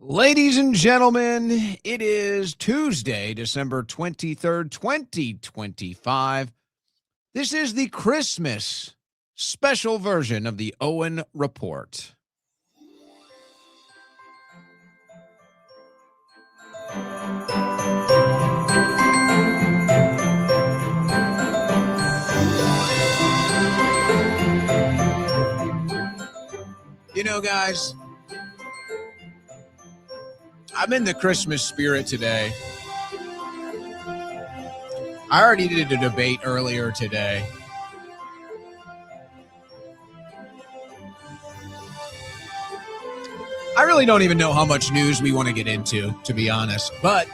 Ladies and gentlemen, it is Tuesday, December 23rd, 2025. This is the Christmas special version of the Owen Report. You know, guys, I'm in the Christmas spirit today. I already did a debate earlier today. I really don't even know how much news we want to get into, to be honest, but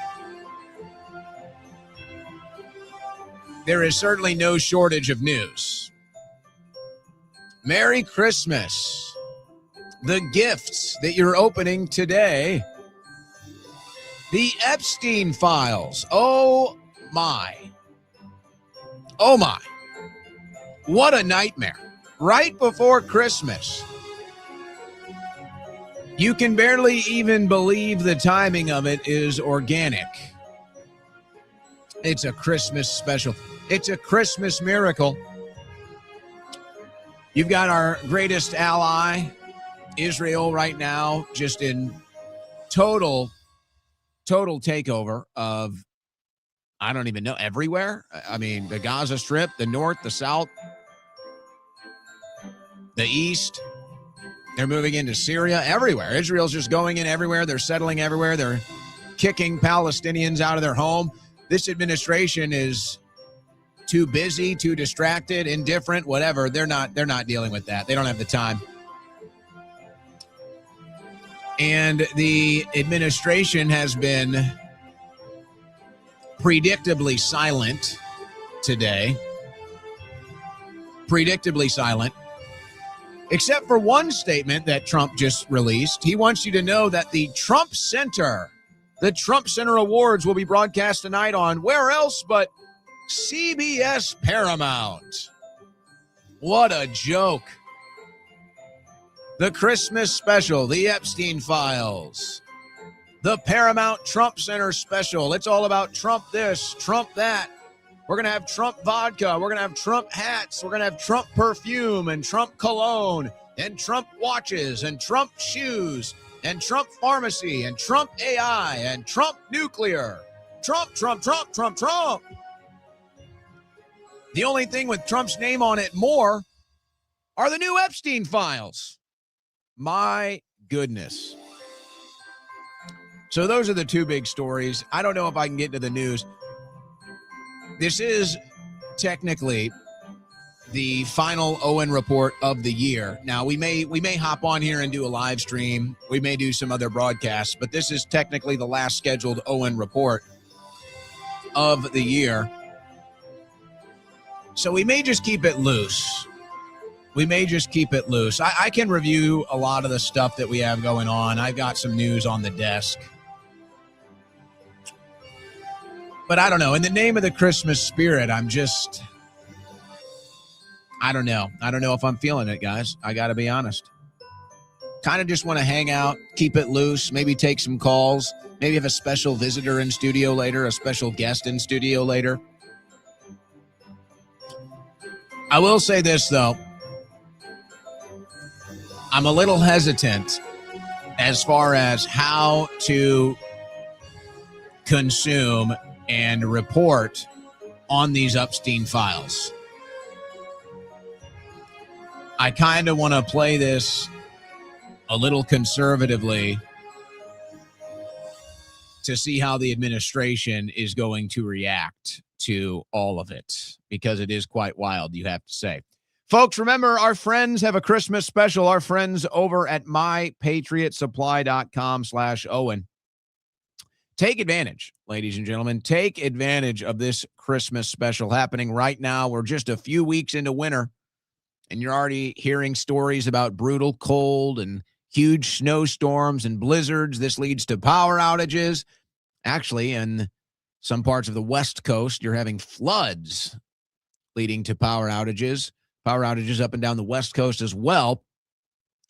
there is certainly no shortage of news. Merry Christmas. The gifts that you're opening today. The Epstein files. Oh my. Oh my. What a nightmare. Right before Christmas. You can barely even believe the timing of it is organic. It's a Christmas special. It's a Christmas miracle. You've got our greatest ally, Israel, right now, just in total takeover of, I don't even know, everywhere. I mean, the Gaza Strip, the North, the South, the East. They're moving into Syria, everywhere. Israel's just going in everywhere. They're settling everywhere. They're kicking Palestinians out of their home. This administration is too busy, too distracted, indifferent, whatever. They're not dealing with that. They don't have the time. And the administration has been predictably silent today. Predictably silent. Except for one statement that Trump just released. He wants you to know that the Trump Center Awards will be broadcast tonight on where else but CBS Paramount. What a joke. The Christmas special, the Epstein files, the Paramount Trump Center special. It's all about Trump this, Trump that. We're going to have Trump vodka. We're going to have Trump hats. We're going to have Trump perfume and Trump cologne and Trump watches and Trump shoes and Trump pharmacy and Trump AI and Trump nuclear. Trump, Trump, Trump, Trump, Trump. The only thing with Trump's name on it more are the new Epstein files. My goodness. So those are the two big stories. I don't know if I can get into the news. This is technically the final Owen Report of the year. Now, we may hop on here and do a live stream. We may do some other broadcasts, but this is technically the last scheduled Owen Report of the year. So we may just keep it loose. I can review a lot of the stuff that we have going on. I've got some news on the desk. But I don't know. In the name of the Christmas spirit, I don't know. I don't know if I'm feeling it, guys. I got to be honest. Kind of just want to hang out, keep it loose, maybe take some calls, maybe have a special visitor in studio later, a special guest in studio later. I will say this, though. I'm a little hesitant as far as how to consume and report on these Epstein files. I kind of want to play this a little conservatively to see how the administration is going to react to all of it, because it is quite wild, you have to say. Folks, remember, our friends have a Christmas special. Our friends over at mypatriotsupply.com/Owen. Take advantage, ladies and gentlemen. Take advantage of this Christmas special happening right now. We're just a few weeks into winter, and you're already hearing stories about brutal cold and huge snowstorms and blizzards. This leads to power outages. Actually, in some parts of the West Coast, you're having floods leading to power outages. Power outages up and down the West Coast as well.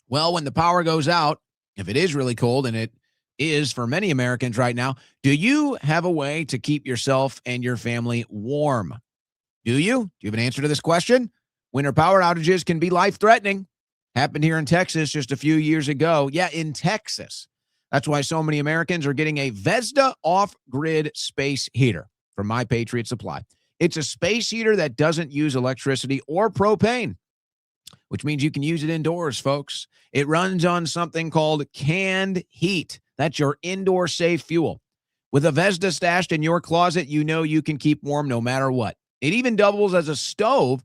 Well, when the power goes out, if it is really cold and it is for many Americans right now, do you have a way to keep yourself and your family warm? Do you? Do you have an answer to this question? Winter power outages can be life-threatening. Happened here in Texas just a few years ago. Yeah, in Texas. That's why so many Americans are getting a Vesda off-grid space heater from My Patriot Supply. It's a space heater that doesn't use electricity or propane, which means you can use it indoors, folks. It runs on something called canned heat. That's your indoor safe fuel. With a Vesda stashed in your closet, you know you can keep warm no matter what. It even doubles as a stove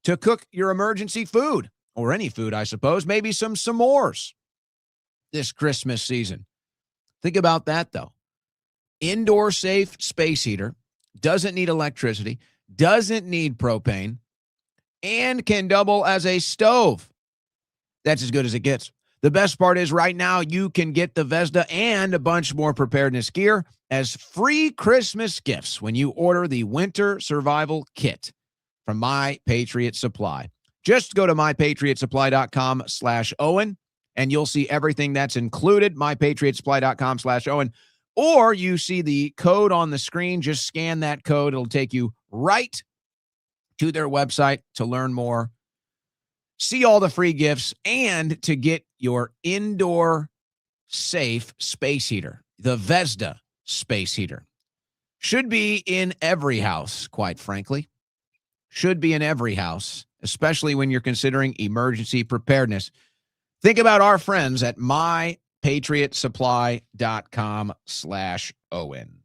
to cook your emergency food, or any food, I suppose, maybe some s'mores this Christmas season. Think about that, though. Indoor safe space heater, doesn't need electricity, doesn't need propane, and can double as a stove. That's as good as it gets. The best part is right now you can get the Vesda and a bunch more preparedness gear as free Christmas gifts when you order the Winter Survival Kit from My Patriot Supply. Just go to mypatriotsupply.com/Owen, and you'll see everything that's included, mypatriotsupply.com/Owen. Or you see the code on the screen. Just scan that code. It'll take you right to their website to learn more, see all the free gifts, and to get your indoor safe space heater, the Vesda space heater. Should be in every house, quite frankly. Should be in every house, especially when you're considering emergency preparedness. Think about our friends at mypatriotsupply.com/Owen.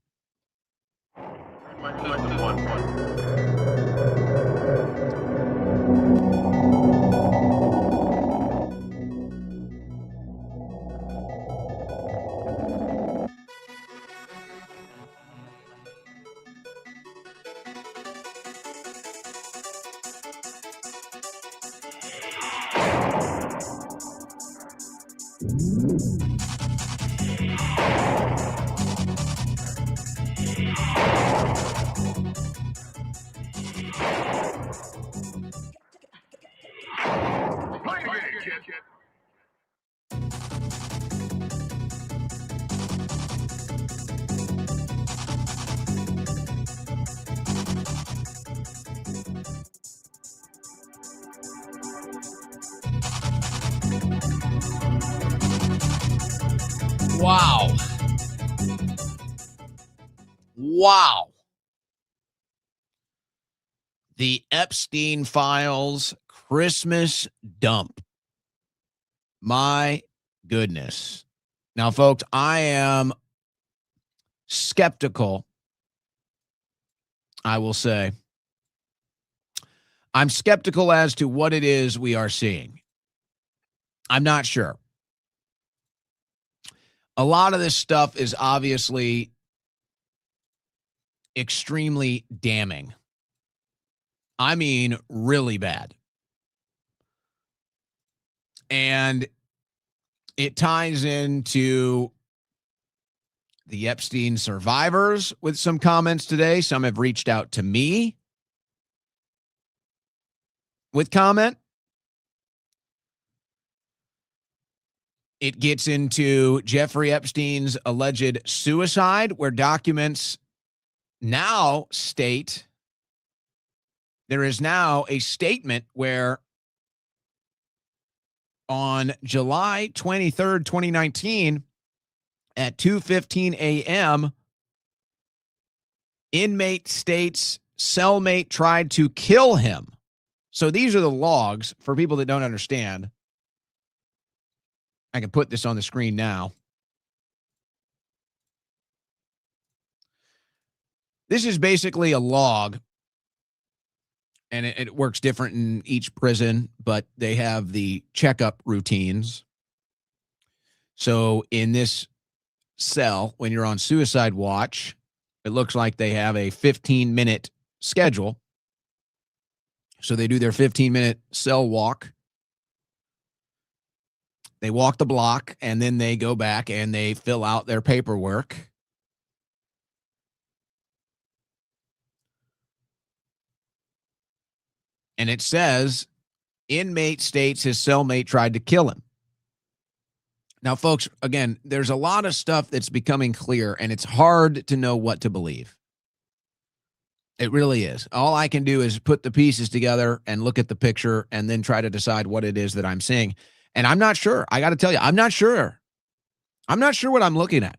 Wow. Wow. The Epstein files Christmas dump. My goodness. Now, folks, I am skeptical, I will say. I'm skeptical as to what it is we are seeing. I'm not sure. A lot of this stuff is obviously extremely damning. I mean, really bad. And it ties into the Epstein survivors with some comments today. Some have reached out to me with comment. It gets into Jeffrey Epstein's alleged suicide, where documents now state there is now a statement where on July 23rd, 2019, at 2:15 a.m., inmate states cellmate tried to kill him. So these are the logs for people that don't understand. I can put this on the screen now. This is basically a log, and it works different in each prison, but they have the checkup routines. So in this cell, when you're on suicide watch, it looks like they have a 15-minute schedule. So they do their 15-minute cell walk. They walk the block, and then they go back and they fill out their paperwork. And it says, inmate states his cellmate tried to kill him. Now, folks, again, there's a lot of stuff that's becoming clear, and it's hard to know what to believe. It really is. All I can do is put the pieces together and look at the picture and then try to decide what it is that I'm seeing. And I'm not sure. I got to tell you, I'm not sure. I'm not sure what I'm looking at.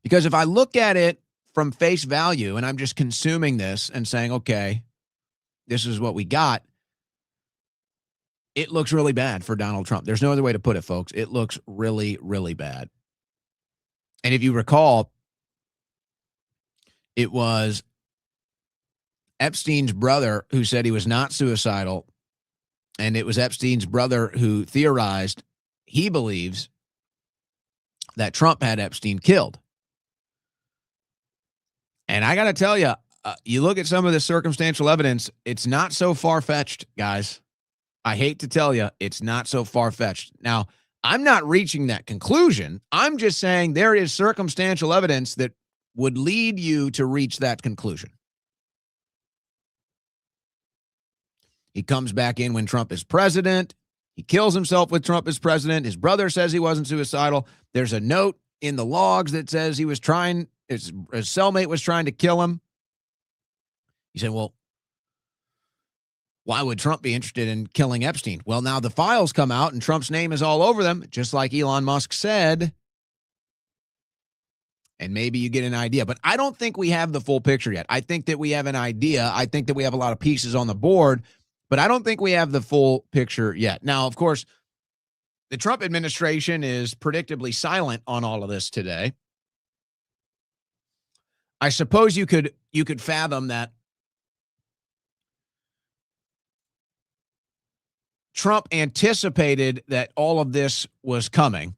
Because if I look at it from face value and I'm just consuming this and saying, okay, this is what we got, it looks really bad for Donald Trump. There's no other way to put it, folks. It looks really, really bad. And if you recall, it was Epstein's brother who said he was not suicidal. And it was Epstein's brother who theorized, he believes, that Trump had Epstein killed. And I got to tell you, you look at some of the circumstantial evidence, it's not so far-fetched, guys. I hate to tell you, it's not so far-fetched. Now, I'm not reaching that conclusion. I'm just saying there is circumstantial evidence that would lead you to reach that conclusion. He comes back in when Trump is president. He kills himself with Trump as president. His brother says he wasn't suicidal. There's a note in the logs that says he was trying, his cellmate was trying to kill him. You say, well, why would Trump be interested in killing Epstein? Well, now the files come out and Trump's name is all over them, just like Elon Musk said. And maybe you get an idea. But I don't think we have the full picture yet. I think that we have an idea. I think that we have a lot of pieces on the board, but I don't think we have the full picture yet. Now, of course, the Trump administration is predictably silent on all of this today. I suppose you could fathom that Trump anticipated that all of this was coming.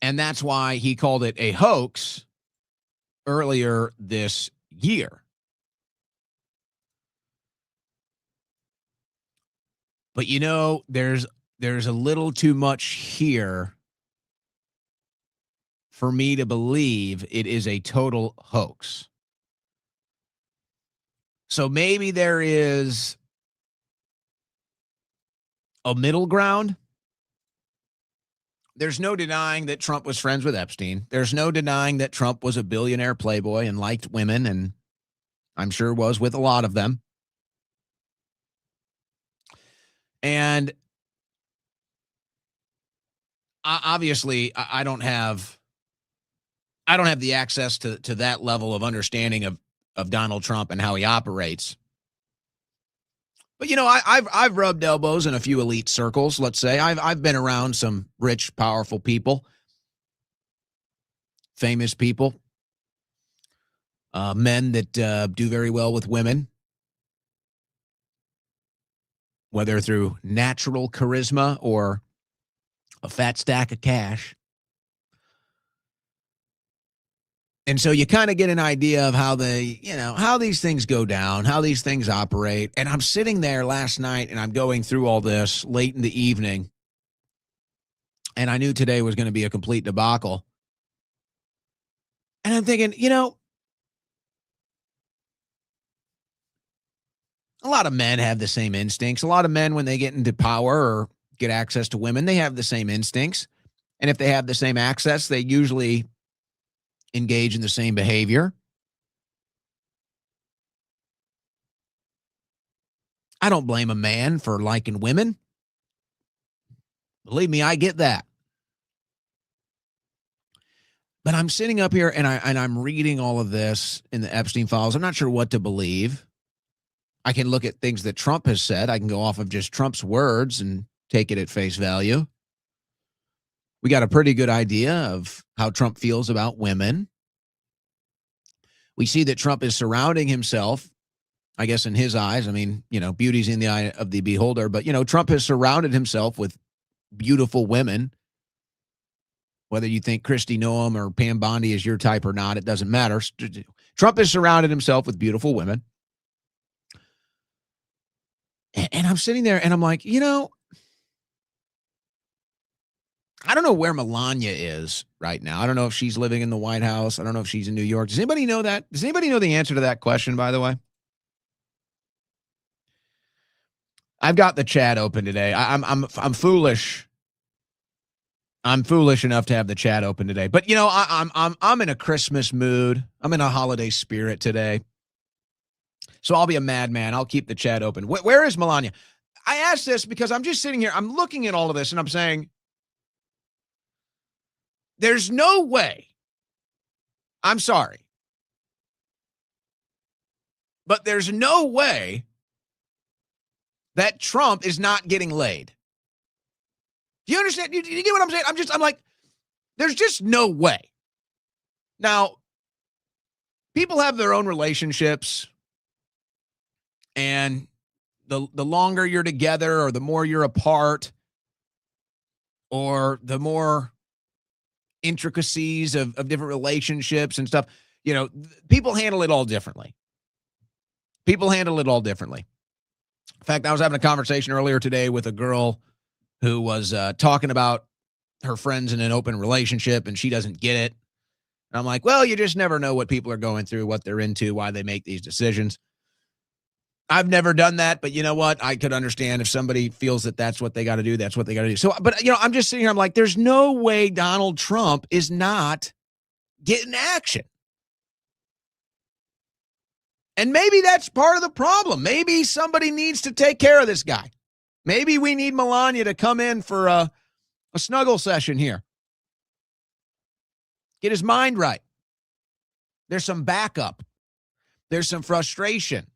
And that's why he called it a hoax earlier this year. But you know, there's a little too much here for me to believe it is a total hoax. So maybe there is a middle ground. There's no denying that Trump was friends with Epstein. There's no denying that Trump was a billionaire playboy and liked women, and I'm sure was with a lot of them. And obviously, I don't have the access to that level of understanding of Donald Trump and how he operates. But you know, I've rubbed elbows in a few elite circles. Let's say I've been around some rich, powerful people, famous people, men that do very well with women, whether through natural charisma or a fat stack of cash. And so you kind of get an idea of how how these things go down, how these things operate. And I'm sitting there last night and I'm going through all this late in the evening. And I knew today was going to be a complete debacle. And I'm thinking, a lot of men have the same instincts. A lot of men, when they get into power or get access to women, they have the same instincts. And if they have the same access, they usually engage in the same behavior. I don't blame a man for liking women. Believe me, I get that. But I'm sitting up here and I'm reading all of this in the Epstein files. I'm not sure what to believe. I can look at things that Trump has said. I can go off of just Trump's words and take it at face value. We got a pretty good idea of how Trump feels about women. We see that Trump is surrounding himself, I guess in his eyes. I mean, beauty's in the eye of the beholder. But, Trump has surrounded himself with beautiful women. Whether you think Kristi Noem or Pam Bondi is your type or not, it doesn't matter. Trump has surrounded himself with beautiful women. And I'm sitting there and I'm like, I don't know where Melania is right now. I don't know if she's living in the White House. I don't know if she's in New York. Does anybody know that? Does anybody know the answer to that question, by the way? I've got the chat open today. I'm foolish. I'm foolish enough to have the chat open today. But you know, I'm in a Christmas mood. I'm in a holiday spirit today. So I'll be a madman. I'll keep the chat open. Where is Melania? I asked this because I'm just sitting here. I'm looking at all of this and I'm saying, there's no way. I'm sorry. But there's no way that Trump is not getting laid. Do you understand? You get what I'm saying? I'm like, there's just no way. Now, people have their own relationships, and the longer you're together or the more you're apart or the more intricacies of different relationships and stuff, you know, people handle it all differently. People handle it all differently. In fact, I was having a conversation earlier today with a girl who was talking about her friends in an open relationship, and she doesn't get it. And I'm like, well, you just never know what people are going through, what they're into, why they make these decisions. I've never done that, but you know what? I could understand if somebody feels that that's what they got to do, that's what they got to do. So, but, you know, I'm just sitting here, I'm like, there's no way Donald Trump is not getting action. And maybe that's part of the problem. Maybe somebody needs to take care of this guy. Maybe we need Melania to come in for a snuggle session here. Get his mind right. There's some backup. There's some frustration.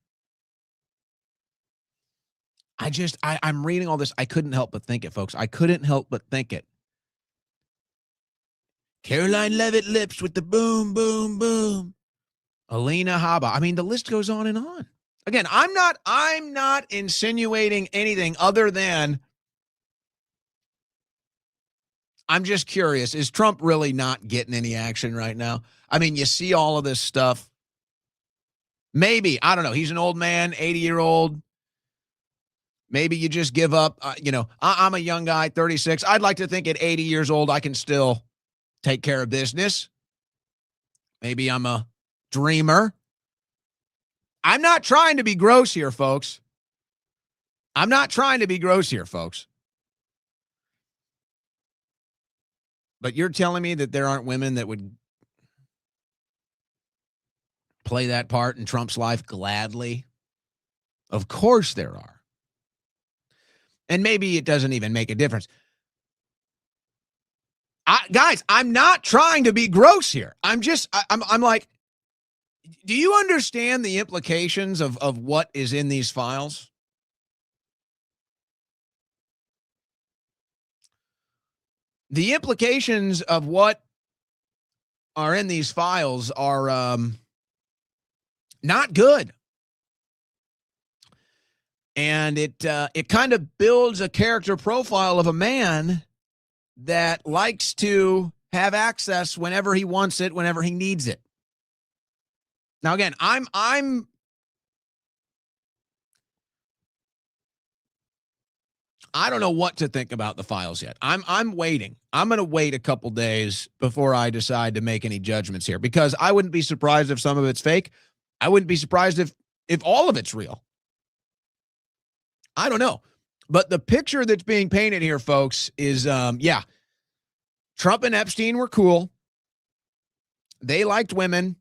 I'm reading all this. I couldn't help but think it, folks. I couldn't help but think it. Caroline Levitt lips with the boom, boom, boom. Alina Habba. I mean, the list goes on and on. Again, I'm not insinuating anything other than I'm just curious. Is Trump really not getting any action right now? I mean, you see all of this stuff. Maybe, I don't know. He's an old man, 80-year-old. Maybe you just give up. I'm a young guy, 36. I'd like to think at 80 years old, I can still take care of business. Maybe I'm a dreamer. I'm not trying to be gross here, folks. I'm not trying to be gross here, folks. But you're telling me that there aren't women that would play that part in Trump's life gladly? Of course there are. And maybe it doesn't even make a difference. Guys, I'm not trying to be gross here. I'm like, do you understand the implications of what is in these files? The implications of what are in these files are not good. And it kind of builds a character profile of a man that likes to have access whenever he wants it, whenever he needs it. Now, again, I don't know what to think about the files yet. I'm waiting. I'm going to wait a couple days before I decide to make any judgments here, because I wouldn't be surprised if some of it's fake. I wouldn't be surprised if all of it's real. I don't know. But the picture that's being painted here, folks, is, Trump and Epstein were cool. They liked women,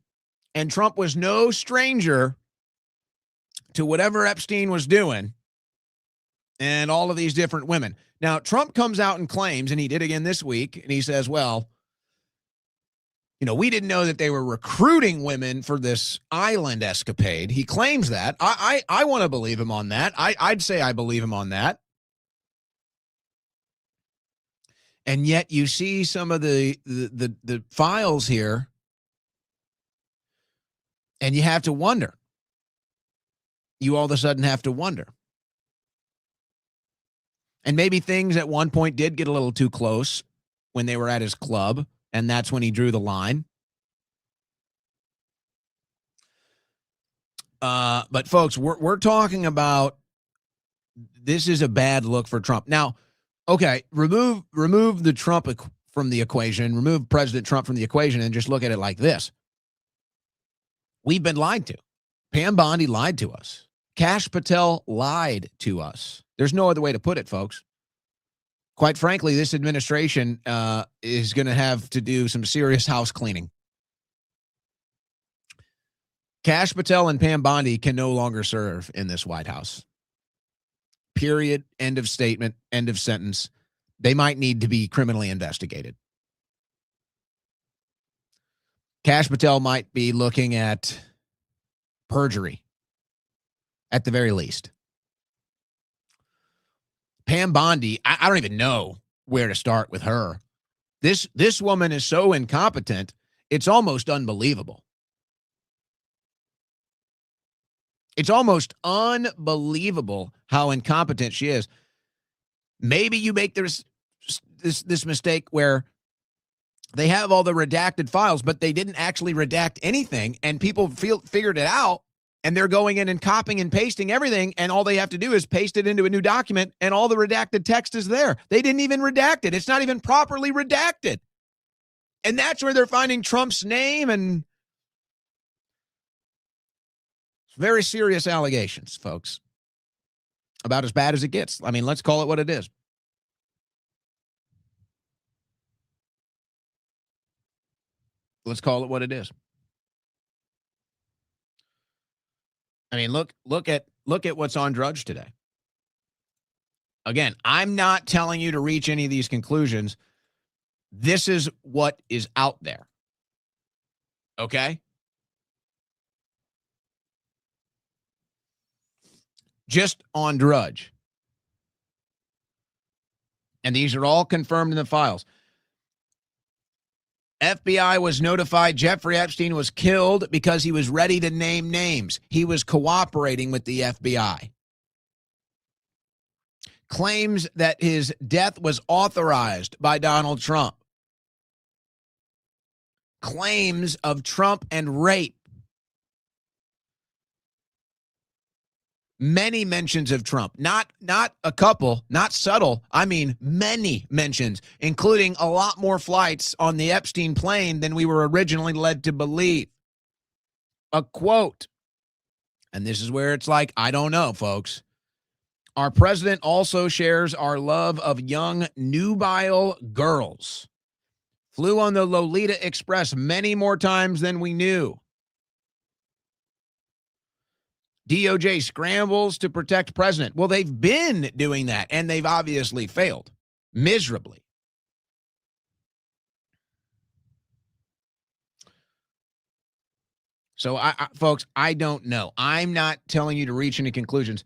and Trump was no stranger to whatever Epstein was doing and all of these different women. Now, Trump comes out and claims, and he did again this week, and he says, well, we didn't know that they were recruiting women for this island escapade. He claims that. I want to believe him on that. I'd say I believe him on that. And yet you see some of the files here, and you have to wonder. You all of a sudden have to wonder. And maybe things at one point did get a little too close when they were at his club, and that's when he drew the line. But folks, we're talking about, this is a bad look for Trump. Now, okay, remove the Trump from the equation, remove President Trump from the equation, and just look at it like this. We've been lied to. Pam Bondi lied to us. Kash Patel lied to us. There's no other way to put it, folks. Quite frankly, this administration is going to have to do some serious house cleaning. Kash Patel and Pam Bondi can no longer serve in this White House. Period. End of statement. End of sentence. They might need to be criminally investigated. Kash Patel might be looking at perjury at the very least. Pam Bondi, I don't even know where to start with her. This woman is so incompetent, it's almost unbelievable. It's almost unbelievable how incompetent she is. Maybe you make this mistake where they have all the redacted files, but they didn't actually redact anything, and people figured it out, and they're going in and copying and pasting everything, and all they have to do is paste it into a new document, and all the redacted text is there. They didn't even redact it. It's not even properly redacted. And that's where they're finding Trump's name, and very serious allegations, folks. About as bad as it gets. I mean, let's call it what it is. Let's call it what it is. I mean, look at what's on Drudge today. Again, I'm not telling you to reach any of these conclusions. This is what is out there. Okay? Just on Drudge. And these are all confirmed in the files. FBI was notified Jeffrey Epstein was killed because he was ready to name names. He was cooperating with the FBI. Claims that his death was authorized by Donald Trump. Claims of Trump and rape. Many mentions of Trump, not a couple, not subtle. I mean, many mentions, including a lot more flights on the Epstein plane than we were originally led to believe. A quote, and this is where it's like, I don't know, folks. Our president also shares our love of young, nubile girls. Flew on the Lolita Express many more times than we knew. DOJ scrambles to protect president. Well, they've been doing that, and they've obviously failed miserably. So, folks, I don't know. I'm not telling you to reach any conclusions.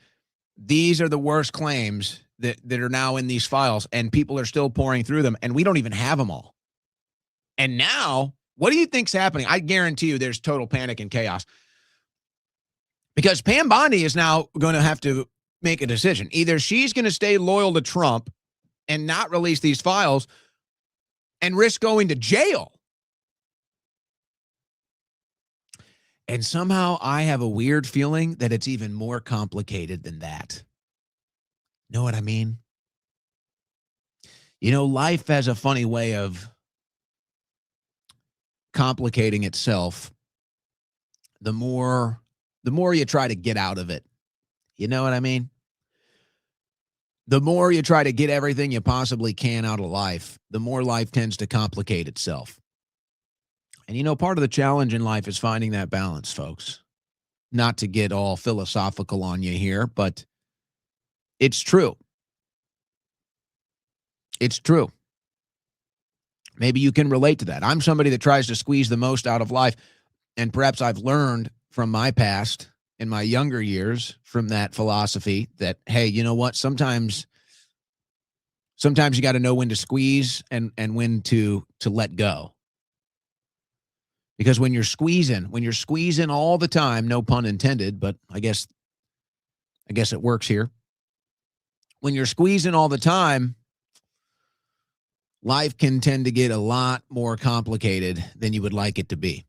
These are the worst claims that are now in these files, and people are still pouring through them, and we don't even have them all. And now, what do you think's happening? I guarantee you there's total panic and chaos. Because Pam Bondi is now going to have to make a decision. Either she's going to stay loyal to Trump and not release these files and risk going to jail. And somehow I have a weird feeling that it's even more complicated than that. Know what I mean? You know, life has a funny way of complicating itself the more you try to get out of it. You know what I mean? The more you try to get everything you possibly can out of life, the more life tends to complicate itself. And you know, part of the challenge in life is finding that balance, folks. Not to get all philosophical on you here, but it's true. It's true. Maybe you can relate to that. I'm somebody that tries to squeeze the most out of life, and perhaps I've learned from my past in my younger years from that philosophy that, hey, you know what? Sometimes you got to know when to squeeze and when to let go. Because when you're squeezing all the time, no pun intended, but I guess it works here. When you're squeezing all the time, life can tend to get a lot more complicated than you would like it to be.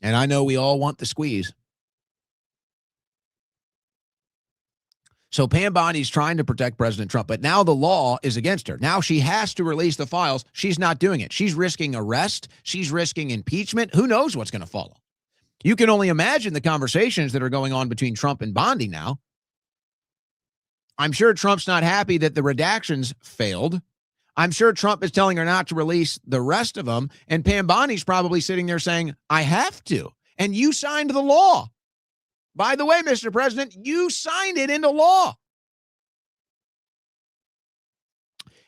And I know we all want the squeeze. So Pam Bondi's trying to protect President Trump, but now the law is against her. Now she has to release the files. She's not doing it. She's risking arrest. She's risking impeachment. Who knows what's going to follow? You can only imagine the conversations that are going on between Trump and Bondi now. I'm sure Trump's not happy that the redactions failed. I'm sure Trump is telling her not to release the rest of them. And Pam Bondi's probably sitting there saying, I have to. And you signed the law. By the way, Mr. President, you signed it into law.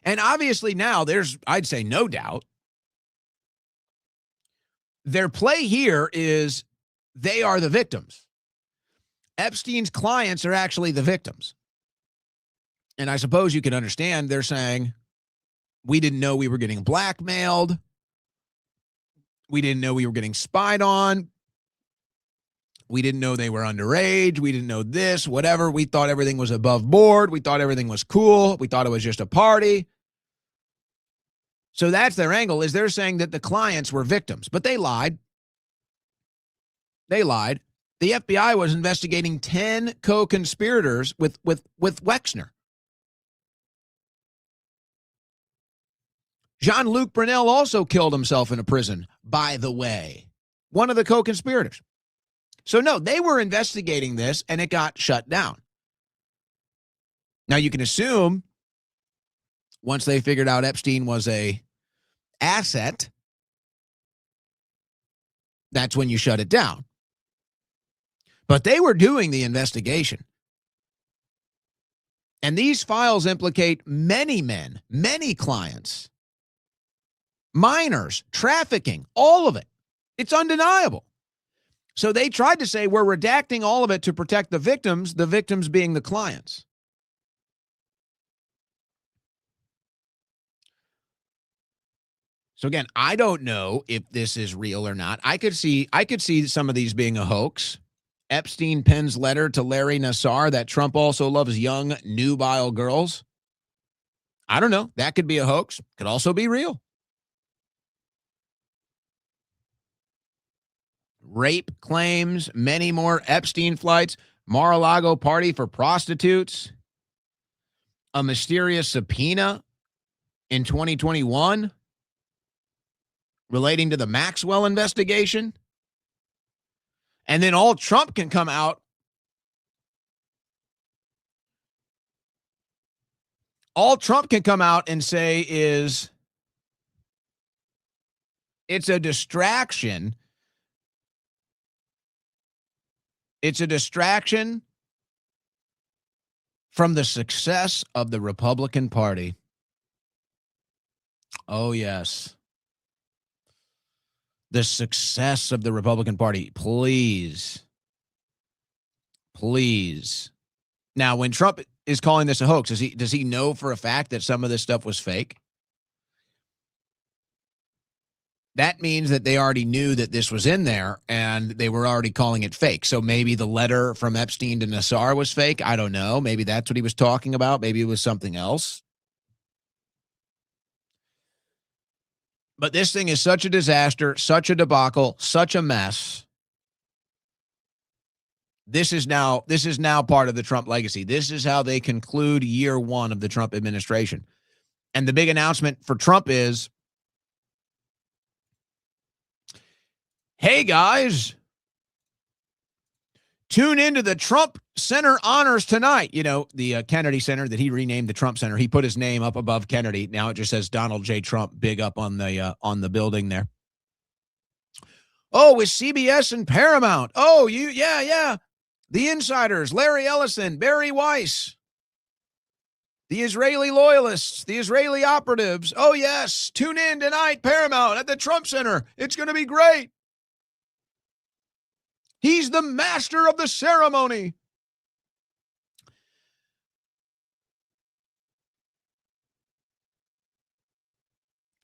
And obviously now there's, I'd say no doubt, their play here is they are the victims. Epstein's clients are actually the victims. And I suppose you can understand they're saying, we didn't know we were getting blackmailed. We didn't know we were getting spied on. We didn't know they were underage. We didn't know this, whatever. We thought everything was above board. We thought everything was cool. We thought it was just a party. So that's their angle, is they're saying that the clients were victims, but they lied. They lied. The FBI was investigating 10 co-conspirators with Wexner. Jean-Luc Brunel also killed himself in a prison, by the way. One of the co-conspirators. So no, they were investigating this and it got shut down. Now you can assume once they figured out Epstein was a asset, that's when you shut it down. But they were doing the investigation. And these files implicate many men, many clients, minors, trafficking, all of it. It's undeniable. So they tried to say we're redacting all of it to protect the victims being the clients. So again, I don't know if this is real or not. I could see some of these being a hoax. Epstein pens letter to Larry Nassar that Trump also loves young, nubile girls. I don't know. That could be a hoax. Could also be real. Rape claims, many more Epstein flights, Mar-a-Lago party for prostitutes, a mysterious subpoena in 2021 relating to the Maxwell investigation. And then all Trump can come out. All Trump can come out and say is it's a distraction. It's a distraction from the success of the Republican Party. Oh, yes. The success of the Republican Party. Please. Please. Now, when Trump is calling this a hoax, does he know for a fact that some of this stuff was fake? That means that they already knew that this was in there and they were already calling it fake. So maybe the letter from Epstein to Nassar was fake. I don't know. Maybe that's what he was talking about. Maybe it was something else. But this thing is such a disaster, such a debacle, such a mess. This is now part of the Trump legacy. This is how they conclude year one of the Trump administration. And the big announcement for Trump is, hey, guys, tune into the Trump Center honors tonight. You know, the Kennedy Center that he renamed the Trump Center. He put his name up above Kennedy. Now it just says Donald J. Trump big up on the building there. Oh, with CBS and Paramount. Oh, yeah. The insiders, Larry Ellison, Barry Weiss, the Israeli loyalists, the Israeli operatives. Oh, yes. Tune in tonight, Paramount at the Trump Center. It's going to be great. He's the master of the ceremony.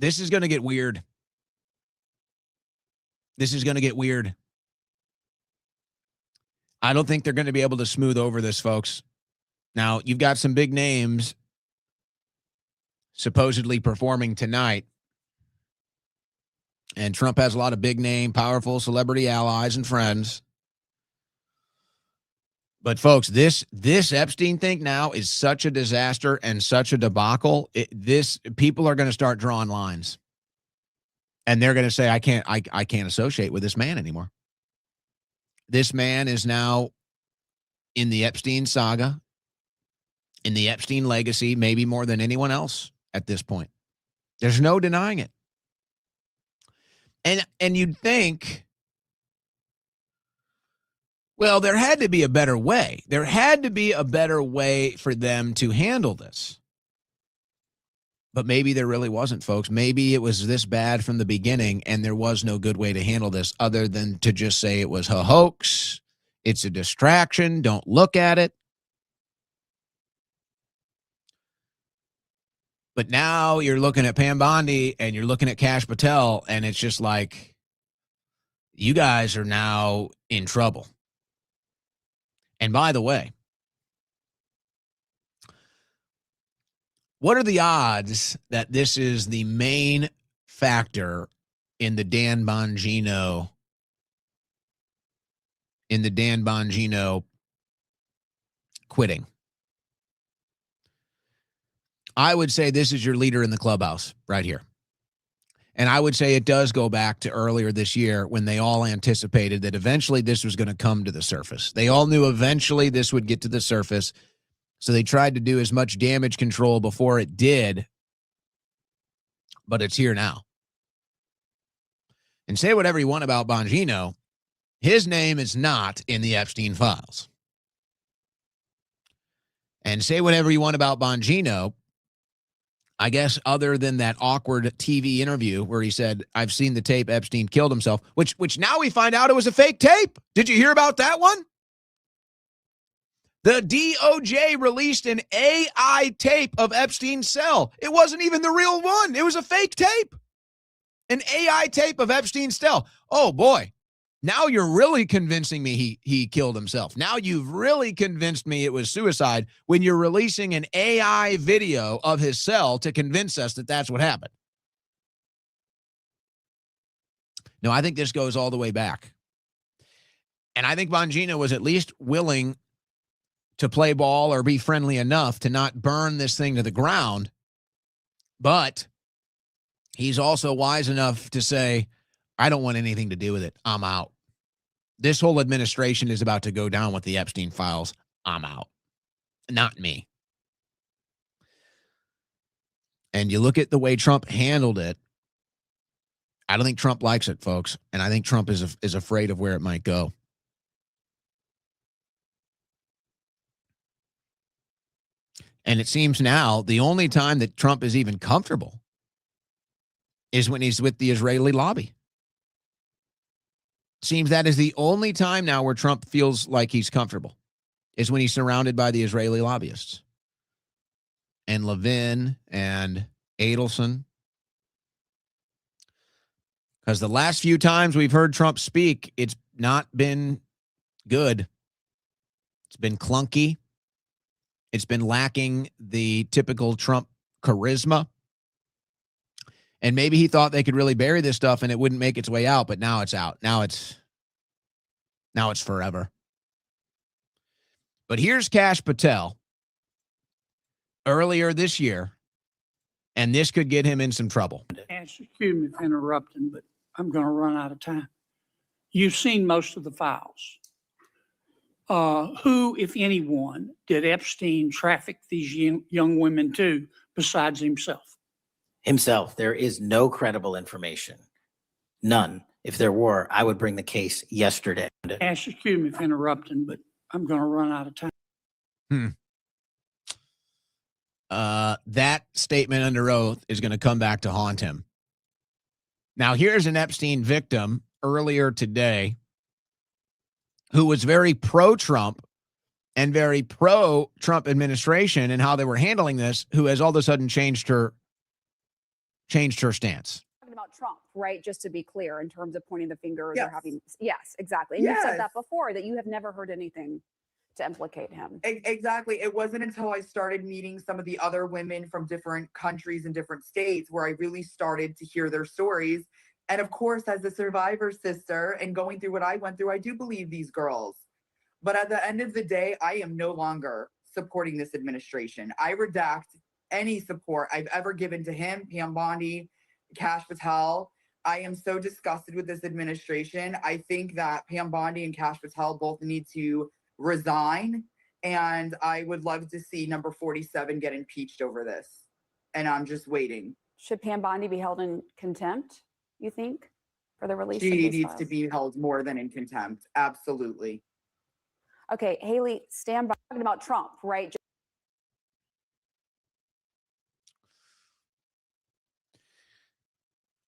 This is going to get weird. This is going to get weird. I don't think they're going to be able to smooth over this, folks. Now, you've got some big names supposedly performing tonight. And Trump has a lot of big name, powerful celebrity allies and friends. But folks, this Epstein thing now is such a disaster and such a debacle. People are going to start drawing lines. And they're going to say, I can't associate with this man anymore. This man is now in the Epstein saga. in the Epstein legacy, maybe more than anyone else at this point. There's no denying it. And you'd think, well, there had to be a better way. There had to be a better way for them to handle this. But maybe there really wasn't, folks. Maybe it was this bad from the beginning, and there was no good way to handle this other than to just say it was a hoax. It's a distraction. Don't look at it. But now you're looking at Pam Bondi and you're looking at Kash Patel, and it's just like, you guys are now in trouble. And by the way, what are the odds that this is the main factor in the Dan Bongino quitting? I would say this is your leader in the clubhouse right here. And I would say it does go back to earlier this year when they all anticipated that eventually this was going to come to the surface. They all knew eventually this would get to the surface. So they tried to do as much damage control before it did. But it's here now. And say whatever you want about Bongino, his name is not in the Epstein files. And say whatever you want about Bongino, I guess other than that awkward TV interview where he said, I've seen the tape, Epstein killed himself, which now we find out it was a fake tape. Did you hear about that one? The DOJ released an AI tape of Epstein's cell. It wasn't even the real one. It was a fake tape. An AI tape of Epstein's cell. Oh, boy. Now you're really convincing me he killed himself. Now you've really convinced me it was suicide when you're releasing an AI video of his cell to convince us that that's what happened. No, I think this goes all the way back. And I think Bongino was at least willing to play ball or be friendly enough to not burn this thing to the ground. But he's also wise enough to say, I don't want anything to do with it. I'm out. This whole administration is about to go down with the Epstein files. I'm out. Not me. And you look at the way Trump handled it. I don't think Trump likes it, folks. And I think Trump is afraid of where it might go. And it seems now the only time that Trump is even comfortable is when he's with the Israeli lobby. Seems that is the only time now where Trump feels like he's comfortable is when he's surrounded by the Israeli lobbyists. And Levin and Adelson. Because the last few times we've heard Trump speak, it's not been good. It's been clunky. It's been lacking the typical Trump charisma. And maybe he thought they could really bury this stuff and it wouldn't make its way out, but now it's out. Now it's forever. But here's Kash Patel earlier this year, and this could get him in some trouble. Excuse me for interrupting, but I'm going to run out of time. You've seen most of the files. Who, if anyone, did Epstein traffic these young women to besides himself? Himself. There is no credible information. None. If there were, I would bring the case yesterday. Excuse me for interrupting, but I'm going to run out of time. That statement under oath is going to come back to haunt him. Now, here's an Epstein victim earlier today who was very pro-Trump and very pro-Trump administration and how they were handling this, who has all of a sudden changed her stance. Talking about Trump, right? Just to be clear, in terms of pointing the fingers Yes. or having, yes, exactly. And Yes. you've said that before, that you have never heard anything to implicate him. Exactly. It wasn't until I started meeting some of the other women from different countries and different states where I really started to hear their stories. And of course, as a survivor sister and going through what I went through, I do believe these girls. But at the end of the day, I am no longer supporting this administration. I redact any support I've ever given to him, Pam Bondi, Kash Patel. I am so disgusted with this administration. I think that Pam Bondi and Kash Patel both need to resign And I would love to see number 47 get impeached over this. And I'm just waiting. Should Pam Bondi be held in contempt, you think, for the release of She these needs files? to be held more than in contempt. Absolutely. Okay, Haley, stand by. Talking about Trump, right?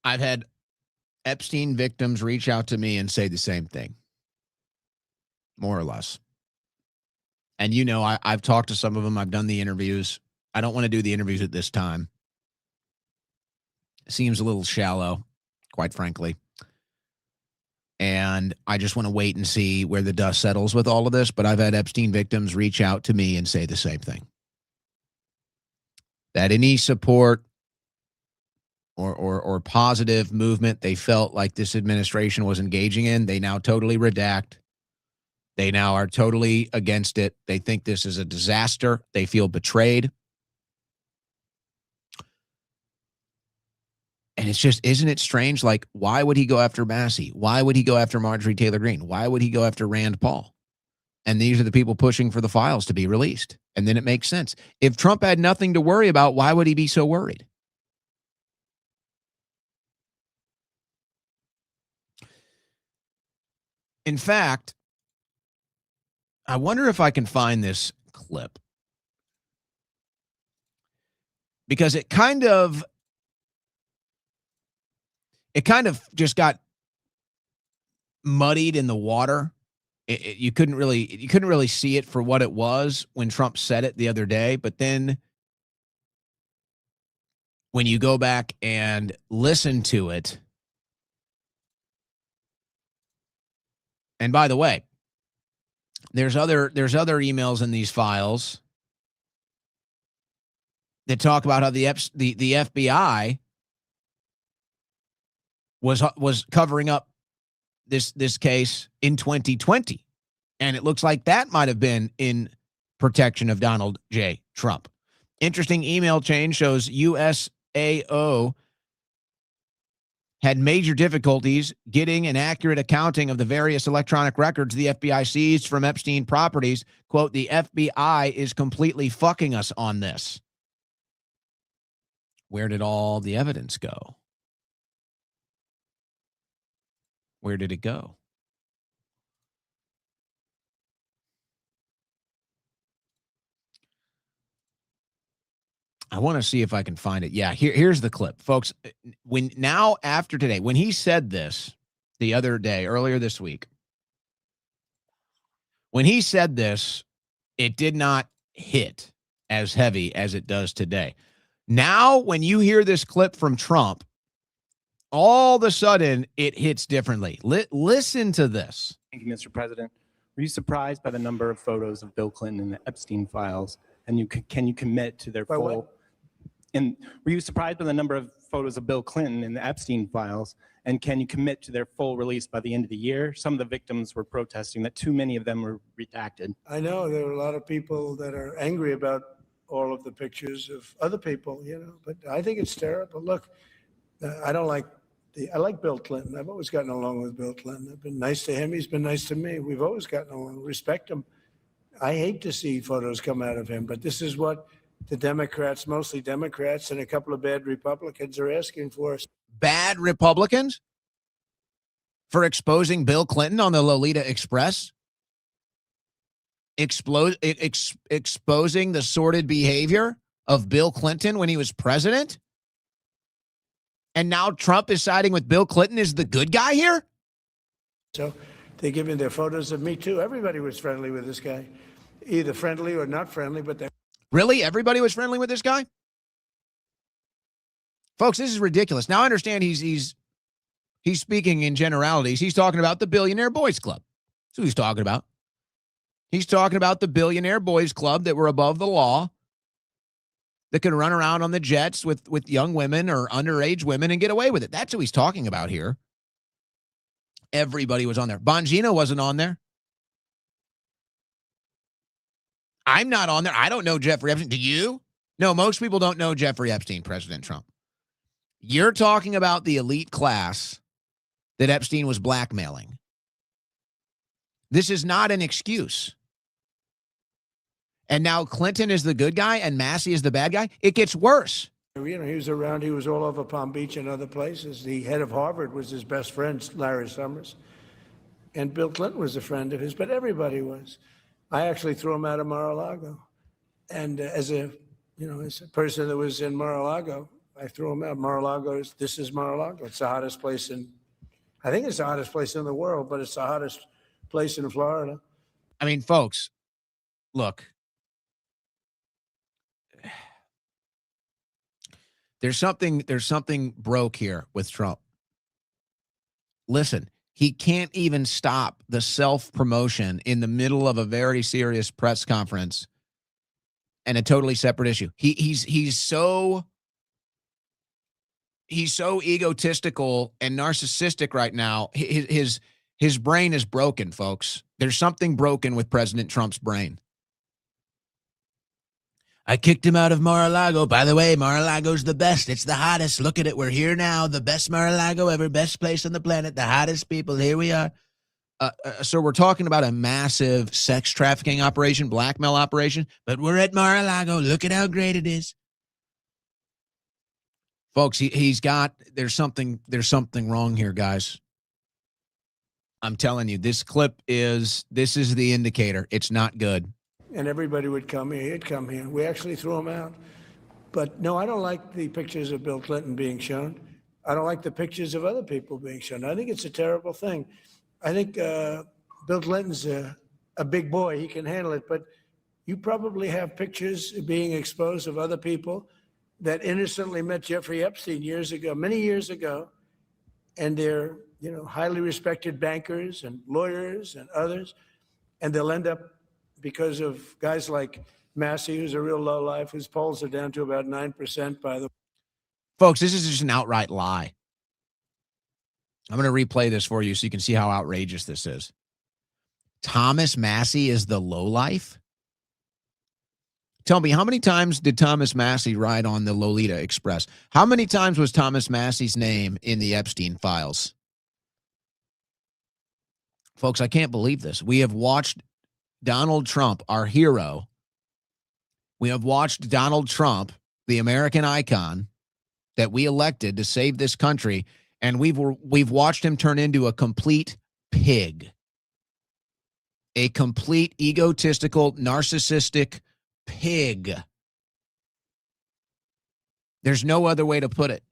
I've had Epstein victims reach out to me and say the same thing, more or less. And, you know, I've talked to some of them. I've done the interviews. I don't want to do the interviews at this time. It seems a little shallow, quite frankly. And I just want to wait and see where the dust settles with all of this. But I've had Epstein victims reach out to me and say the same thing. That any support or positive movement they felt like this administration was engaging in, they now totally redact. They now are totally against it. They think this is a disaster. They feel betrayed. And it's just, isn't it strange? Like, why would he go after Massey? Why would he go after Marjorie Taylor Greene? Why would he go after Rand Paul? And these are the people pushing for the files to be released. And then it makes sense. If Trump had nothing to worry about, why would he be so worried? In fact, I wonder if I can find this clip. Because it kind of just got muddied in the water. You couldn't really see it for what it was when Trump said it the other day. But then when you go back and listen to it, and by the way, there's other emails in these files that talk about how the FBI was covering up this case in 2020, and it looks like that might have been in protection of Donald J. Trump. Interesting email chain shows USAO had major difficulties getting an accurate accounting of the various electronic records the FBI seized from Epstein properties. Quote, the FBI is completely fucking us on this. Where did all the evidence go? Where did it go? I want to see if I can find it. Yeah, here's the clip. Folks, after today, when he said this the other day, earlier this week, when he said this, it did not hit as heavy as it does today. Now, when you hear this clip from Trump, all of a sudden it hits differently. Listen to this. Thank you, Mr. President. Were you surprised by the number of photos of Bill Clinton in the Epstein files? And can you commit to their full? What? And were you surprised by the number of photos of Bill Clinton in the Epstein files? And can you commit to their full release by the end of the year? Some of the victims were protesting that too many of them were redacted. I know there are a lot of people that are angry about all of the pictures of other people, but I think it's terrible. Look, I like Bill Clinton. I've always gotten along with Bill Clinton. I've been nice to him. He's been nice to me. We've always gotten along. Respect him. I hate to see photos come out of him, but this is what the Democrats, mostly Democrats, and a couple of bad Republicans are asking for us. Bad Republicans for exposing Bill Clinton on the Lolita Express? Exposing the sordid behavior of Bill Clinton when he was president? And now Trump is siding with Bill Clinton as the good guy here? So they give me their photos of me, too. Everybody was friendly with this guy, either friendly or not friendly, but they... Really? Everybody was friendly with this guy? Folks, this is ridiculous. Now I understand he's speaking in generalities. He's talking about the Billionaire Boys Club. That's what he's talking about. He's talking about the Billionaire Boys Club that were above the law, that could run around on the jets with young women or underage women and get away with it. That's who he's talking about here. Everybody was on there. Bongino wasn't on there. I'm not on there. I don't know Jeffrey Epstein. Do you? No, most people don't know Jeffrey Epstein, President Trump. You're talking about the elite class that Epstein was blackmailing. This is not an excuse. And now Clinton is the good guy and Massey is the bad guy. It gets worse. You know, he was around, he was all over Palm Beach and other places. The head of Harvard was his best friend, Larry Summers. And Bill Clinton was a friend of his, but everybody was. I actually threw him out of Mar-a-Lago. And as a person that was in Mar-a-Lago, I threw him out. This is Mar-a-Lago. It's the hottest place I think it's the hottest place in the world, but it's the hottest place in Florida. I mean, folks, look. There's something broke here with Trump. Listen, he can't even stop the self-promotion in the middle of a very serious press conference and a totally separate issue. He's so egotistical and narcissistic right now. His brain is broken, folks. There's something broken with President Trump's brain. I kicked him out of Mar-a-Lago. By the way, Mar-a-Lago's the best. It's the hottest. Look at it. We're here now. The best Mar-a-Lago ever. Best place on the planet. The hottest people. Here we are. So we're talking about a massive sex trafficking operation, blackmail operation, but we're at Mar-a-Lago. Look at how great it is. Folks, there's something wrong here, guys. I'm telling you, this is the indicator. It's not good. And everybody would come here. He'd come here. We actually threw him out. But no, I don't like the pictures of Bill Clinton being shown. I don't like the pictures of other people being shown. I think it's a terrible thing. I think Bill Clinton's a big boy. He can handle it. But you probably have pictures being exposed of other people that innocently met Jeffrey Epstein many years ago. And they're, highly respected bankers and lawyers and others. And they'll end up, because of guys like Massey, who's a real lowlife, whose polls are down to about 9%, by the way. Folks, this is just an outright lie. I'm going to replay this for you so you can see how outrageous this is. Thomas Massey is the lowlife? Tell me, how many times did Thomas Massey ride on the Lolita Express? How many times was Thomas Massey's name in the Epstein files? Folks, I can't believe this. We have watched Donald Trump, our hero. We have watched Donald Trump, the American icon that we elected to save this country, and we've watched him turn into a complete pig. A complete egotistical, narcissistic pig. There's no other way to put it.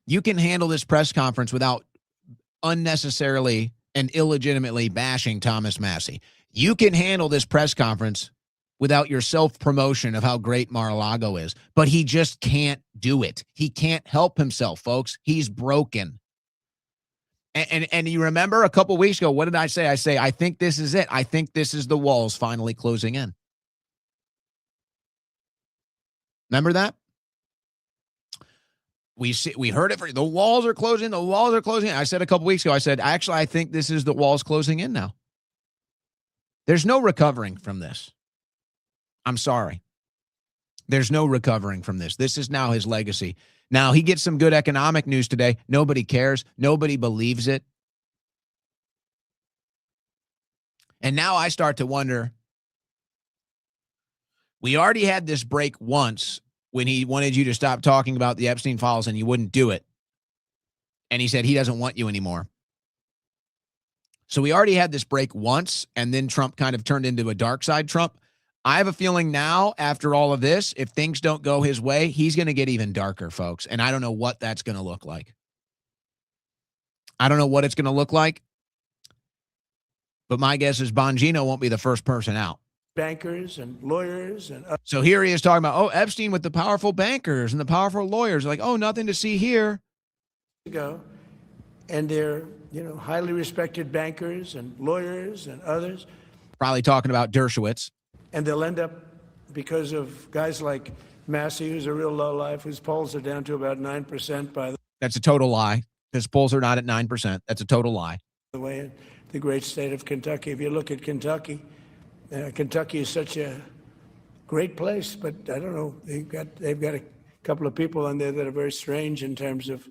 You can handle this press conference without unnecessarily and illegitimately bashing Thomas Massey. You can handle this press conference without your self-promotion of how great Mar-a-Lago is, but he just can't do it. He can't help himself, folks. He's broken. And you remember a couple weeks ago, what did I say? I think this is it. I think this is the walls finally closing in. Remember that? We heard it for the walls are closing. The walls are closing. I said a couple weeks ago, I think this is the walls closing in now. There's no recovering from this. I'm sorry. There's no recovering from this. This is now his legacy. Now he gets some good economic news today. Nobody cares. Nobody believes it. And now I start to wonder, we already had this break once when he wanted you to stop talking about the Epstein files and you wouldn't do it. And he said he doesn't want you anymore. So we already had this break once, and then Trump kind of turned into a dark side Trump. I have a feeling now, after all of this, if things don't go his way, he's going to get even darker, folks. And I don't know what that's going to look like. I don't know what it's going to look like. But my guess is Bongino won't be the first person out. Bankers and lawyers and so here he is talking about, Epstein with the powerful bankers and the powerful lawyers. Like, nothing to see here. And they're, highly respected bankers and lawyers and others. Probably talking about Dershowitz. And they'll end up, because of guys like Massey, who's a real lowlife, whose polls are down to about 9%, by That's a total lie. His polls are not at 9%. That's a total lie. the way, in the great state of Kentucky. If you look at Kentucky, Kentucky is such a great place, but I don't know, they've got a couple of people on there that are very strange in terms of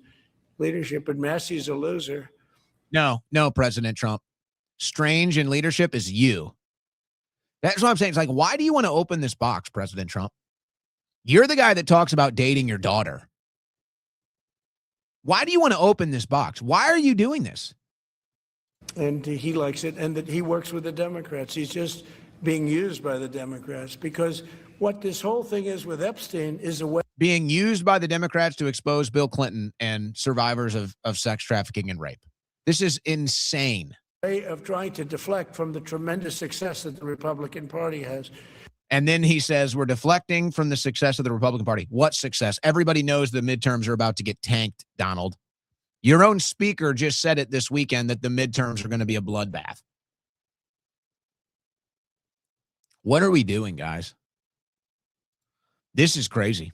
leadership, but Massey's a loser. No, President Trump. Strange in leadership is you. That's what I'm saying. It's like, why do you want to open this box, President Trump? You're the guy that talks about dating your daughter. Why do you want to open this box? Why are you doing this? And he likes it, and that he works with the Democrats. He's just being used by the Democrats, because what this whole thing is with Epstein is a way Being used by the Democrats to expose Bill Clinton and survivors of sex trafficking and rape. This is insane. of trying to deflect from the tremendous success that the Republican Party has. And then he says, we're deflecting from the success of the Republican Party. What success? Everybody knows the midterms are about to get tanked, Donald. Your own speaker just said it this weekend that the midterms are going to be a bloodbath. What are we doing, guys? This is crazy.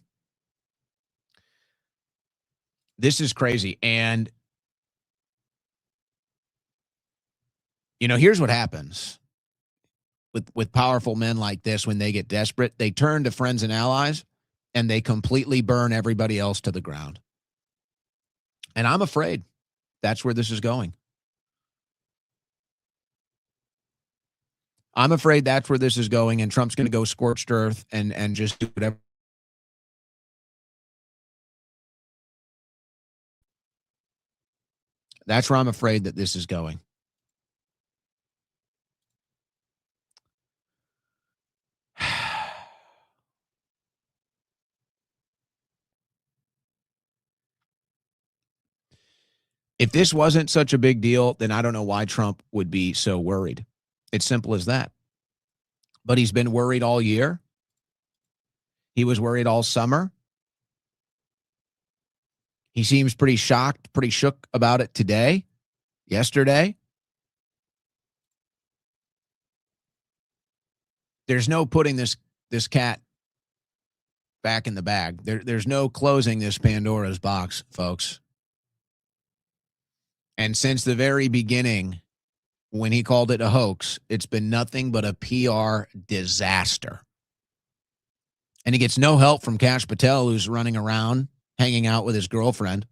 This is crazy. And, you know, here's what happens with powerful men like this. When they get desperate, they turn to friends and allies and they completely burn everybody else to the ground. And I'm afraid that's where this is going. I'm afraid that's where this is going, and Trump's going to go scorched earth and just do whatever. That's where I'm afraid that this is going. If this wasn't such a big deal, then I don't know why Trump would be so worried. It's simple as that. But he's been worried all year. He was worried all summer. He seems pretty shocked, pretty shook about it today, yesterday. There's no putting this cat back in the bag. There's no closing this Pandora's box, folks. And since the very beginning, when he called it a hoax, it's been nothing but a PR disaster. And he gets no help from Kash Patel, who's running around, hanging out with his girlfriend.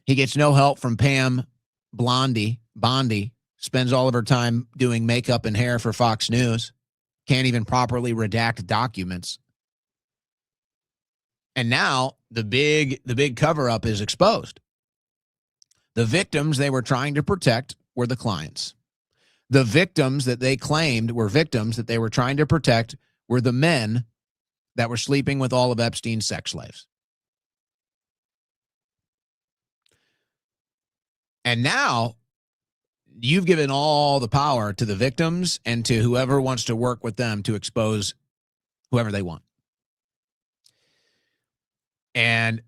He gets no help from Pam Bondi, spends all of her time doing makeup and hair for Fox News, can't even properly redact documents. And now the big cover-up is exposed. The victims they were trying to protect were the clients. The victims that they claimed were victims that they were trying to protect were the men that were sleeping with all of Epstein's sex slaves. And now you've given all the power to the victims and to whoever wants to work with them to expose whoever they want. And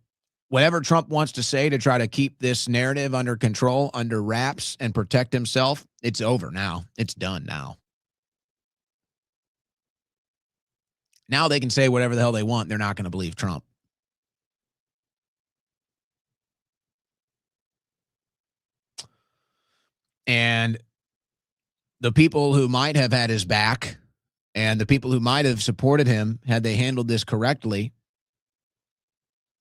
whatever Trump wants to say to try to keep this narrative under control, under wraps, and protect himself, it's over now. It's done now. Now they can say whatever the hell they want. They're not going to believe Trump. And the people who might have had his back and the people who might have supported him had they handled this correctly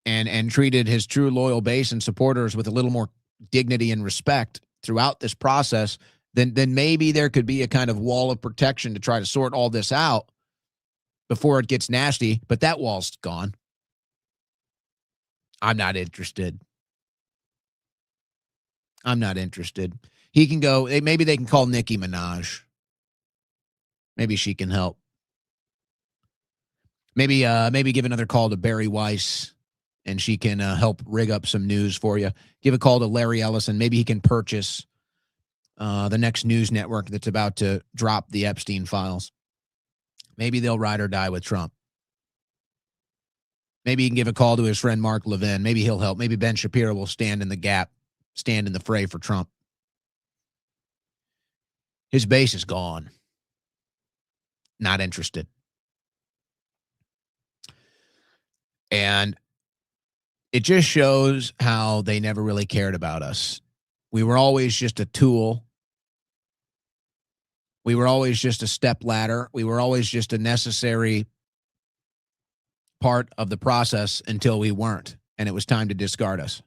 and treated his true loyal base and supporters with a little more dignity and respect throughout this process, then maybe there could be a kind of wall of protection to try to sort all this out before it gets nasty. But that wall's gone. I'm not interested. I'm not interested. He can go, maybe they can call Nicki Minaj. Maybe she can help. Maybe give another call to Barry Weiss, and she can help rig up some news for you. Give a call to Larry Ellison. Maybe he can purchase the next news network that's about to drop the Epstein files. Maybe they'll ride or die with Trump. Maybe he can give a call to his friend Mark Levin. Maybe he'll help. Maybe Ben Shapiro will stand in the gap, stand in the fray for Trump. His base is gone. Not interested. And it just shows how they never really cared about us. We were always just a tool. We were always just a step ladder. We were always just a necessary part of the process until we weren't, and it was time to discard us.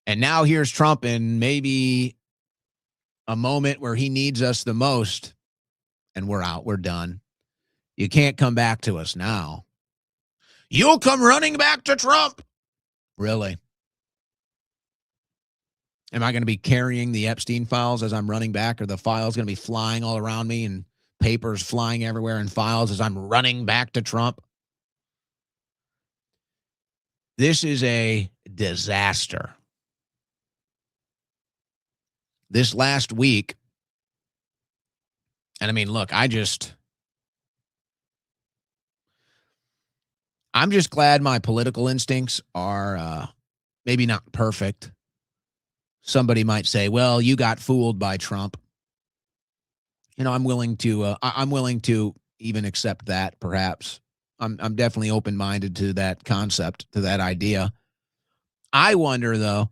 And now here's Trump in maybe a moment where he needs us the most, and we're out. We're done. You can't come back to us now. You'll come running back to Trump. Really? Am I going to be carrying the Epstein files as I'm running back? Or the files going to be flying all around me and papers flying everywhere and files as I'm running back to Trump? This is a disaster. This last week, and I mean, look, I'm just glad my political instincts are maybe not perfect. Somebody might say, well, you got fooled by Trump. You know, I'm willing to even accept that, perhaps. I'm definitely open-minded to that concept, to that idea. I wonder, though,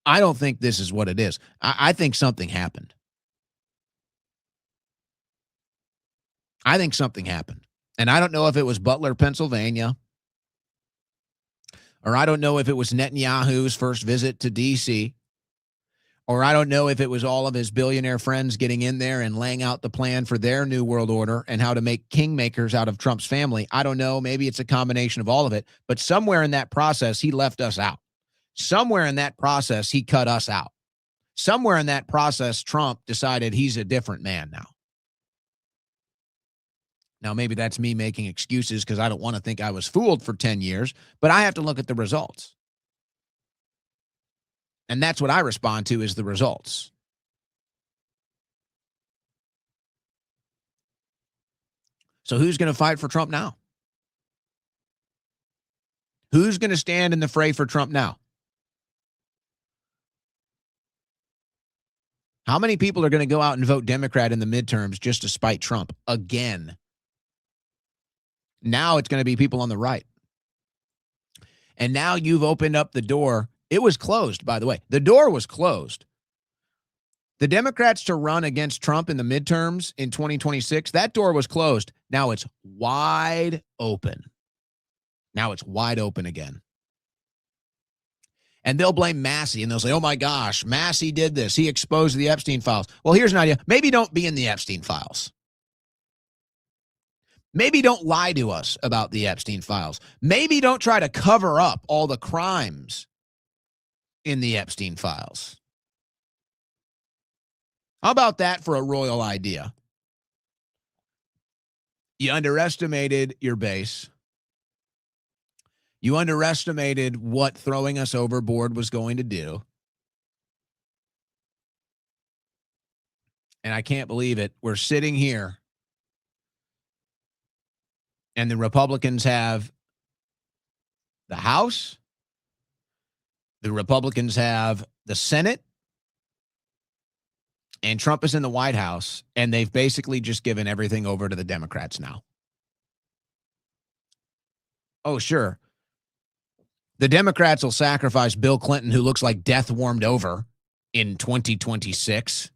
I don't think this is what it is. I think something happened. I think something happened. And I don't know if it was Butler, Pennsylvania, or I don't know if it was Netanyahu's first visit to D.C., or I don't know if it was all of his billionaire friends getting in there and laying out the plan for their new world order and how to make kingmakers out of Trump's family. I don't know. Maybe it's a combination of all of it. But somewhere in that process, he left us out. Somewhere in that process, he cut us out. Somewhere in that process, Trump decided he's a different man now. Now, maybe that's me making excuses because I don't want to think I was fooled for 10 years, but I have to look at the results. And that's what I respond to, is the results. So who's going to fight for Trump now? Who's going to stand in the fray for Trump now? How many people are going to go out and vote Democrat in the midterms just to spite Trump again? Now it's going to be people on the right. And now you've opened up the door. It was closed, by the way. The door was closed. The Democrats to run against Trump in the midterms in 2026, that door was closed. Now it's wide open. Now it's wide open again. And they'll blame Massey, and they'll say, oh my gosh, Massey did this. He exposed the Epstein files. Well, here's an idea. Maybe don't be in the Epstein files. Maybe don't lie to us about the Epstein files. Maybe don't try to cover up all the crimes in the Epstein files. How about that for a royal idea? You underestimated your base. You underestimated what throwing us overboard was going to do. And I can't believe it. We're sitting here, and the Republicans have the House. The Republicans have the Senate. And Trump is in the White House, and they've basically just given everything over to the Democrats now. Oh, sure. The Democrats will sacrifice Bill Clinton, who looks like death warmed over, in 2026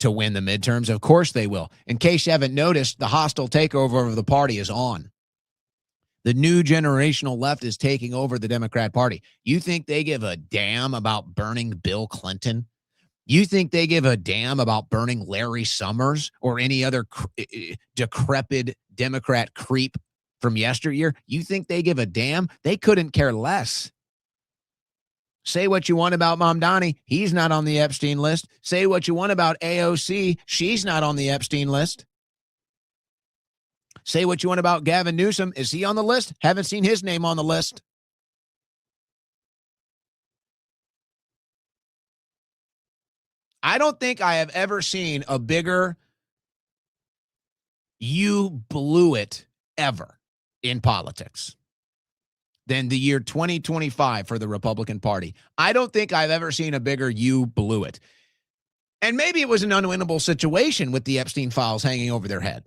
to win the midterms. Of course they will. In case you haven't noticed, the hostile takeover of the party is on. The new generational left is taking over the Democrat Party. You think they give a damn about burning Bill Clinton? You think they give a damn about burning Larry Summers or any other decrepit Democrat creep from yesteryear? You think they give a damn? They couldn't care less. Say what you want about Mamdani. He's not on the Epstein list. Say what you want about AOC. She's not on the Epstein list. Say what you want about Gavin Newsom. Is he on the list? Haven't seen his name on the list. I don't think I have ever seen a bigger you blew it ever in politics than the year 2025 for the Republican Party. I don't think I've ever seen a bigger you blew it. And maybe it was an unwinnable situation with the Epstein files hanging over their head.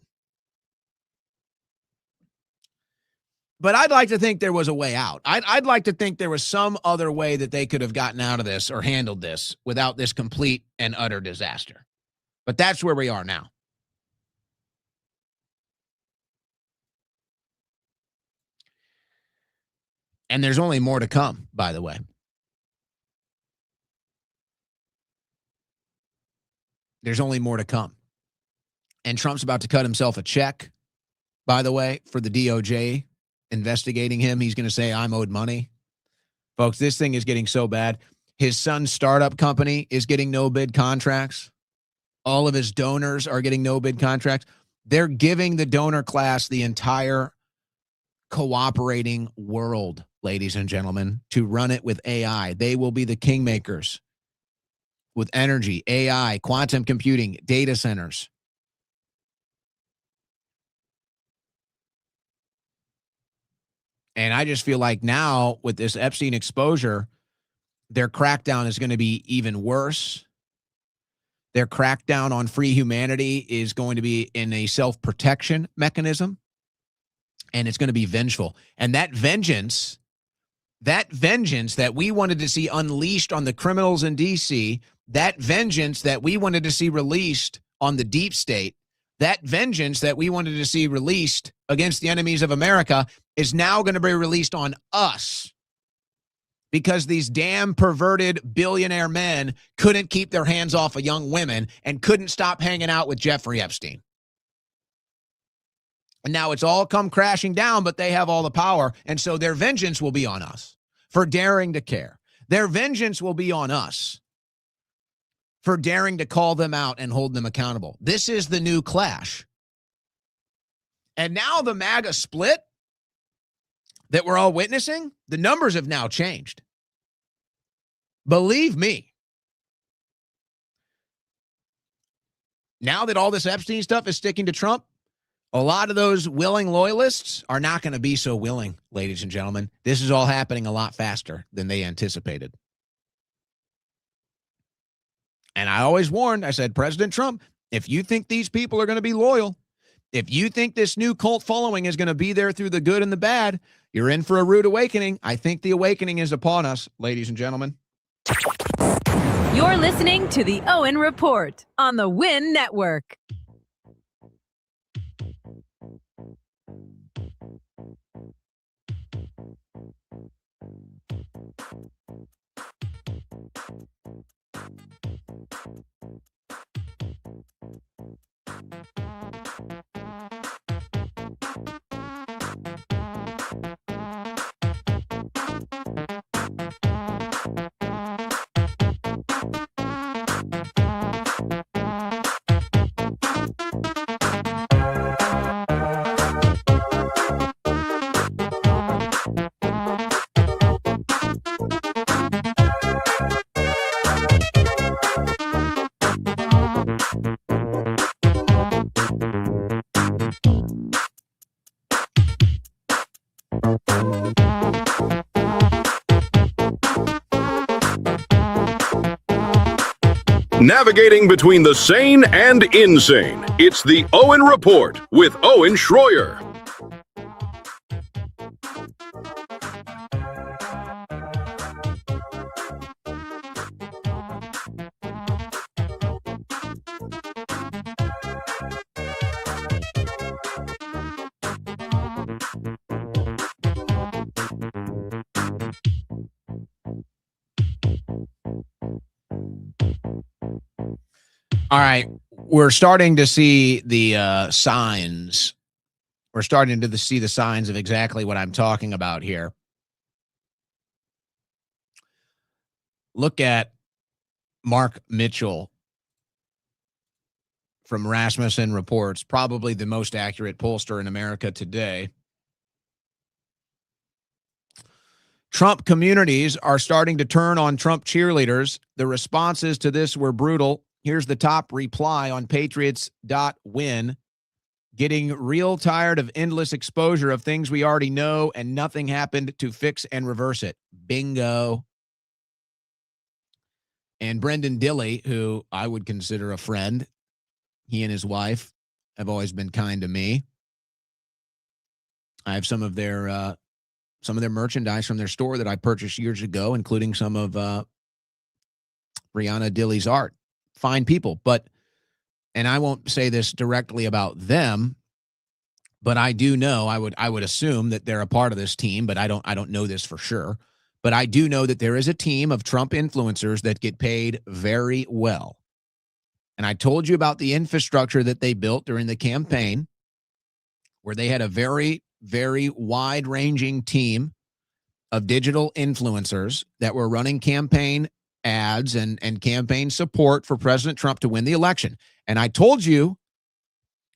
But I'd like to think there was a way out. I'd like to think there was some other way that they could have gotten out of this or handled this without this complete and utter disaster. But that's where we are now. And there's only more to come, by the way. There's only more to come. And Trump's about to cut himself a check, by the way, for the DOJ investigating him. He's going to say, I'm owed money. Folks, this thing is getting so bad. His son's startup company is getting no bid contracts. All of his donors are getting no bid contracts. They're giving the donor class the entire cooperating world, ladies and gentlemen, to run it with AI. They will be the kingmakers with energy, AI, quantum computing, data centers. And I just feel like now with this Epstein exposure, their crackdown is going to be even worse. Their crackdown on free humanity is going to be in a self-protection mechanism, and it's going to be vengeful. And that vengeance that we wanted to see unleashed on the criminals in D.C., that vengeance that we wanted to see released on the deep state, that vengeance that we wanted to see released against the enemies of America is now going to be released on us because these damn perverted billionaire men couldn't keep their hands off of young women and couldn't stop hanging out with Jeffrey Epstein. And now it's all come crashing down, but they have all the power. And so their vengeance will be on us for daring to care. Their vengeance will be on us for daring to call them out and hold them accountable. This is the new clash. And now the MAGA split that we're all witnessing, the numbers have now changed. Believe me. Now that all this Epstein stuff is sticking to Trump, a lot of those willing loyalists are not going to be so willing, ladies and gentlemen. This is all happening a lot faster than they anticipated. And I always warned, I said, President Trump, if you think these people are going to be loyal, if you think this new cult following is going to be there through the good and the bad, you're in for a rude awakening. I think the awakening is upon us, ladies and gentlemen. You're listening to the Owen Report on the Win Network. Navigating between the sane and insane, it's the Owen Report with Owen Schroyer. All right, we're starting to see the signs. We're starting to see the signs of exactly what I'm talking about here. Look at Mark Mitchell from Rasmussen Reports, probably the most accurate pollster in America today. Trump communities are starting to turn on Trump cheerleaders. The responses to this were brutal. Here's the top reply on patriots.win. Getting real tired of endless exposure of things we already know and nothing happened to fix and reverse it. Bingo. And Brendan Dilley, who I would consider a friend, he and his wife have always been kind to me. I have some of their merchandise from their store that I purchased years ago, including some of Brianna Dilley's art. Fine people, and I won't say this directly about them, but I do know, I would assume that they're a part of this team, but I don't know this for sure. But I do know that there is a team of Trump influencers that get paid very well. And I told you about the infrastructure that they built during the campaign, where they had a very, very wide-ranging team of digital influencers that were running campaign ads and campaign support for President Trump to win the election. And I told you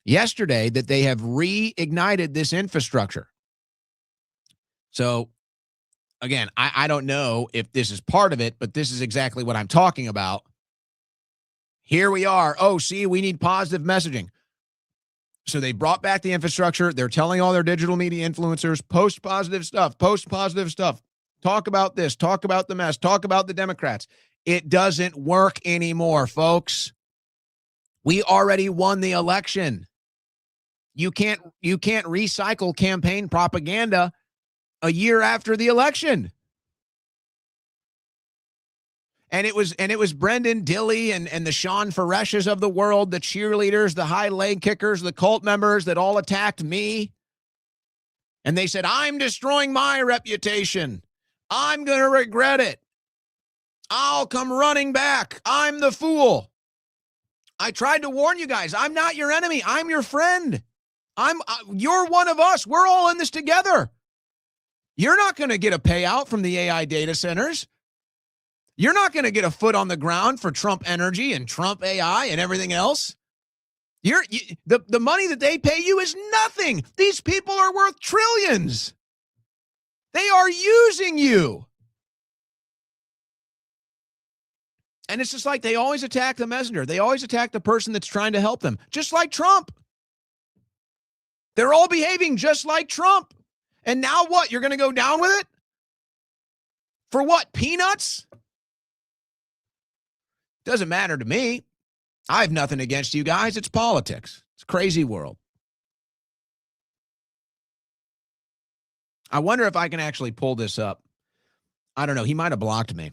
yesterday that they have reignited this infrastructure. So, again, I don't know if this is part of it, but this is exactly what I'm talking about. Here we are. Oh, see, we need positive messaging. So they brought back the infrastructure. They're telling all their digital media influencers, post positive stuff, talk about this, talk about the mess, talk about the Democrats. It doesn't work anymore, folks. We already won the election. You can't recycle campaign propaganda a year after the election. And it was Brendan Dilley and the Sean Fareshes of the world, the cheerleaders, the high leg kickers, the cult members that all attacked me. And they said, I'm destroying my reputation. I'm going to regret it. I'll come running back. I'm the fool. I tried to warn you guys. I'm not your enemy. I'm your friend. You're one of us. We're all in this together. You're not going to get a payout from the AI data centers. You're not going to get a foot on the ground for Trump Energy and Trump AI and everything else. The money that they pay you is nothing. These people are worth trillions. They are using you. And it's just like they always attack the messenger. They always attack the person that's trying to help them, just like Trump. They're all behaving just like Trump. And now what? You're going to go down with it? For what? Peanuts? Doesn't matter to me. I have nothing against you guys. It's politics. It's a crazy world. I wonder if I can actually pull this up. I don't know. He might have blocked me.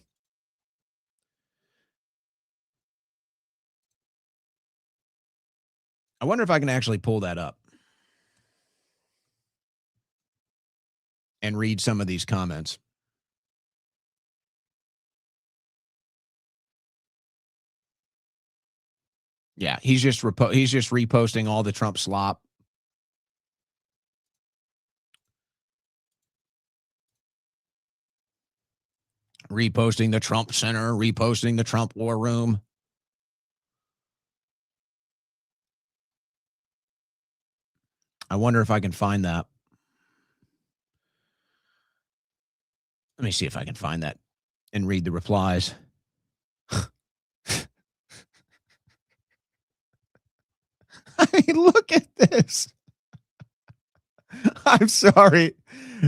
I wonder if I can actually pull that up and read some of these comments. Yeah, he's just reposting all the Trump slop. Reposting the Trump Center, reposting the Trump War Room. I wonder if I can find that. Let me see if I can find that and read the replies. I mean, look at this. I'm sorry.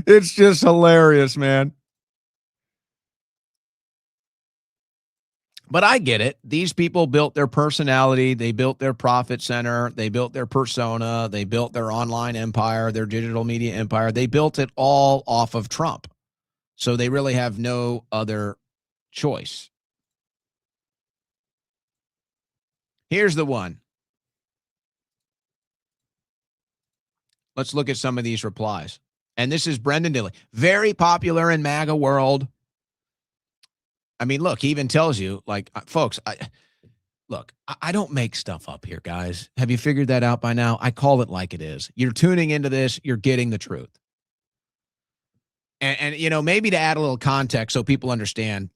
It's just hilarious, man. But I get it. These people built their personality. They built their profit center. They built their persona. They built their online empire, their digital media empire. They built it all off of Trump. So they really have no other choice. Here's the one. Let's look at some of these replies. And this is Brendan Dilley. Very popular in MAGA world. I mean, look, he even tells you, like, folks, I don't make stuff up here, guys. Have you figured that out by now? I call it like it is. You're tuning into this. You're getting the truth. And you know, maybe to add a little context so people understand,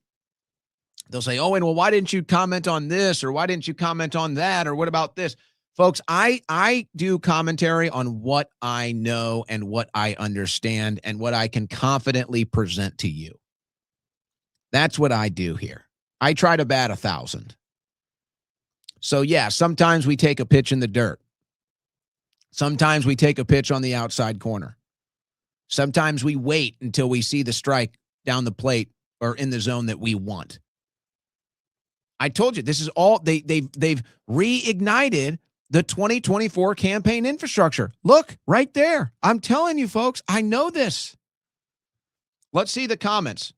they'll say, oh, and well, why didn't you comment on this? Or why didn't you comment on that? Or what about this? Folks, I do commentary on what I know and what I understand and what I can confidently present to you. That's what I do here. I try to bat 1,000. So yeah, sometimes we take a pitch in the dirt. Sometimes we take a pitch on the outside corner. Sometimes we wait until we see the strike down the plate or in the zone that we want. I told you, this is all, they've reignited the 2024 campaign infrastructure. Look, right there. I'm telling you, folks, I know this. Let's see the comments.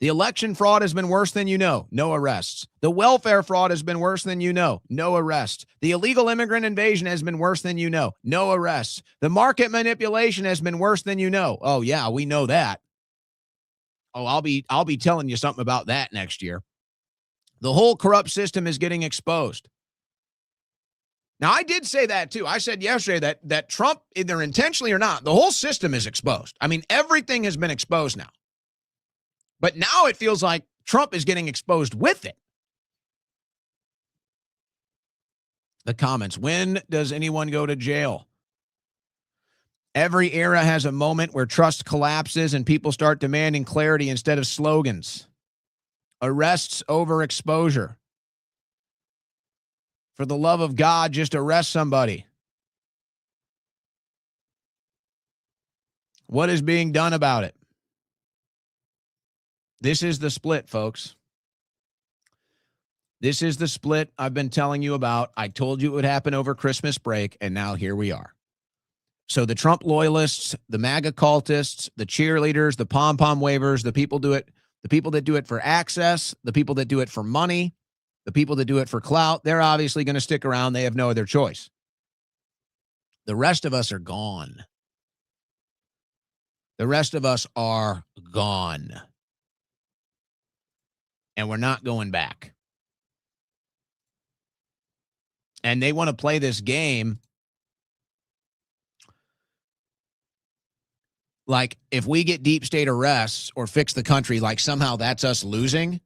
The election fraud has been worse than you know. No arrests. The welfare fraud has been worse than you know. No arrests. The illegal immigrant invasion has been worse than you know. No arrests. The market manipulation has been worse than you know. Oh, yeah, we know that. Oh, I'll be telling you something about that next year. The whole corrupt system is getting exposed. Now, I did say that too. I said yesterday that Trump, either intentionally or not, the whole system is exposed. I mean, everything has been exposed now. But now it feels like Trump is getting exposed with it. The comments, when does anyone go to jail? Every era has a moment where trust collapses and people start demanding clarity instead of slogans. Arrests over exposure. For the love of God, just arrest somebody. What is being done about it? This is the split, folks. This is the split I've been telling you about. I told you it would happen over Christmas break, and now here we are. So the Trump loyalists, the MAGA cultists, the cheerleaders, the pom-pom wavers, the people that do it for access, the people that do it for money, the people that do it for clout, they're obviously going to stick around. They have no other choice. The rest of us are gone. The rest of us are gone. And we're not going back. And they want to play this game like if we get deep state arrests or fix the country, like somehow that's us losing.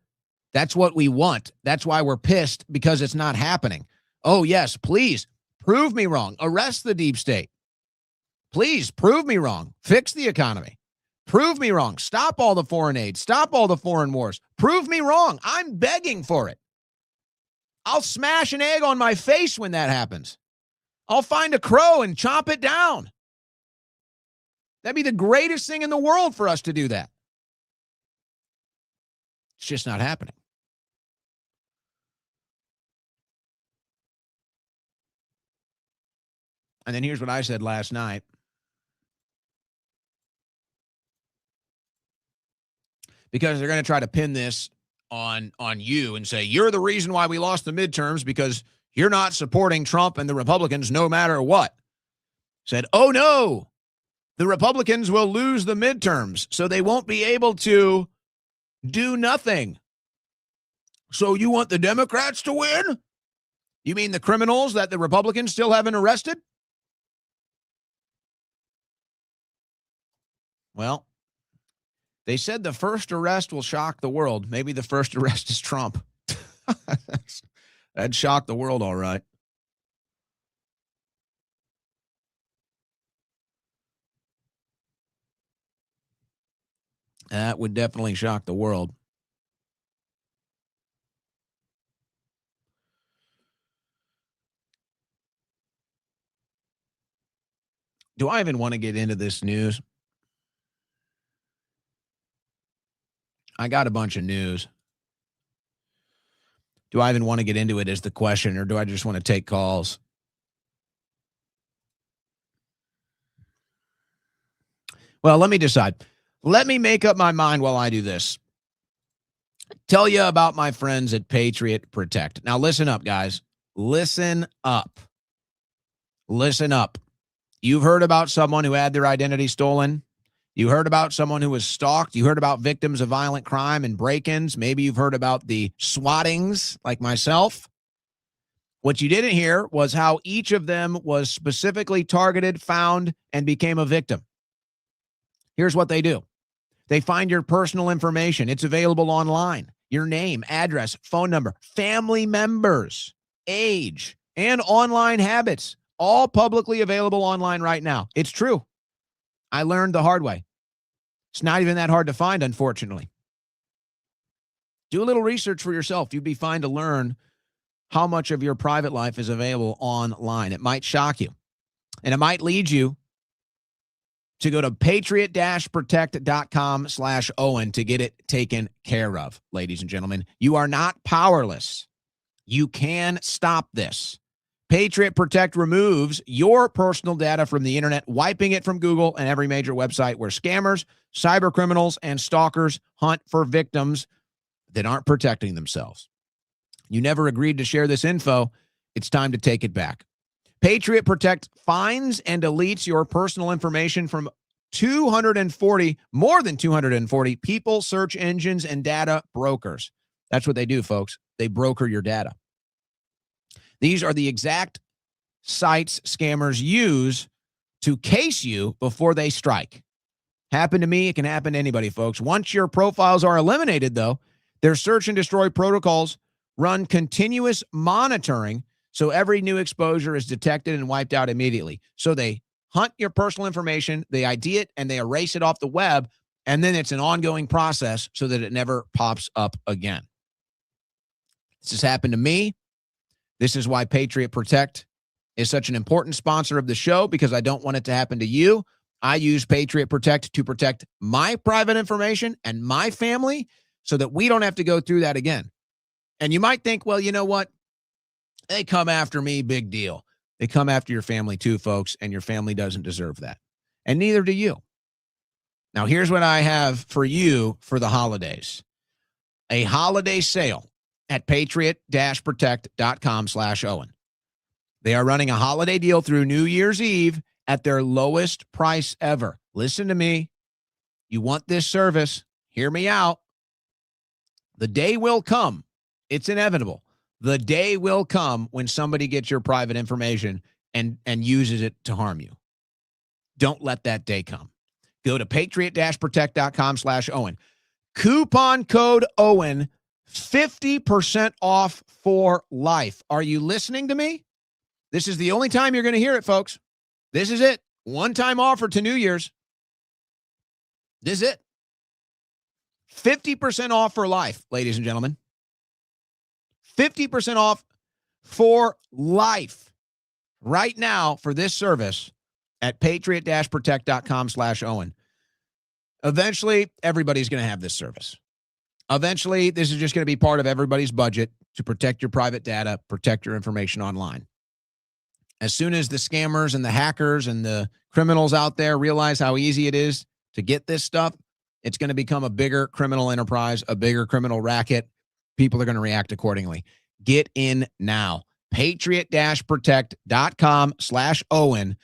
That's what we want. That's why we're pissed, because it's not happening. Oh, yes, please prove me wrong. Arrest the deep state. Please prove me wrong. Fix the economy. Prove me wrong. Stop all the foreign aid. Stop all the foreign wars. Prove me wrong. I'm begging for it. I'll smash an egg on my face when that happens. I'll find a crow and chomp it down. That'd be the greatest thing in the world for us to do that. It's just not happening. And then here's what I said last night. Because they're going to try to pin this on you and say, you're the reason why we lost the midterms because you're not supporting Trump and the Republicans no matter what. Said, oh no, the Republicans will lose the midterms, so they won't be able to do nothing. So you want the Democrats to win? You mean the criminals that the Republicans still haven't arrested? Well, they said the first arrest will shock the world. Maybe the first arrest is Trump. That'd shock the world, all right. That would definitely shock the world. Do I even want to get into this news? I got a bunch of news. Do I even want to get into it is the question, or do I just want to take calls? Well, let me decide. Let me make up my mind while I do this. Tell you about my friends at Patriot Protect. Now, listen up, guys. Listen up. Listen up. You've heard about someone who had their identity stolen. You heard about someone who was stalked. You heard about victims of violent crime and break-ins. Maybe you've heard about the swattings like myself. What you didn't hear was how each of them was specifically targeted, found, and became a victim. Here's what they do. They find your personal information. It's available online. Your name, address, phone number, family members, age, and online habits. All publicly available online right now. It's true. I learned the hard way. It's not even that hard to find, unfortunately. Do a little research for yourself. You'd be fine to learn how much of your private life is available online. It might shock you. And it might lead you to go to patriot-protect.com/Owen to get it taken care of, ladies and gentlemen. You are not powerless. You can stop this. Patriot Protect removes your personal data from the internet, wiping it from Google and every major website where scammers, cyber criminals, and stalkers hunt for victims that aren't protecting themselves. You never agreed to share this info. It's time to take it back. Patriot Protect finds and deletes your personal information from more than 240 people, search engines, and data brokers. That's what they do, folks. They broker your data. These are the exact sites scammers use to case you before they strike. Happened to me. It can happen to anybody, folks. Once your profiles are eliminated, though, their search and destroy protocols run continuous monitoring, so every new exposure is detected and wiped out immediately. So they hunt your personal information, they ID it, and they erase it off the web, and then it's an ongoing process so that it never pops up again. This has happened to me. This is why Patriot Protect is such an important sponsor of the show, because I don't want it to happen to you. I use Patriot Protect to protect my private information and my family so that we don't have to go through that again. And you might think, well, you know what? They come after me, big deal. They come after your family too, folks, and your family doesn't deserve that. And neither do you. Now, here's what I have for you for the holidays. A holiday sale at patriot-protect.com/Owen. They are running a holiday deal through New Year's Eve at their lowest price ever. Listen to me. You want this service? Hear me out. The day will come. It's inevitable. The day will come when somebody gets your private information and uses it to harm you. Don't let that day come. Go to patriot-protect.com/Owen. Coupon code Owen, 50% off for life. Are you listening to me? This is the only time you're going to hear it, folks. This is it. One-time offer to New Year's. This is it. 50% off for life, ladies and gentlemen. 50% off for life right now for this service at patriot-protect.com/Owen. Eventually, everybody's going to have this service. Eventually, this is just going to be part of everybody's budget to protect your private data, protect your information online. As soon as the scammers and the hackers and the criminals out there realize how easy it is to get this stuff, it's going to become a bigger criminal enterprise, a bigger criminal racket. People are going to react accordingly. Get in now. Patriot-protect.com/Owen.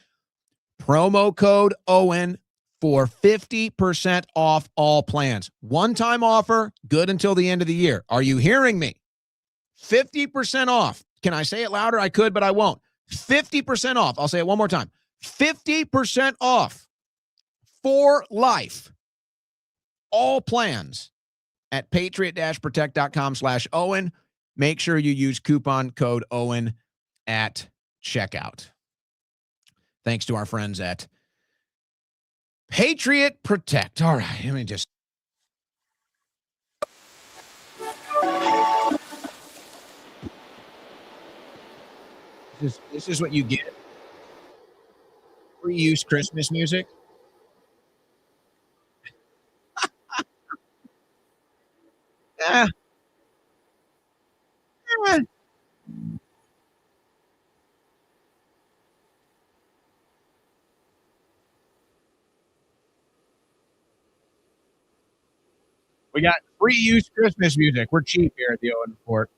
Promo code Owen for 50% off all plans. One-time offer, good until the end of the year. Are you hearing me? 50% off. Can I say it louder? I could, but I won't. 50% off. I'll say it one more time. 50% off for life. All plans at patriot-protect.com/Owen. Make sure you use coupon code Owen at checkout. Thanks to our friends at Patriot Protect. All right, let me just. This is what you get. Free-use Christmas music. Eh. We got free-use Christmas music. We're cheap here at the Owen Report.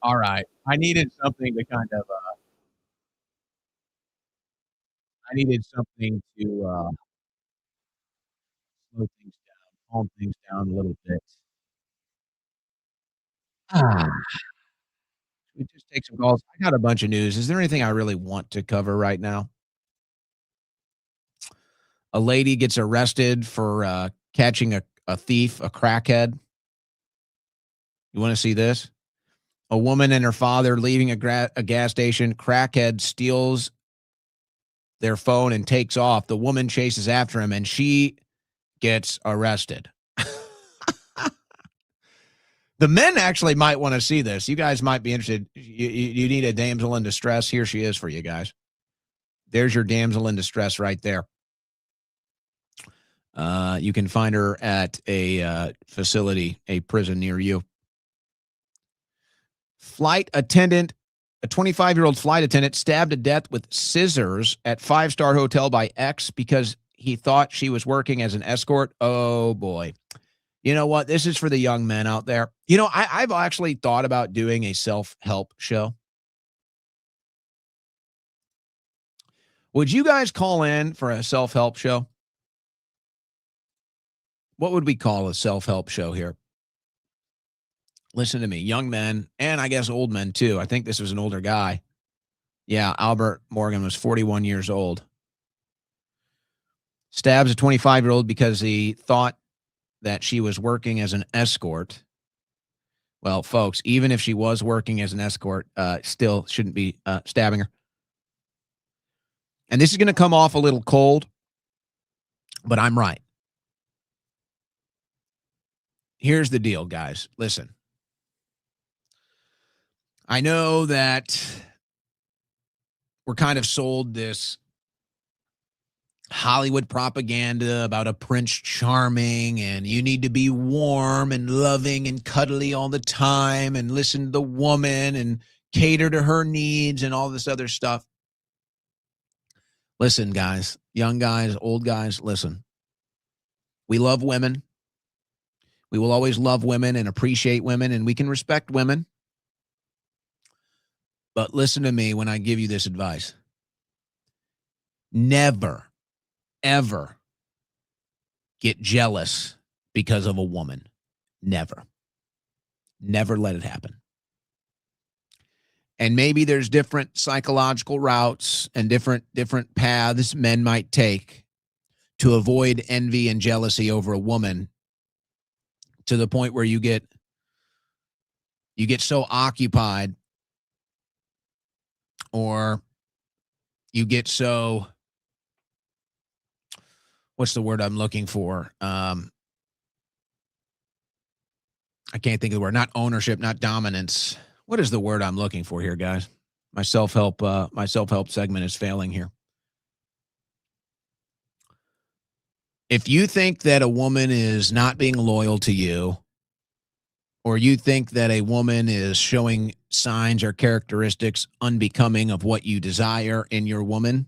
All right. I needed something to kind of, slow things down, calm things down a little bit. We just take some calls. I got a bunch of news. Is there anything I really want to cover right now? A lady gets arrested for catching a thief, a crackhead. You want to see this? A woman and her father leaving a gas station. Crackhead steals their phone and takes off. The woman chases after him, and she gets arrested. The men actually might want to see this. You guys might be interested. You need a damsel in distress. Here she is for you guys. There's your damsel in distress right there. You can find her at a facility, a prison near you. Flight attendant, a 25-year-old flight attendant stabbed to death with scissors at 5-star hotel by ex because he thought she was working as an escort. Oh, boy. You know what? This is for the young men out there. You know, I've actually thought about doing a self-help show. Would you guys call in for a self-help show? what would we call a self-help show here? Listen to me, young men, and I guess old men too. I think this was an older guy. Yeah, Albert Morgan was 41 years old. Stabs a 25-year-old because he thought that she was working as an escort. Well, folks, even if she was working as an escort, still shouldn't be stabbing her. And this is going to come off a little cold, but I'm right. Here's the deal, guys. Listen. I know that we're kind of sold this Hollywood propaganda about a Prince Charming and you need to be warm and loving and cuddly all the time and listen to the woman and cater to her needs and all this other stuff. Listen, guys, young guys, old guys, listen. We love women. We will always love women and appreciate women, and we can respect women. But listen to me when I give you this advice. Never, ever get jealous because of a woman. Never. Never let it happen. And maybe there's different psychological routes and different paths men might take to avoid envy and jealousy over a woman, to the point where you get so occupied, or you get so, what's the word I'm looking for? I can't think of the word. Not ownership, not dominance. What is the word I'm looking for here, guys? My self-help segment is failing here. If you think that a woman is not being loyal to you, or you think that a woman is showing signs or characteristics unbecoming of what you desire in your woman,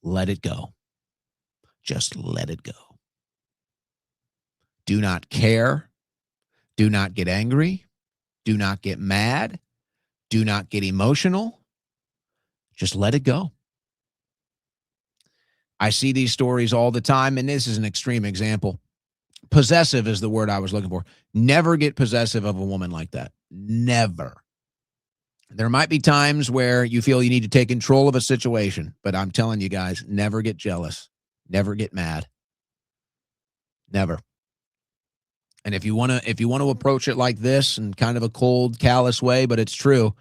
let it go. Just let it go. Do not care. Do not get angry. Do not get mad. Do not get emotional. Just let it go. I see these stories all the time, and this is an extreme example. Possessive is the word I was looking for. Never get possessive of a woman like that. Never. There might be times where you feel you need to take control of a situation, but I'm telling you guys, never get jealous. Never get mad. Never. And if you want to approach it like this in kind of a cold, callous way, but it's true,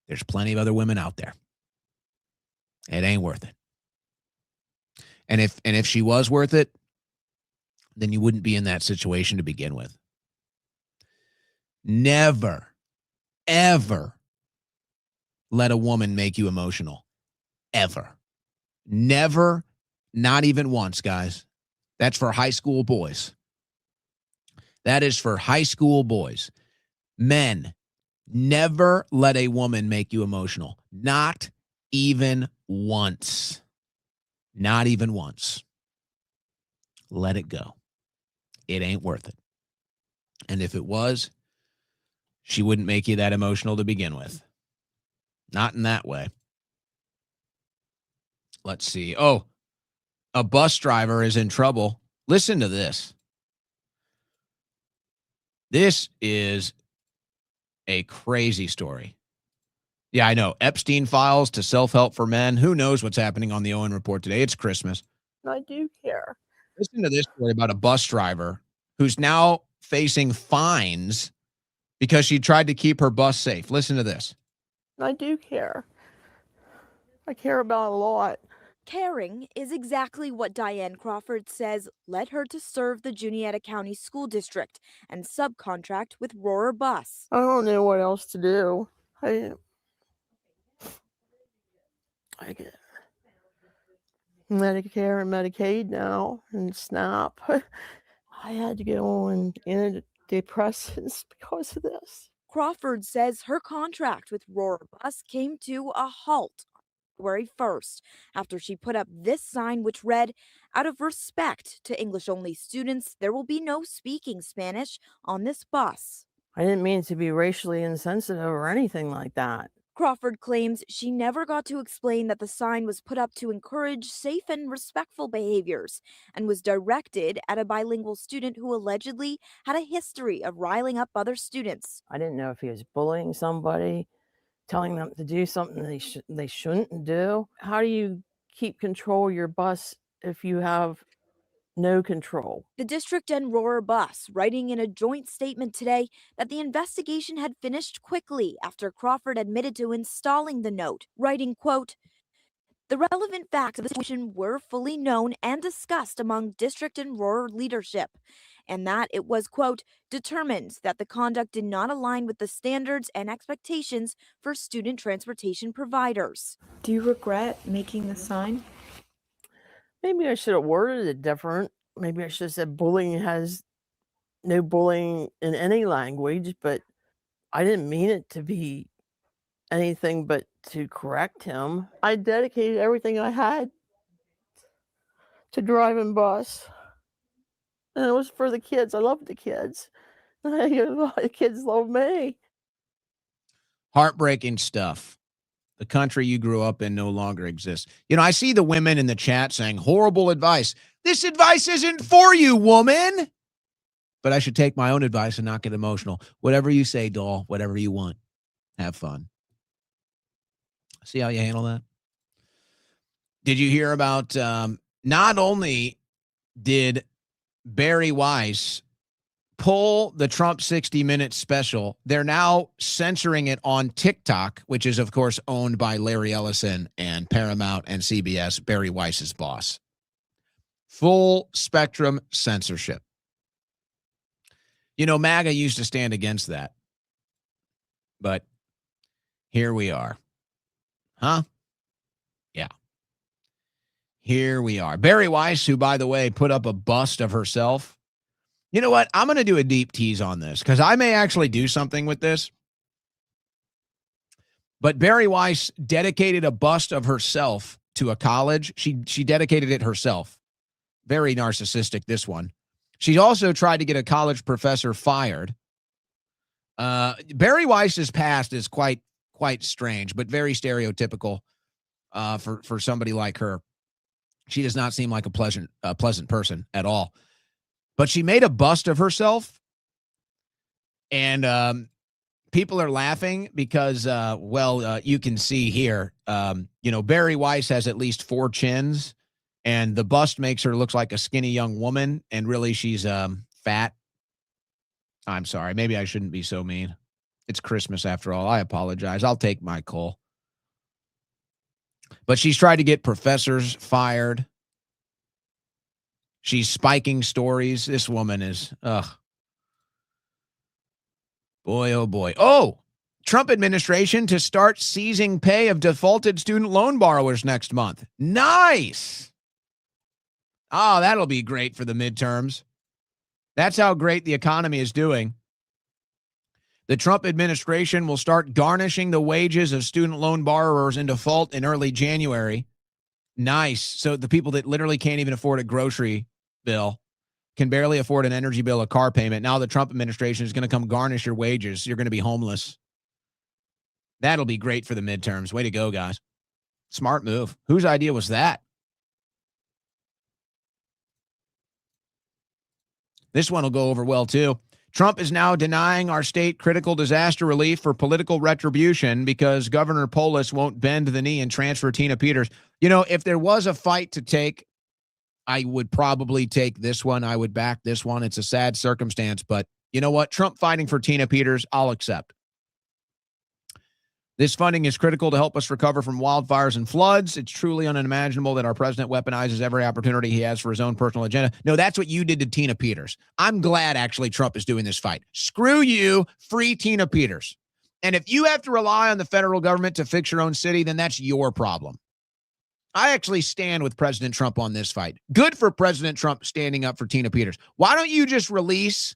there's plenty of other women out there. It ain't worth it. And if she was worth it, then you wouldn't be in that situation to begin with. Never, ever let a woman make you emotional. Ever. Never, not even once, guys. That's for high school boys. That is for high school boys. Men, never let a woman make you emotional. Not even once. Not even once. Let it go. It ain't worth it. And if it was, she wouldn't make you that emotional to begin with. Not in that way. Let's see. Oh, a bus driver is in trouble. Listen to this. This is a crazy story. Yeah, I know. Epstein files to self-help for men. Who knows what's happening on the Owen Report today? It's Christmas. I do care. Listen to this story about a bus driver who's now facing fines because she tried to keep her bus safe. Listen to this. I do care. I care about a lot. Caring is exactly what Diane Crawford says led her to serve the Juniata County School District and subcontract with Roar Bus. I don't know what else to do. I get Medicare and Medicaid now and SNAP. I had to go on antidepressants because of this. Crawford says her contract with Roar Bus came to a halt February 1st after she put up this sign which read, "Out of respect to English-only students, there will be no speaking Spanish on this bus." I didn't mean to be racially insensitive or anything like that. Crawford claims she never got to explain that the sign was put up to encourage safe and respectful behaviors and was directed at a bilingual student who allegedly had a history of riling up other students. I didn't know if he was bullying somebody, telling them to do something they shouldn't do. How do you keep control of your bus if you have no control? The district and Roar Bus writing in a joint statement today that the investigation had finished quickly after Crawford admitted to installing the note, writing, quote, "The relevant facts of the situation were fully known and discussed among district and Roar leadership, and that it was, quote, determined that the conduct did not align with the standards and expectations for student transportation providers." Do you regret making the sign? Maybe I should have worded it different. Maybe I should have said bullying has no bullying in any language, but I didn't mean it to be anything but to correct him. I dedicated everything I had to driving bus. And it was for the kids. I love the kids. The kids love me. Heartbreaking stuff. The country you grew up in no longer exists. You know, I see the women in the chat saying, horrible advice. This advice isn't for you, woman. But I should take my own advice and not get emotional. Whatever you say, doll, whatever you want. Have fun. See how you handle that? Did you hear about, not only did Barry Weiss pull the Trump 60-minute special, they're now censoring it on TikTok, which is, of course, owned by Larry Ellison and Paramount and CBS, Barry Weiss's boss. Full spectrum censorship. You know, MAGA used to stand against that. But here we are. Huh? Yeah. Here we are. Barry Weiss, who, by the way, put up a bust of herself. You know what? I'm going to do a deep tease on this because I may actually do something with this. But Barry Weiss dedicated a bust of herself to a college. She dedicated it herself. Very narcissistic, this one. She also tried to get a college professor fired. Barry Weiss's past is quite strange, but very stereotypical for somebody like her. She does not seem like a pleasant person at all. But she made a bust of herself, and people are laughing because, you can see here, Barry Weiss has at least 4 chins, and the bust makes her look like a skinny young woman, and really she's fat. I'm sorry. Maybe I shouldn't be so mean. It's Christmas after all. I apologize. I'll take my coal. But she's tried to get professors fired. She's spiking stories. This woman is, boy, oh boy. Oh, Trump administration to start seizing pay of defaulted student loan borrowers next month. Nice. Oh, that'll be great for the midterms. That's how great the economy is doing. The Trump administration will start garnishing the wages of student loan borrowers in default in early January. Nice. So the people that literally can't even afford a grocery bill, can barely afford an energy bill, a car payment. Now the Trump administration is going to come garnish your wages. You're going to be homeless. That'll be great for the midterms. Way to go, guys. Smart move. Whose idea was that? This one will go over well, too. Trump is now denying our state critical disaster relief for political retribution because Governor Polis won't bend the knee and transfer Tina Peters. You know, if there was a fight to take, I would probably take this one. I would back this one. It's a sad circumstance, but you know what? Trump fighting for Tina Peters, I'll accept. This funding is critical to help us recover from wildfires and floods. It's truly unimaginable that our president weaponizes every opportunity he has for his own personal agenda. No, that's what you did to Tina Peters. I'm glad, actually, Trump is doing this fight. Screw you, free Tina Peters. And if you have to rely on the federal government to fix your own city, then that's your problem. I actually stand with President Trump on this fight. Good for President Trump standing up for Tina Peters. Why don't you just release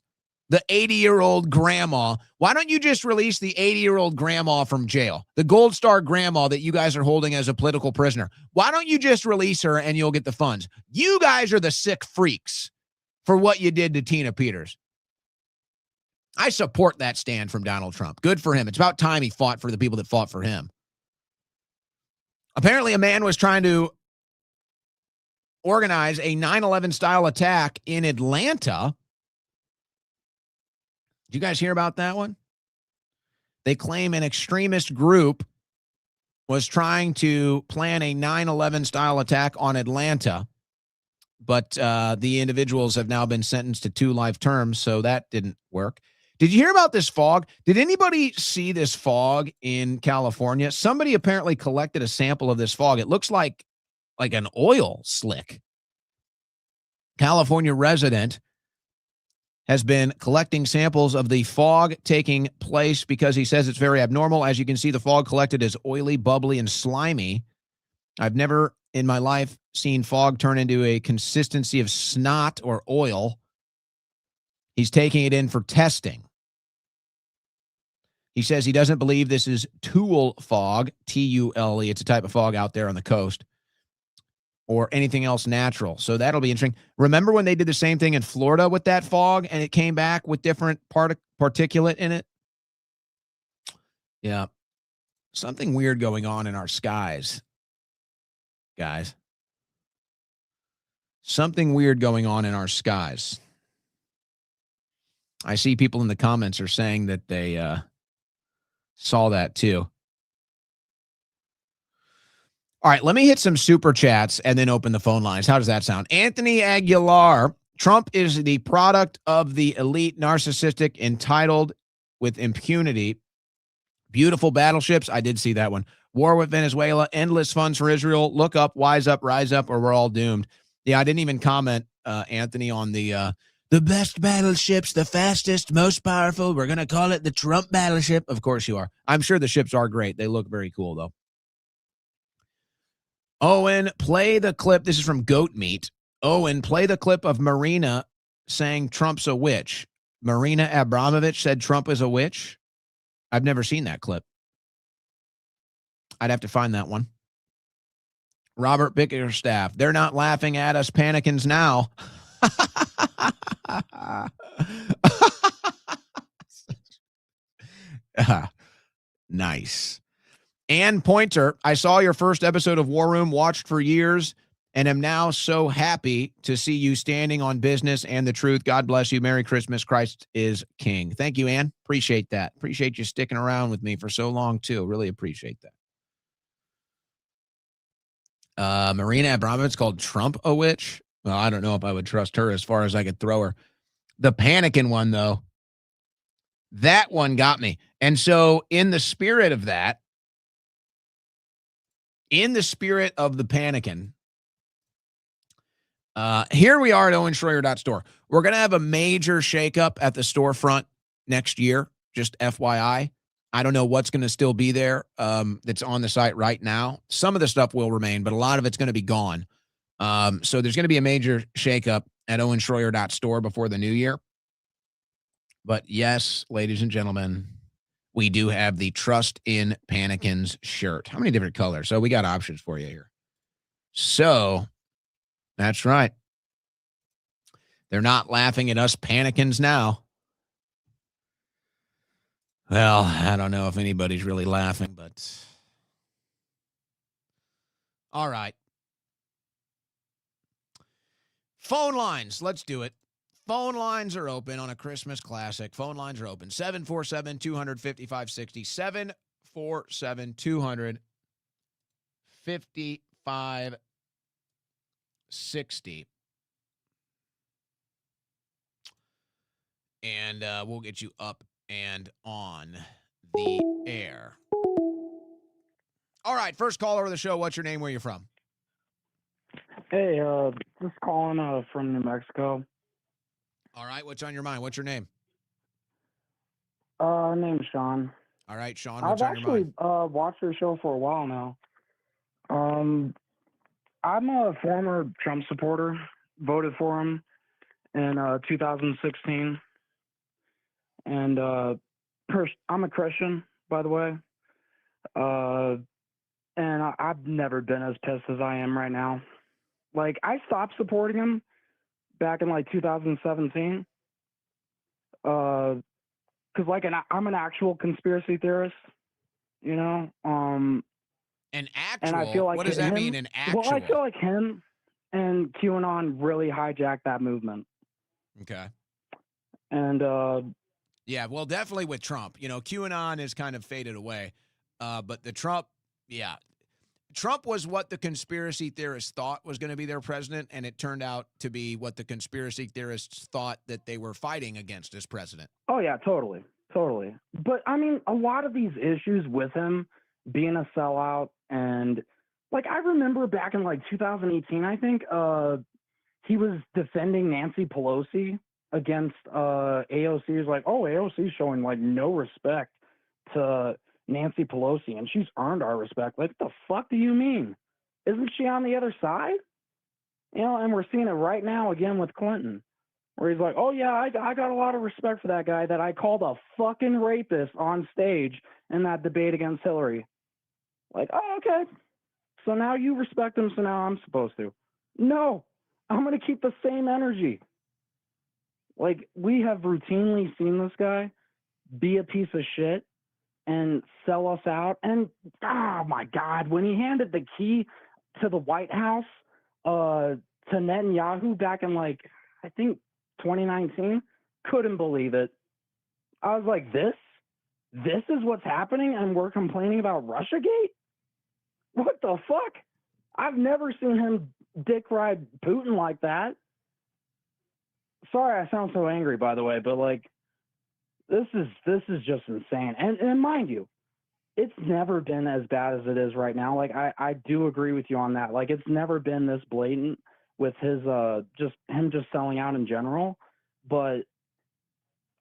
the 80-year-old grandma? Why don't you just release the 80-year-old grandma from jail? The Gold Star grandma that you guys are holding as a political prisoner. Why don't you just release her and you'll get the funds? You guys are the sick freaks for what you did to Tina Peters. I support that stand from Donald Trump. Good for him. It's about time he fought for the people that fought for him. Apparently, a man was trying to organize a 9/11 style attack in Atlanta. Did you guys hear about that one? They claim an extremist group was trying to plan a 9/11 style attack on Atlanta, but the individuals have now been sentenced to 2 life terms, so that didn't work. Did you hear about this fog? Did anybody see this fog in California? Somebody apparently collected a sample of this fog. It looks like an oil slick. California resident has been collecting samples of the fog taking place because he says it's very abnormal. As you can see, the fog collected is oily, bubbly, and slimy. I've never in my life seen fog turn into a consistency of snot or oil. He's taking it in for testing. He says he doesn't believe this is Tule fog, T-U-L-E. It's a type of fog out there on the coast, or anything else natural. So that'll be interesting. Remember when they did the same thing in Florida with that fog and it came back with different particulate in it? Yeah. Something weird going on in our skies, guys. Something weird going on in our skies. I see people in the comments are saying that they saw that too. All right, let me hit some super chats and then open the phone lines. How does that sound? Anthony Aguilar, Trump is the product of the elite, narcissistic, entitled with impunity. Beautiful battleships. I did see that one. War with Venezuela, endless funds for Israel. Look up, wise up, rise up, or we're all doomed. Yeah, I didn't even comment, Anthony, on the best battleships, the fastest, most powerful. We're going to call it the Trump battleship. Of course you are. I'm sure the ships are great. They look very cool, though. Owen, play the clip. This is from Goat Meat. Owen, play the clip of Marina saying Trump's a witch. Marina Abramovich said Trump is a witch. I've never seen that clip. I'd have to find that one. Robert Bickerstaff, they're not laughing at us panicans now. Nice. Ann Pointer, I saw your first episode of War Room, watched for years, and am now so happy to see you standing on business and the truth. God bless you. Merry Christmas. Christ is King. Thank you, Ann. Appreciate that. Appreciate you sticking around with me for so long, too. Really appreciate that. Marina Abramovich called Trump a witch. Well, I don't know if I would trust her as far as I could throw her. The panicking one, though, that one got me. And so in the spirit of that, in the spirit of the panicking, here we are at owenschroyer.store. We're going to have a major shakeup at the storefront next year, just FYI. I don't know what's going to still be there that's on the site right now. Some of the stuff will remain, but a lot of it's going to be gone. So there's going to be a major shakeup at owenschroyer.store before the new year. But yes, ladies and gentlemen, we do have the Trust in Panicins shirt. How many different colors? So we got options for you here. So that's right. They're not laughing at us panicins now. Well, I don't know if anybody's really laughing, but all right. Phone lines. Let's do it. Phone lines are open on a Christmas classic. Phone lines are open. 747-200-5560. 747-200-5560. And we'll get you up and on the air. All right, first caller of the show. What's your name? Where you from? Hey, just calling from New Mexico. All right, what's on your mind? What's your name? Name's Sean. All right, Sean, what's on your mind? I've actually watched your show for a while now. I'm a former Trump supporter. Voted for him in 2016. And I'm a Christian, by the way. And I've never been as pissed as I am right now. Like, I stopped supporting him back in, 2017. because like I'm an actual conspiracy theorist, you know. An And actual? I feel like What does that him, mean, an actual? Well, I feel like him and QAnon really hijacked that movement. Okay. And yeah, well, definitely with Trump. You know, QAnon is kind of faded away. But the Trump, yeah. Trump was what the conspiracy theorists thought was going to be their president, and it turned out to be what the conspiracy theorists thought that they were fighting against as president. oh yeah, totally. But I mean, a lot of these issues with him being a sellout, and like I remember back in like 2018, I think he was defending Nancy Pelosi against AOC. He's like, oh, AOC's showing like no respect to Nancy Pelosi, and she's earned our respect. Like, what the fuck do you mean? Isn't she on the other side? You know, and we're seeing it right now again with Clinton, where he's like, oh yeah, I got a lot of respect for that guy that I called a fucking rapist on stage in that debate against Hillary. Like, oh, okay. So now you respect him, so now I'm supposed to. No, I'm going to keep the same energy. Like, we have routinely seen this guy be a piece of shit and sell us out. And, oh my God, when he handed the key to the White House to Netanyahu back in, like, I think 2019, couldn't believe it. I was like, this is what's happening, and we're complaining about Russiagate? What the fuck? I've never seen him dick ride Putin like that. Sorry I sound so angry, by the way, but like, this is just insane. And mind you, it's never been as bad as it is right now. Like, I do agree with you on that. Like, it's never been this blatant with his just selling out in general. But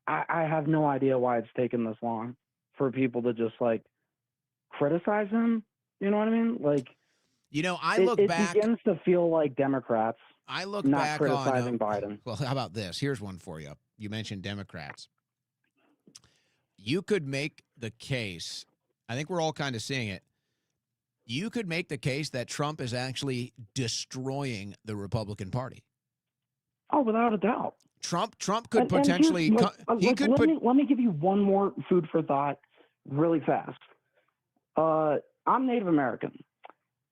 I have no idea why it's taken this long for people to just like criticize him. You know what I mean? Like, you know, it begins to feel like Democrats. I look not back criticizing on Biden. Well, how about this? Here's one for you. You mentioned Democrats. You could make the case, I think we're all kind of seeing it. You could make the case that Trump is actually destroying the Republican Party. Oh, without a doubt. Trump could potentially. Let me give you one more food for thought really fast. I'm Native American,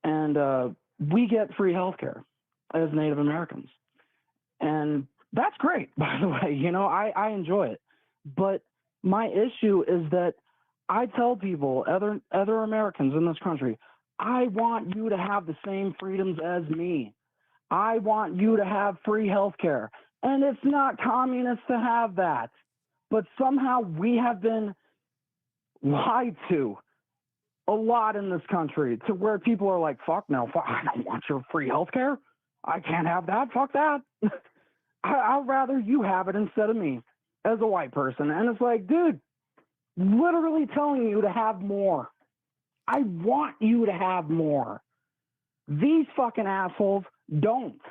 and we get free health care as Native Americans. And that's great, by the way. You know, I enjoy it. But my issue is that I tell people, other Americans in this country, I want you to have the same freedoms as me. I want you to have free health care. And it's not communist to have that. But somehow we have been lied to a lot in this country to where people are like, fuck no, I don't want your free health care. I can't have that. Fuck that. I'd rather you have it instead of me as a white person. And it's like, dude, literally telling you to have more. I want you to have more. These fucking assholes don't.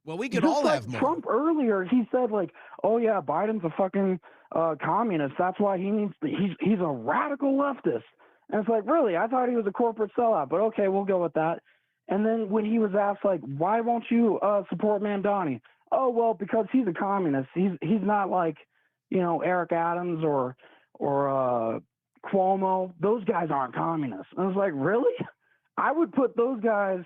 Well, we could all have more. Trump earlier, he said like, oh yeah, Biden's a fucking communist. That's why he's a radical leftist. And it's like, really? I thought he was a corporate sellout, but okay, we'll go with that. And then when he was asked like, why won't you support Mandani? Oh, well, because he's a communist. He's not like, you know, Eric Adams or Cuomo. Those guys aren't communists. And I was like, really? I would put those guys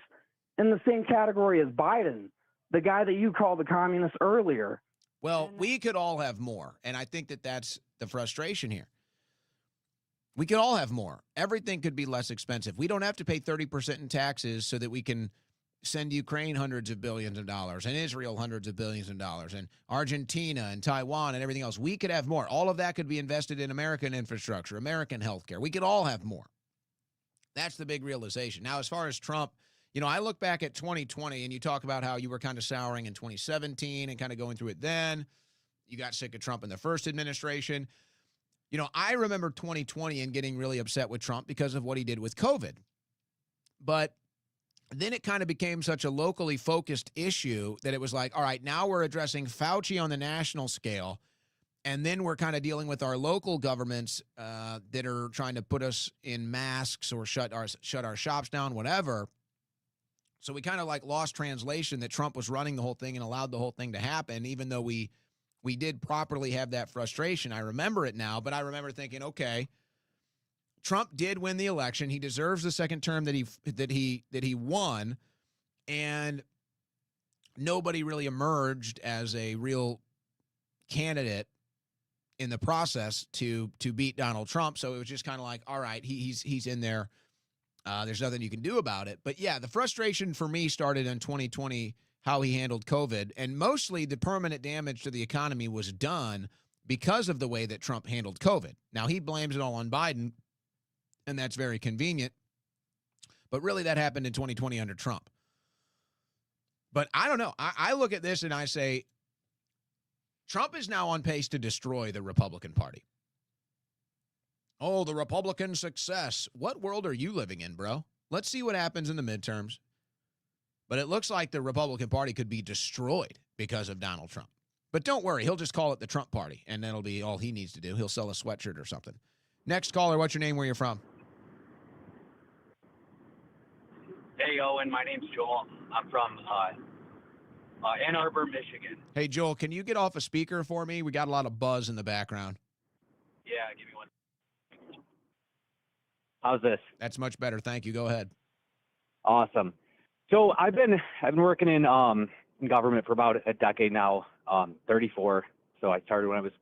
in the same category as Biden, the guy that you called a communist earlier. Well, we could all have more. And I think that that's the frustration here. We could all have more. Everything could be less expensive. We don't have to pay 30% in taxes so that we can send Ukraine hundreds of billions of dollars and Israel hundreds of billions of dollars and Argentina and Taiwan and everything else. We could have more. All of that could be invested in American infrastructure, American healthcare. We could all have more. That's the big realization. Now, as far as Trump, you know, I look back at 2020 and you talk about how you were kind of souring in 2017 and kind of going through it then. You got sick of Trump in the first administration. You know, I remember 2020 and getting really upset with Trump because of what he did with COVID. But then it kind of became such a locally focused issue that it was like, all right, now we're addressing Fauci on the national scale. And then we're kind of dealing with our local governments that are trying to put us in masks or shut our shops down, whatever. So we kind of like lost translation that Trump was running the whole thing and allowed the whole thing to happen, even though we we did properly have that frustration. I remember it now, but I remember thinking, okay, Trump did win the election. He deserves the second term that he won, and nobody really emerged as a real candidate in the process to beat Donald Trump. So it was just kind of like, all right, he's in there. There's nothing you can do about it. But yeah, the frustration for me started in 2020, how he handled COVID, and mostly the permanent damage to the economy was done because of the way that Trump handled COVID. Now he blames it all on Biden, and that's very convenient. But really that happened in 2020 under Trump. But I don't know. I look at this and I say, Trump is now on pace to destroy the Republican Party. Oh, the Republican success. What world are you living in, bro? Let's see what happens in the midterms. But it looks like the Republican Party could be destroyed because of Donald Trump. But don't worry, he'll just call it the Trump Party, and that'll be all he needs to do. He'll sell a sweatshirt or something. Next caller, what's your name, where you're from? Hey, Owen, my name's Joel. I'm from Ann Arbor, Michigan. Hey, Joel, can you get off a speaker for me? We got a lot of buzz in the background. Yeah, give me one. How's this? That's much better. Thank you. Go ahead. Awesome. So I've been working in government for about a decade now. 34. So I started when I was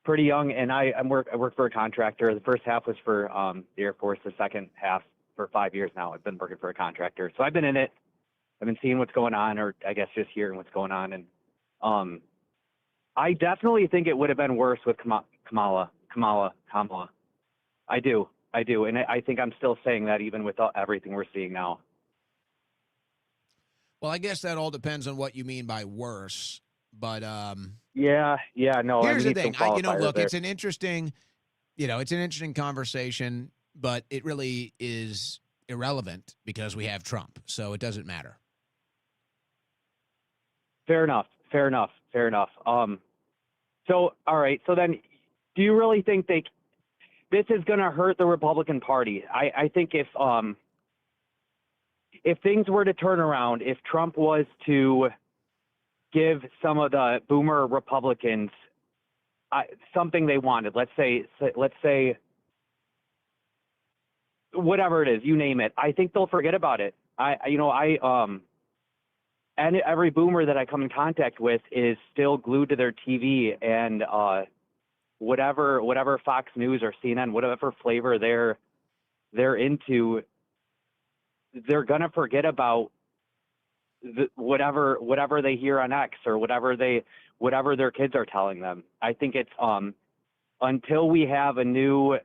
pretty young, and I work for a contractor. The first half was for the Air Force. The second half for 5 years now. I've been working for a contractor. So I've been in it. I've been seeing what's going on, or I guess just hearing what's going on. And I definitely think it would have been worse with Kamala. I do. And I think I'm still saying that even with everything we're seeing now. Well, I guess that all depends on what you mean by worse. But no. Here's the thing. Look, there. it's an interesting conversation, but it really is irrelevant because we have Trump, so it doesn't matter. Fair enough. So, all right. So then, do you really think this is going to hurt the Republican Party? I think if things were to turn around, if Trump was to give some of the boomer Republicans something they wanted, let's say whatever it is, you name it, I think they'll forget about it. And every boomer that I come in contact with is still glued to their TV and whatever Fox News or CNN, whatever flavor they're into, they're gonna forget about whatever they hear on X or whatever their kids are telling them. I think it's until we have a new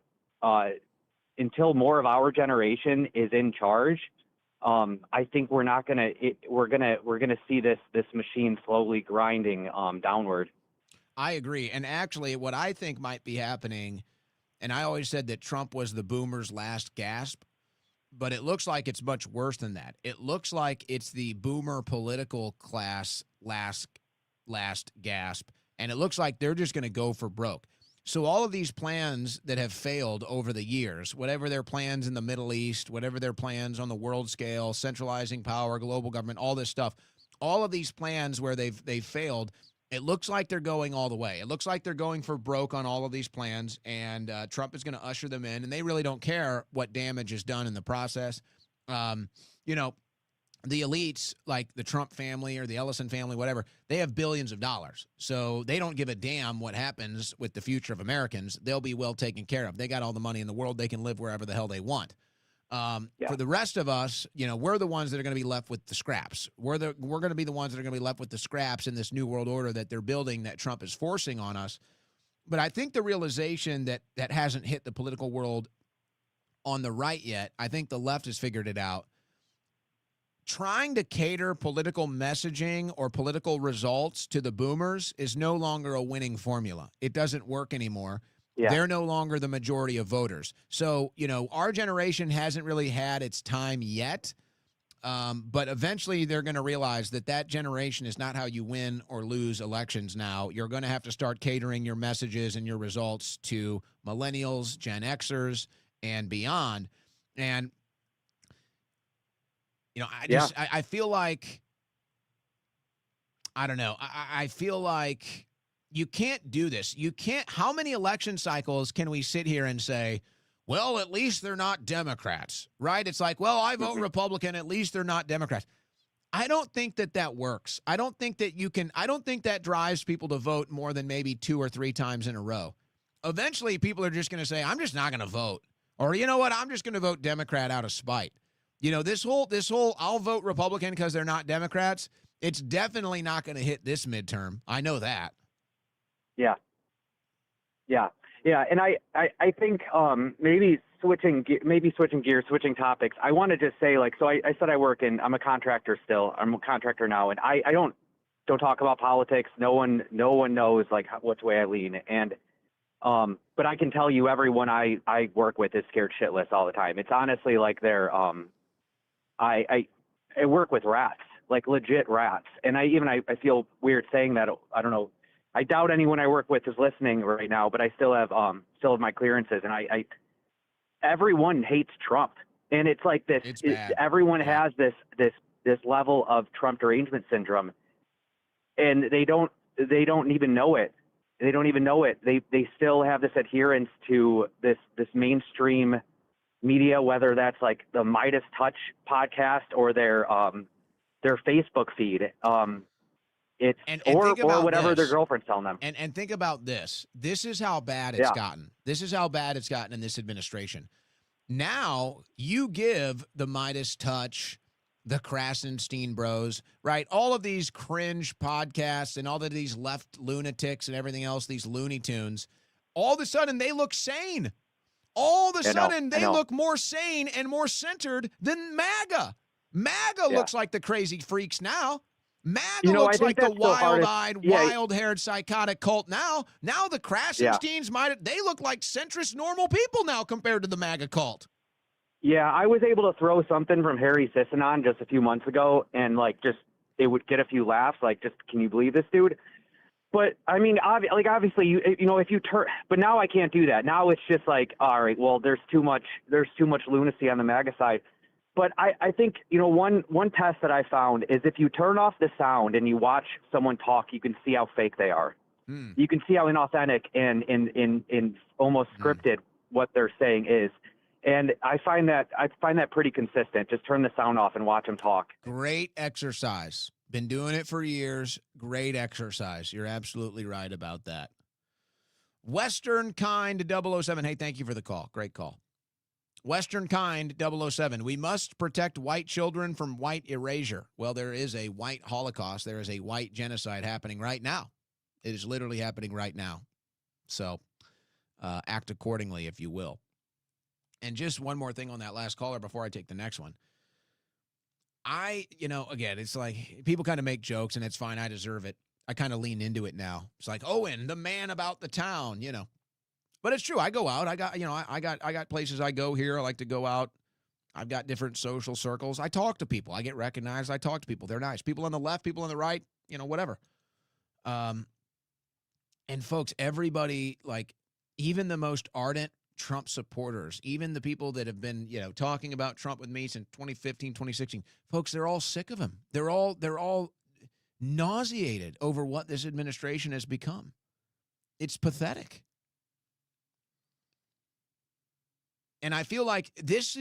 until more of our generation is in charge. I think we're gonna see this machine slowly grinding downward. I agree. And actually, what I think might be happening, and I always said that Trump was the boomers' last gasp, but it looks like it's much worse than that. It looks like it's the boomer political class last gasp, and it looks like they're just going to go for broke. So all of these plans that have failed over the years, whatever their plans in the Middle East, whatever their plans on the world scale, centralizing power, global government, all this stuff, all of these plans where they've failed, it looks like they're going all the way. It looks like they're going for broke on all of these plans, and Trump is going to usher them in, and they really don't care what damage is done in the process. The elites, like the Trump family or the Ellison family, whatever, they have billions of dollars. So they don't give a damn what happens with the future of Americans. They'll be well taken care of. They got all the money in the world. They can live wherever the hell they want. For the rest of us, we're the ones that are going to be left with the scraps. We're going to be the ones that are going to be left with the scraps in this new world order that they're building, that Trump is forcing on us. But I think the realization that hasn't hit the political world on the right yet, I think the left has figured it out. Trying to cater political messaging or political results to the boomers is no longer a winning formula. It doesn't work anymore. Yeah. They're no longer the majority of voters. So, our generation hasn't really had its time yet, but eventually they're going to realize that generation is not how you win or lose elections now. You're going to have to start catering your messages and your results to millennials, Gen Xers, and beyond. And I feel like, I don't know. I feel like You can't do this. You can't. How many election cycles can we sit here and say, well, at least they're not Democrats, right? It's like, well, I vote Republican. At least they're not Democrats. I don't think that works. I don't think that you can. I don't think that drives people to vote more than maybe 2 or 3 times in a row. Eventually, people are just going to say, I'm just not going to vote. Or, you know what? I'm just going to vote Democrat out of spite. You know, this whole I'll vote Republican because they're not Democrats. It's definitely not going to hit this midterm. I know that. Yeah. And I think maybe switching gears, switching topics. I want to just say, like, so I said I'm a contractor still. I'm a contractor now, and I don't talk about politics. No one knows like which way I lean. And but I can tell you, everyone I work with is scared shitless all the time. It's honestly like they're I work with rats, like legit rats, and I feel weird saying that. I don't know. I doubt anyone I work with is listening right now, but I still have my clearances, and everyone hates Trump, and it's like this. Everyone has this level of Trump derangement syndrome, and they don't even know it. They don't even know it. They still have this adherence to this mainstream media, whether that's like the Midas Touch podcast or their Facebook feed. Or whatever their girlfriend's telling them. And think about this. This is how bad it's gotten. This is how bad it's gotten in this administration. Now you give the Midas Touch, the Krasenstein Bros, right? All of these cringe podcasts and all of these left lunatics and everything else, these Looney Tunes, all of a sudden they look sane. All of a sudden they look more sane and more centered than MAGA. MAGA looks like the crazy freaks now. MAGA looks like the wild-eyed, wild-haired, psychotic cult now. Now the Krasensteins they look like centrist, normal people now compared to the MAGA cult. Yeah, I was able to throw something from Harry Sisson on just a few months ago, and it would get a few laughs. Like, just, can you believe this dude? But I mean, obviously, if you turn, but now I can't do that. Now it's just like, all right, well, there's too much lunacy on the MAGA side. But I think, one test that I found is if you turn off the sound and you watch someone talk, you can see how fake they are. You can see how inauthentic and almost scripted what they're saying is. And I find that pretty consistent. Just turn the sound off and watch them talk. Great exercise. Been doing it for years. Great exercise. You're absolutely right about that. Western Kind 007. Hey, thank you for the call. Great call. Western Kind 007. We must protect white children from white erasure. Well, there is a white Holocaust. There is a white genocide happening right now. It is literally happening right now. So act accordingly, if you will. And just one more thing on that last caller before I take the next one. Again, it's like people kind of make jokes, and it's fine. I deserve it. I kind of lean into it now. It's like, Owen, the man about the town, But it's true. I go out. I got places I go here. I like to go out. I've got different social circles. I talk to people. I get recognized. I talk to people. They're nice. People on the left, people on the right, whatever. And folks, everybody, like even the most ardent Trump supporters, even the people that have been, talking about Trump with me since 2015, 2016, folks, they're all sick of him. They're all nauseated over what this administration has become. It's pathetic. And I feel like this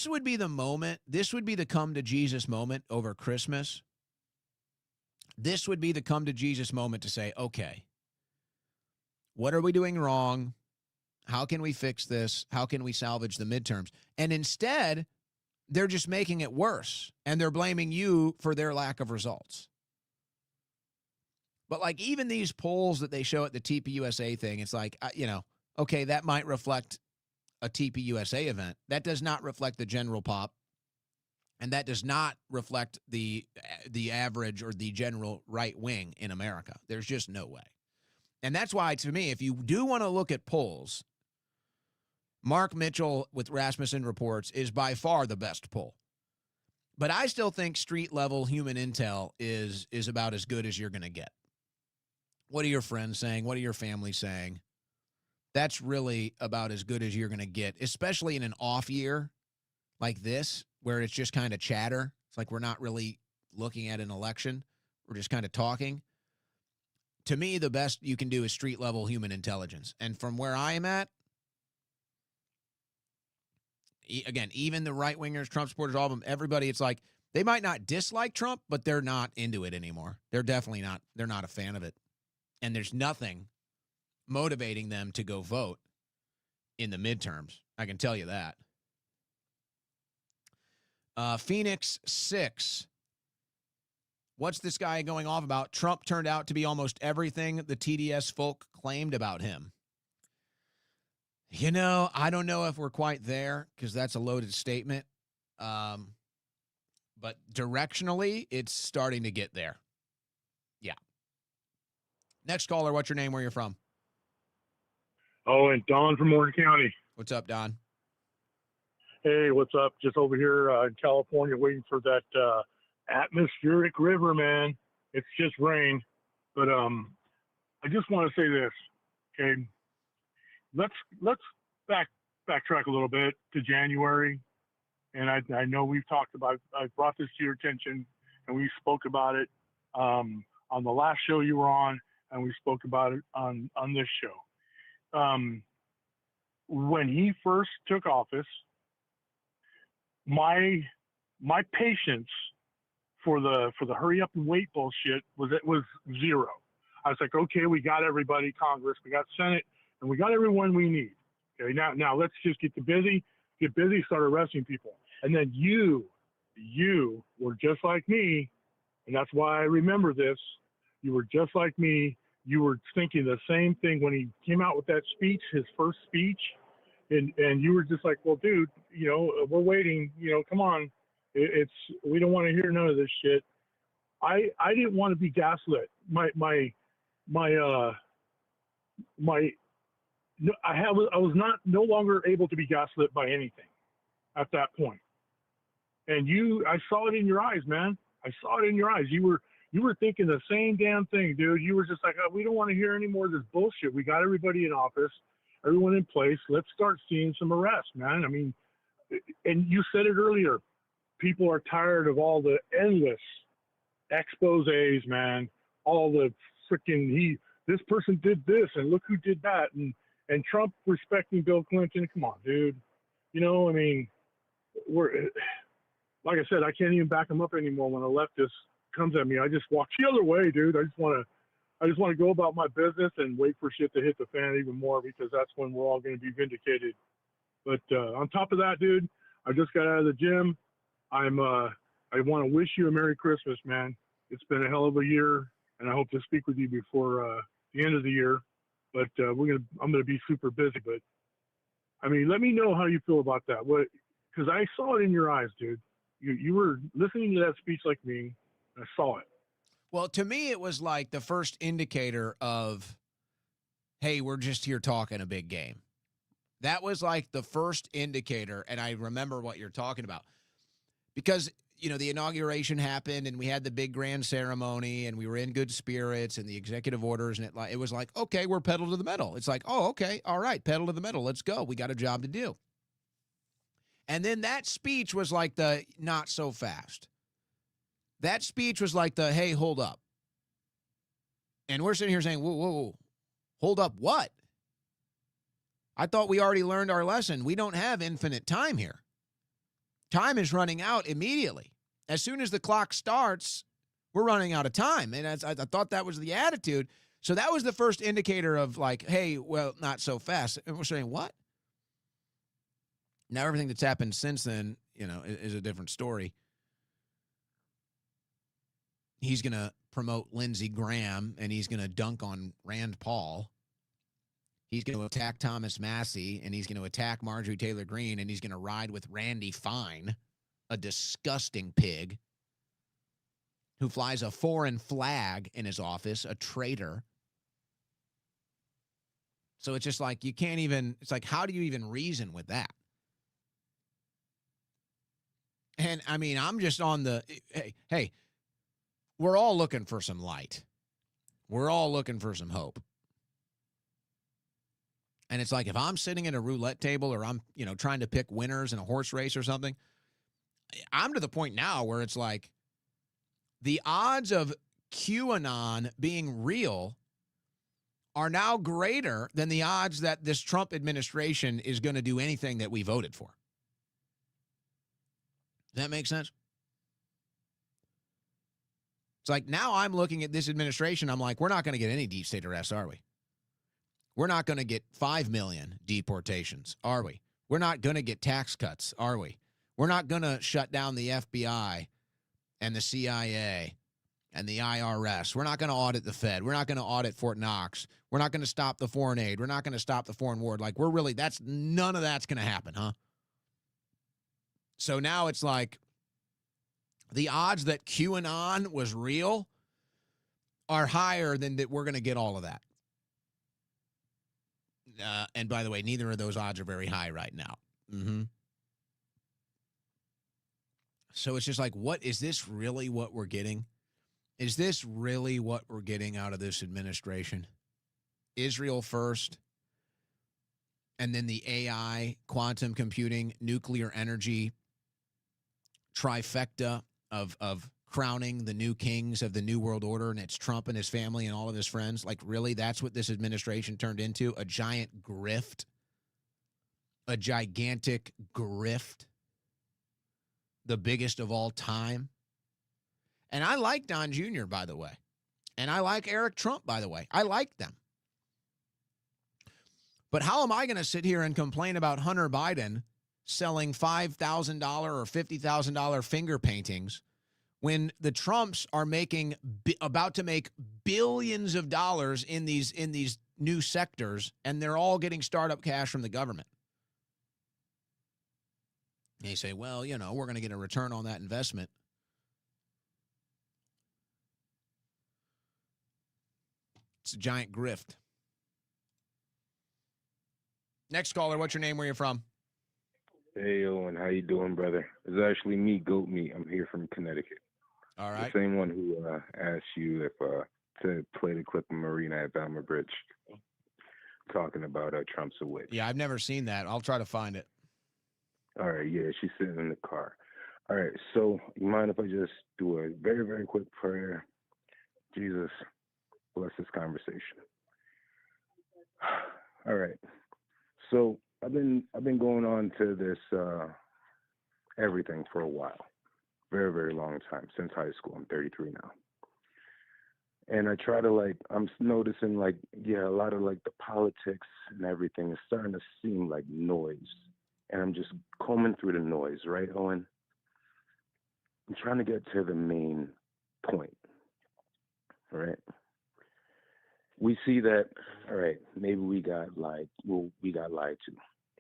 would be the moment. This would be the come to Jesus moment over Christmas. This would be the come to Jesus moment to say, okay, what are we doing wrong? How can we fix this? How can we salvage the midterms? And instead, they're just making it worse, and they're blaming you for their lack of results. But like even these polls that they show at the TPUSA thing, it's like, okay, that might reflect a TPUSA event. That does not reflect the general pop, and that does not reflect the average or the general right wing in America. There's just no way. And that's why, to me, if you do want to look at polls, Mark Mitchell with Rasmussen Reports is by far the best poll. But I still think street-level human intel is about as good as you're going to get. What are your friends saying? What are your family saying? That's really about as good as you're going to get, especially in an off year like this, where it's just kind of chatter. It's like we're not really looking at an election. We're just kind of talking. to me, the best you can do is street level human intelligence. And from where I am at, again, even the right wingers, Trump supporters, all of them, everybody, it's like they might not dislike Trump, but they're not into it anymore. They're definitely not. They're not a fan of it. And there's nothing motivating them to go vote in the midterms. I can tell you that. Phoenix 6. What's this guy going off about? Trump turned out to be almost everything the TDS folk claimed about him. You know, I don't know if we're quite there because that's a loaded statement. But directionally, it's starting to get there. Yeah. Next caller, what's your name? Where you're from? Oh, and Don from Orange County. What's up, Don? Hey, what's up? Just over here in California waiting for that atmospheric river, man. It's just rain. But I just want to say this, okay? Let's backtrack a little bit to January. And I know we've talked about, I brought this to your attention and we spoke about it on the last show you were on, and we spoke about it on this show. When he first took office, my patience for the hurry up and wait bullshit was zero. I was like, okay, we got everybody, Congress, we got Senate, and we got everyone we need. Okay, now let's just get busy, start arresting people. And then you were just like me, and that's why I remember this. You were just like me. You were thinking the same thing when he came out with that speech, his first speech, and you were just like, well, dude, you know, we're waiting, you know, come on. We don't want to hear none of this shit. I didn't want to be gaslit. I was no longer able to be gaslit by anything at that point. And I saw it in your eyes, man. I saw it in your eyes. You were thinking the same damn thing, dude. You were just like, oh, we don't want to hear any more of this bullshit. We got everybody in office, everyone in place. Let's start seeing some arrests, man. I mean, and you said it earlier. People are tired of all the endless exposés, man. All the freaking this person did this and look who did that, and Trump respecting Bill Clinton. Come on, dude. You know, I mean, like I said, I can't even back him up anymore when a leftist comes at me. I just walk the other way, dude. I just want to go about my business and wait for shit to hit the fan even more, because that's when we're all going to be vindicated. But on top of that, dude, I just got out of the gym. I want to wish you a Merry Christmas, man. It's been a hell of a year, and I hope to speak with you before the end of the year. But I'm gonna be super busy. But I mean, let me know how you feel about that. Because I saw it in your eyes, dude. You were listening to that speech like me. I saw it. Well, to me, it was like the first indicator of, hey, we're just here talking a big game. That was like the first indicator, and I remember what you're talking about. Because, you know, the inauguration happened, and we had the big grand ceremony, and we were in good spirits, and the executive orders, and it was like, okay, we're pedal to the metal. It's like, oh, okay, all right, pedal to the metal. Let's go. We got a job to do. And then that speech was like the not so fast. That speech was like the, hey, hold up. And we're sitting here saying, whoa, hold up what? I thought we already learned our lesson. We don't have infinite time here. Time is running out immediately. As soon as the clock starts, we're running out of time. And I thought that was the attitude. So that was the first indicator of like, hey, well, not so fast. And we're saying, what? Now everything that's happened since then, you know, is a different story. He's going to promote Lindsey Graham, and he's going to dunk on Rand Paul. He's going to attack Thomas Massey, and he's going to attack Marjorie Taylor Greene, and he's going to ride with Randy Fine, a disgusting pig who flies a foreign flag in his office, a traitor. So it's just like, you can't even, it's like, how do you even reason with that? And I mean, I'm just on the, hey, we're all looking for some light. We're all looking for some hope. And it's like, if I'm sitting at a roulette table, or I'm, you know, trying to pick winners in a horse race or something, I'm to the point now where it's like the odds of QAnon being real are now greater than the odds that this Trump administration is going to do anything that we voted for. Does that make sense? It's like now I'm looking at this administration. I'm like, we're not going to get any deep state arrests, are we? We're not going to get 5 million deportations, are we? We're not going to get tax cuts, are we? We're not going to shut down the FBI and the CIA and the IRS. We're not going to audit the Fed. We're not going to audit Fort Knox. We're not going to stop the foreign aid. We're not going to stop the foreign war. Like, none of that's going to happen, huh? So now it's like the odds that QAnon was real are higher than that we're going to get all of that. And by the way, neither of those odds are very high right now. So it's just like, what is this really what we're getting? Is this really what we're getting out of this administration? Israel first, and then the AI, quantum computing, nuclear energy trifecta of crowning the new kings of the new world order, and it's Trump and his family and all of his friends. Like, really, that's what this administration turned into? A giant grift? A gigantic grift? The biggest of all time? And I like Don Jr., by the way. And I like Eric Trump, by the way. I like them. But how am I going to sit here and complain about Hunter Biden selling $5,000 or $50,000 finger paintings when the Trumps are about to make billions of dollars in these new sectors, and they're all getting startup cash from the government? And you say, well, we're going to get a return on that investment. It's a giant grift. Next caller, what's your name? Where you from? Hey, Owen, how you doing, brother? It's actually me, Goat Meat. I'm here from Connecticut. All right. The same one who asked you if to play the clip of Marina at Balmer Bridge talking about Trump's a witch. Yeah, I've never seen that. I'll try to find it. All right, yeah, she's sitting in the car. All right, so you mind if I just do a very, very quick prayer? Jesus, bless this conversation. All right. So I've been going on to this everything for a while. Very, very long time, since high school. I'm 33 now. And I try to I'm noticing a lot of the politics and everything is starting to seem like noise. And I'm just combing through the noise, right, Owen? I'm trying to get to the main point, right? We see that, all right, maybe we got lied to,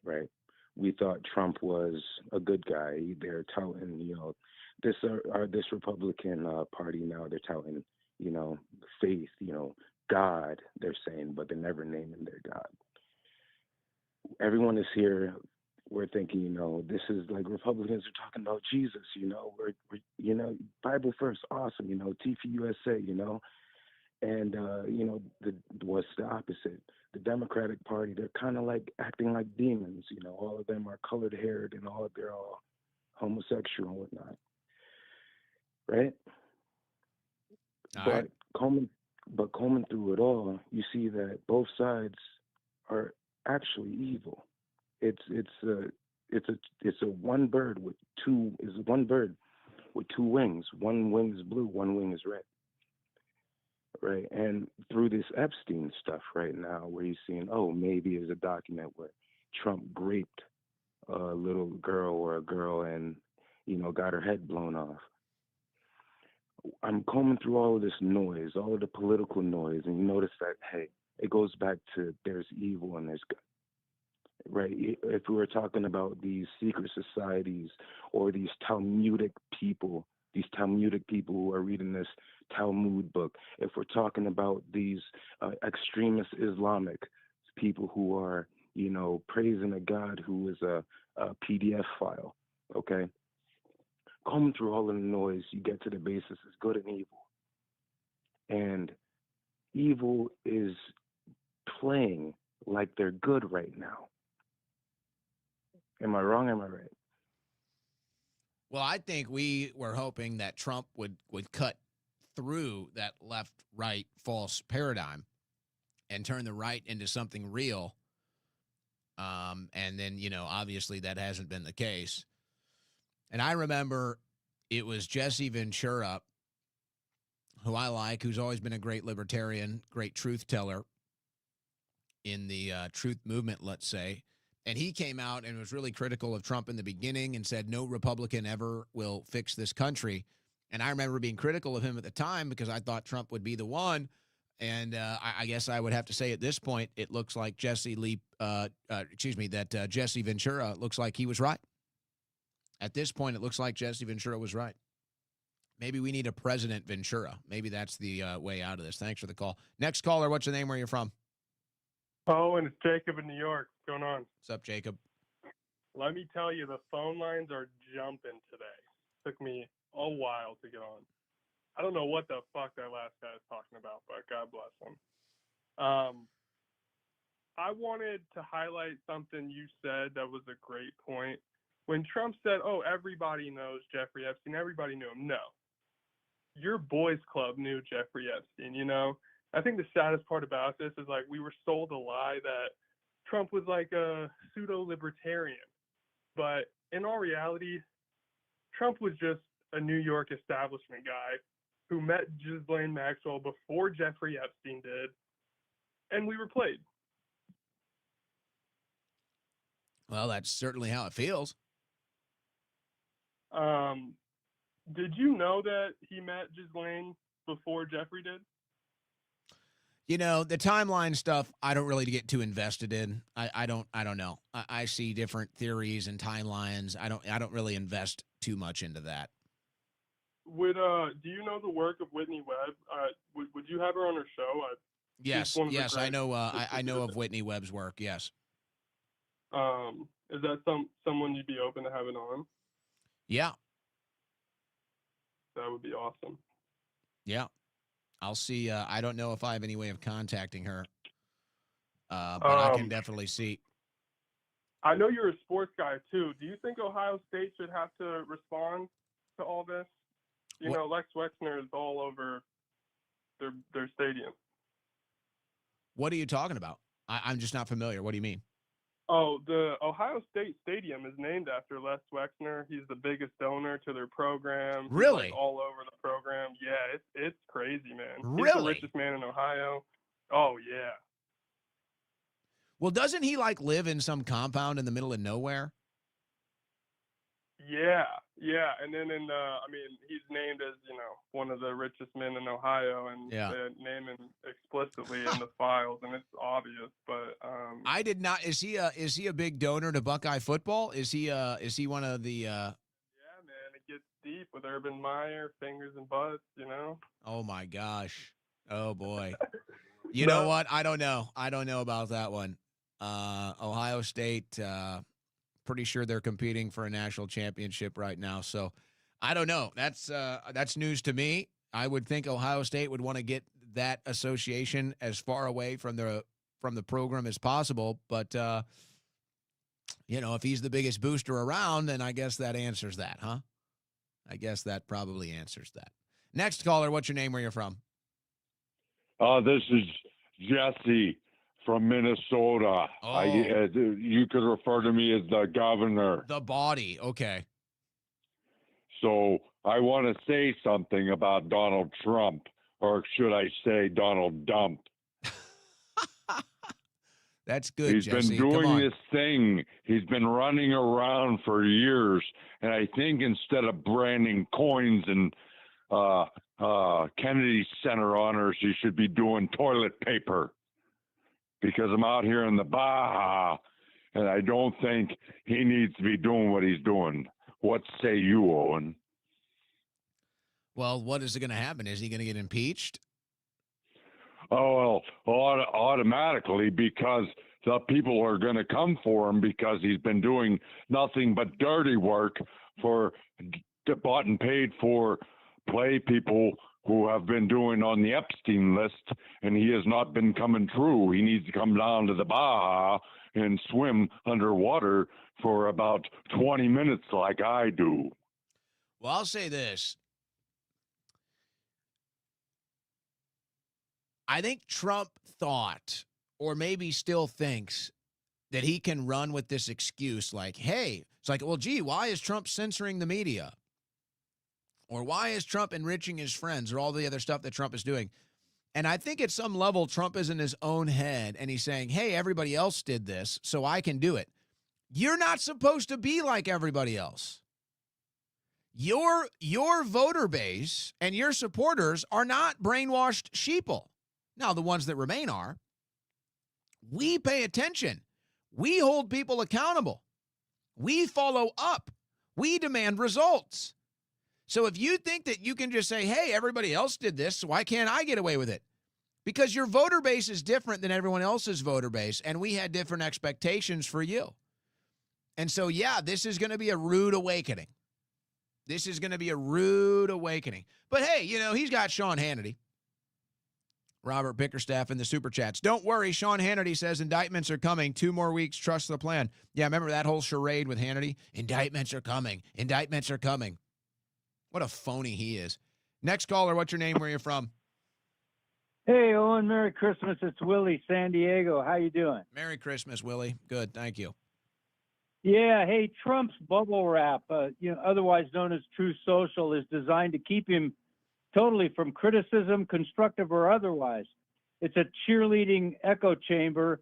right? We thought Trump was a good guy. They're touting, this Republican Party now, they're touting, faith, God, they're saying, but they're never naming their God. Everyone is here. We're thinking, this is like Republicans are talking about Jesus, we're Bible first, awesome, TFUSA, and, what's the opposite? The Democratic Party, they're kind of acting like demons, all of them are colored haired and they're all homosexual and whatnot. Right? But combing through it all, you see that both sides are actually evil. It's a one bird with two wings. One wing is blue, one wing is red. Right. And through this Epstein stuff right now, where you're seeing, maybe there's a document where Trump raped a little girl or a girl and, got her head blown off. I'm combing through all of this noise, all of the political noise, and you notice that, hey, it goes back to there's evil and there's good. Right? If we were talking about these secret societies or these Talmudic people who are reading this Talmud book, if we're talking about these extremist Islamic people who are, praising a God who is a PDF file, okay? Combing through all of the noise, you get to the basis is good and evil. And evil is playing like they're good right now. Am I wrong? Am I right? Well, I think we were hoping that Trump would cut through that left-right false paradigm and turn the right into something real. And then, obviously that hasn't been the case. And I remember it was Jesse Ventura, who I like, who's always been a great libertarian, great truth teller in the truth movement, let's say. And he came out and was really critical of Trump in the beginning and said no Republican ever will fix this country. And I remember being critical of him at the time because I thought Trump would be the one. And I guess I would have to say at this point, it looks like Jesse Ventura looks like he was right. At this point, it looks like Jesse Ventura was right. Maybe we need a President Ventura. Maybe that's the way out of this. Thanks for the call. Next caller, what's your name? Where you're from? Oh, and it's Jacob in New York. What's going on? What's up, Jacob? Let me tell you, the phone lines are jumping today. Took me a while to get on. I don't know what the fuck that last guy is talking about, but God bless him. I wanted to highlight something you said that was a great point. When Trump said, oh, everybody knows Jeffrey Epstein, everybody knew him. No. Your boys club knew Jeffrey Epstein, I think the saddest part about this is, like, we were sold a lie that Trump was like a pseudo-libertarian. But in all reality, Trump was just a New York establishment guy who met Ghislaine Maxwell before Jeffrey Epstein did, and we were played. Well, that's certainly how it feels. Did you know that he met Ghislaine before Jeffrey did? The timeline stuff, I don't really get too invested in. I don't know. I see different theories and timelines. I don't really invest too much into that. Do you know the work of Whitney Webb? Would you have her on her show? Yes, I know. I know of Whitney Webb's work. Yes. Is that someone you'd be open to having on? Yeah. That would be awesome. Yeah. I'll see. I don't know if I have any way of contacting her, but I can definitely see. I know you're a sports guy too. Do you think Ohio State should have to respond to all this? Lex Wexner is all over their stadium. What are you talking about? I'm just not familiar. What do you mean? Oh, the Ohio State Stadium is named after Les Wexner. He's the biggest donor to their program. Really? He's, like, all over the program. Yeah, it's crazy, man. Really? He's the richest man in Ohio. Oh, yeah. Well, doesn't he live in some compound in the middle of nowhere? Yeah. And then he's named as, one of the richest men in Ohio, and Yeah. they name him explicitly in the files, and it's obvious. But I did not. Is he a big donor to Buckeye football? Is he one of the? Yeah, man, it gets deep with Urban Meyer, fingers and butts. Oh my gosh! Oh boy! You know what? I don't know. I don't know about that one. Ohio State. Pretty sure they're competing for a national championship right now. So I don't know. That's news to me. I would think Ohio State would want to get that association as far away from the program as possible. But if he's the biggest booster around, then I guess that answers that, huh? I guess that probably answers that. Next caller, what's your name? Where you're from? This is Jesse from Minnesota. Oh. You could refer to me as the governor. The body. Okay. So I want to say something about Donald Trump, or should I say Donald Dump? That's good, He's Jesse. been Come doing on. this thing. He's been running around for years. And I think instead of branding coins and Kennedy Center honors, he should be doing toilet paper. Because I'm out here in the Baja, and I don't think he needs to be doing what he's doing. What say you, Owen? Well, what is going to happen? Is he going to get impeached? Oh, well, automatically, because the people are going to come for him because he's been doing nothing but dirty work for bought and paid for play people who have been doing on the Epstein list, and he has not been coming through. He needs to come down to the Baja and swim underwater for about 20 minutes like I do. Well, I'll say this. I think Trump thought, or maybe still thinks, that he can run with this excuse like, hey, it's like, well, gee, why is Trump censoring the media? Or why is Trump enriching his friends, or all the other stuff that Trump is doing? And I think at some level, Trump is in his own head and he's saying, hey, everybody else did this, so I can do it. You're not supposed to be like everybody else. Your voter base and your supporters are not brainwashed sheeple. Now, the ones that remain are. We pay attention. We hold people accountable. We follow up. We demand results. So if you think that you can just say, hey, everybody else did this, so why can't I get away with it? Because your voter base is different than everyone else's voter base, and we had different expectations for you. And so, yeah, this is going to be a rude awakening. This is going to be a rude awakening. But, hey, you know, he's got Sean Hannity. Robert Bickerstaff in the Super Chats. Don't worry, Sean Hannity says indictments are coming. 2 more weeks, trust the plan. Yeah, remember that whole charade with Hannity? Indictments are coming. Indictments are coming. What a phony he is. Next caller, what's your name, where you're from? Hey, Owen, Merry Christmas. It's Willie, San Diego. How you doing? Merry Christmas, Willie. Good, thank you. Yeah, hey, Trump's bubble wrap, otherwise known as True Social, is designed to keep him totally from criticism, constructive or otherwise. It's a cheerleading echo chamber,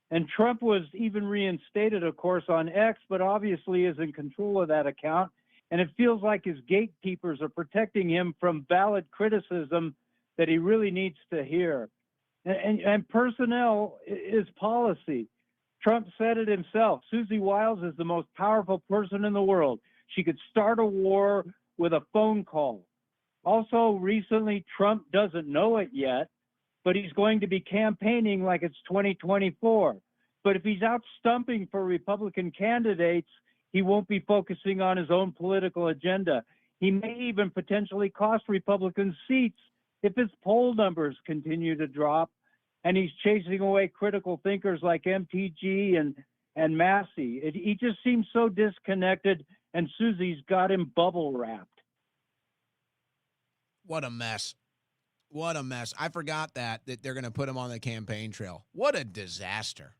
and Trump was even reinstated, of course, on X, but obviously is in control of that account, and it feels like his gatekeepers are protecting him from valid criticism that he really needs to hear. And personnel is policy. Trump said it himself. Susie Wiles is the most powerful person in the world. She could start a war with a phone call. Also, recently, Trump doesn't know it yet, but he's going to be campaigning like it's 2024. But if he's out stumping for Republican candidates, he won't be focusing on his own political agenda. He may even potentially cost Republicans seats if his poll numbers continue to drop, and he's chasing away critical thinkers like MTG and Massey. He just seems so disconnected, and Susie's got him bubble wrapped. What a mess. What a mess. I forgot that they're going to put him on the campaign trail. What a disaster.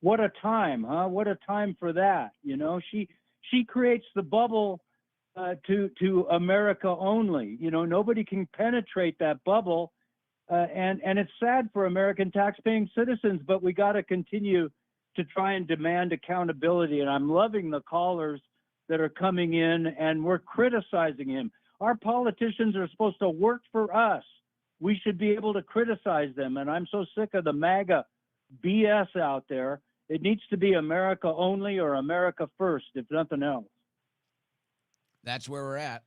What a time, huh? What a time for that. You know, she creates the bubble to America only. You know, nobody can penetrate that bubble. And it's sad for American taxpaying citizens, but we got to continue to try and demand accountability. And I'm loving the callers that are coming in, and we're criticizing him. Our politicians are supposed to work for us. We should be able to criticize them. And I'm so sick of the MAGA BS out there. It needs to be America only or America first, if nothing else. That's where we're at.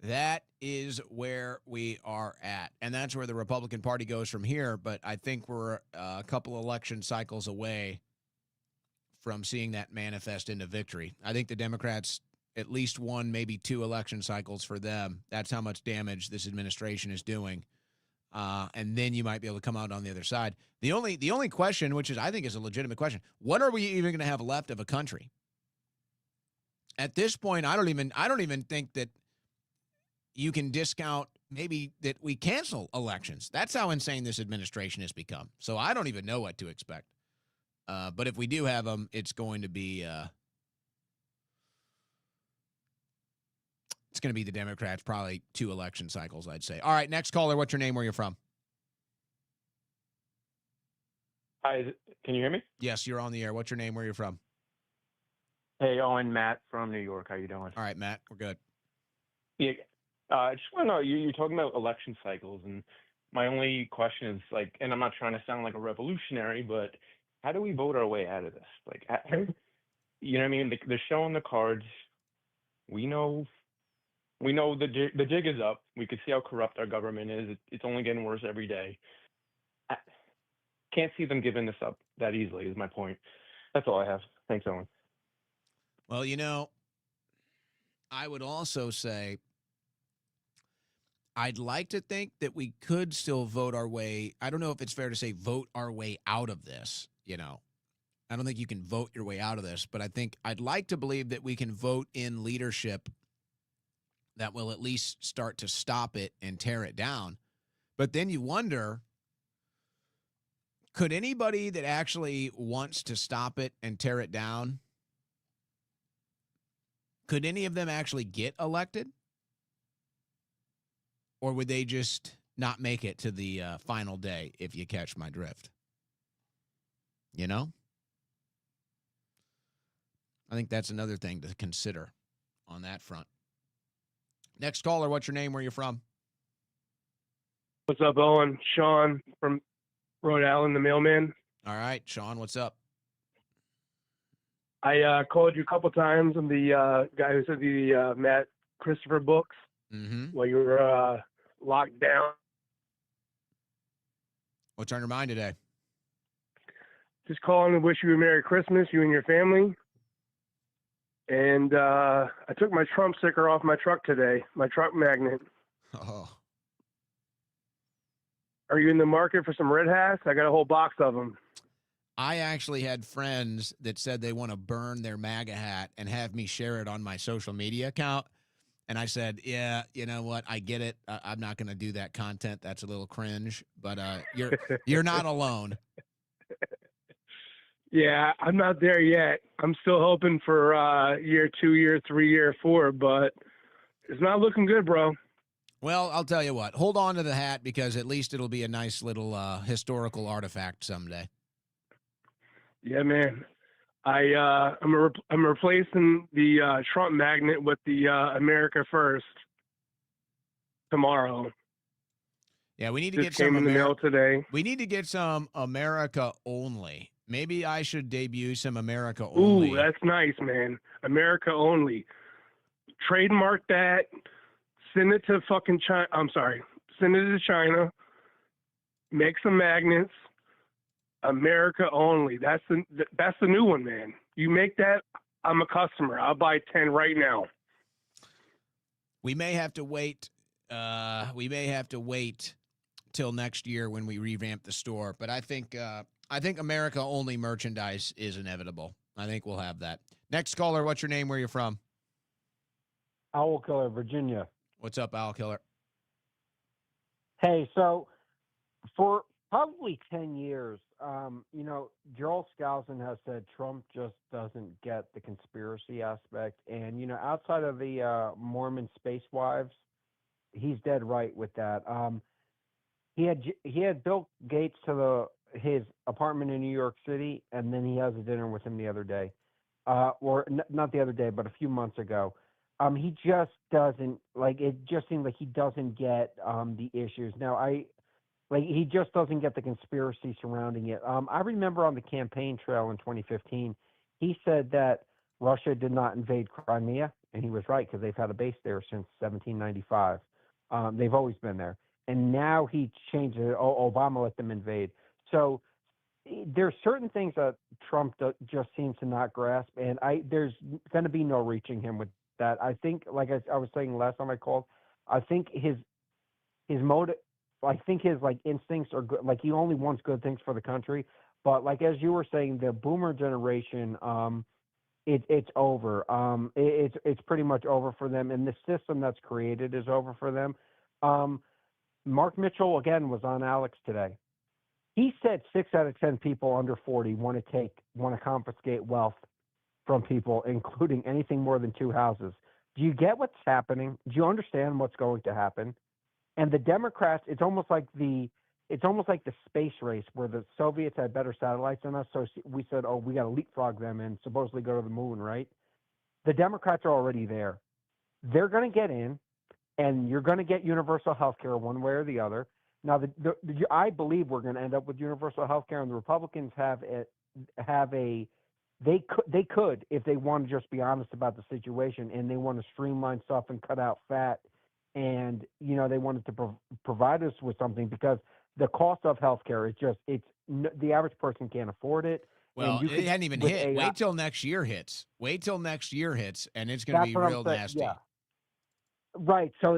That is where we are at. And that's where the Republican Party goes from here. But I think we're a couple election cycles away from seeing that manifest into victory. I think the Democrats, at least 1, maybe 2 election cycles for them. That's how much damage this administration is doing. And then you might be able to come out on the other side. The only question, which is I think is a legitimate question, what are we even going to have left of a country? At this point, I don't even think that you can discount maybe that we cancel elections. That's how insane this administration has become. So I don't even know what to expect. But if we do have them, it's going to be the Democrats, probably 2 election cycles, I'd say. All right, next caller, what's your name, where you're from? Hi, can you hear me? Yes, you're on the air. What's your name, where you're from? Hey, Owen, Matt from New York. How you doing? All right, Matt, we're good. Yeah, I just want to know, you're talking about election cycles, and my only question is, like, and I'm not trying to sound like a revolutionary, but how do we vote our way out of this? Like, you know what I mean? They're showing the cards. We know the jig is up. We can see how corrupt our government is. It's only getting worse every day. I can't see them giving this up that easily, is my point. That's all I have. Thanks, Owen. Well, you know, I would also say I'd like to think that we could still vote our way. I don't know if it's fair to say vote our way out of this, you know. I don't think you can vote your way out of this, but I'd like to believe that we can vote in leadership that will at least start to stop it and tear it down. But then you wonder, could anybody that actually wants to stop it and tear it down, could any of them actually get elected? Or would they just not make it to the final day, if you catch my drift? You know? I think that's another thing to consider on that front. Next caller, what's your name? Where you from? What's up, Owen? Sean from Rhode Island, the mailman. All right, Sean, what's up? I called you a couple times. I'm the guy who said the Matt Christopher books while you were locked down. What's on your mind today? Just calling to wish you a Merry Christmas, you and your family. And I took my Trump sticker off my truck today, my truck magnet. Oh. Are you in the market for some red hats? I got a whole box of them. I actually had friends that said they want to burn their MAGA hat and have me share it on my social media account. And I said, yeah, you know what? I get it. I'm not going to do that content. That's a little cringe, but you're not alone. Yeah, I'm not there yet. I'm still hoping for year 2, year 3, year 4, but it's not looking good, bro. Well, I'll tell you what. Hold on to the hat because at least it'll be a nice little historical artifact someday. Yeah, man. I'm replacing the Trump magnet with the America First tomorrow. Yeah, we need to Just get some came in the mail today. We need to get some America only. Maybe I should debut some America only. Ooh, that's nice, man. America only. Trademark that. Send it to fucking China. I'm sorry. Send it to China. Make some magnets. America only. That's the new one, man. You make that, I'm a customer. I'll buy 10 right now. We may have to wait. Till next year when we revamp the store. But I think America only merchandise is inevitable. I think we'll have that. Next caller, what's your name? Where you from? Owl Killer, Virginia. What's up, Owl Killer? Hey, so for probably 10 years, Joel Skousen has said Trump just doesn't get the conspiracy aspect. And, outside of the Mormon space wives, he's dead right with that. He had Bill Gates to his apartment in New York City, and then he has a dinner with him the other day, not the other day, but a few months ago. He just doesn't it. Just seems like he doesn't get the issues. Now, he just doesn't get the conspiracy surrounding it. I remember on the campaign trail in 2015, he said that Russia did not invade Crimea, and he was right because they've had a base there since 1795. They've always been there. And now he changed it. Obama let them invade. So there's certain things that Trump just seems to not grasp, and there's going to be no reaching him with that. I think, like I was saying last time I called, I think his motive, I think his instincts are good. He only wants good things for the country. But as you were saying, the boomer generation, it's over. It's pretty much over for them, and the system that's created is over for them. Mark Mitchell, again, was on Alex today. He said 6 out of 10 people under 40 want to confiscate wealth from people, including anything more than 2 houses. Do you get what's happening? Do you understand what's going to happen? And the Democrats, it's almost like the space race where the Soviets had better satellites than us. So we said, oh, we got to leapfrog them and supposedly go to the moon, right? The Democrats are already there. They're going to get in. And you're going to get universal health care one way or the other. Now, I believe we're going to end up with universal health care, and the Republicans they could, if they want to just be honest about the situation, and they want to streamline stuff and cut out fat, and they wanted to provide us with something, because the cost of health care is the average person can't afford it. Well, it hadn't even hit. AI, wait till next year hits. And it's going to be real nasty. Yeah. Right. So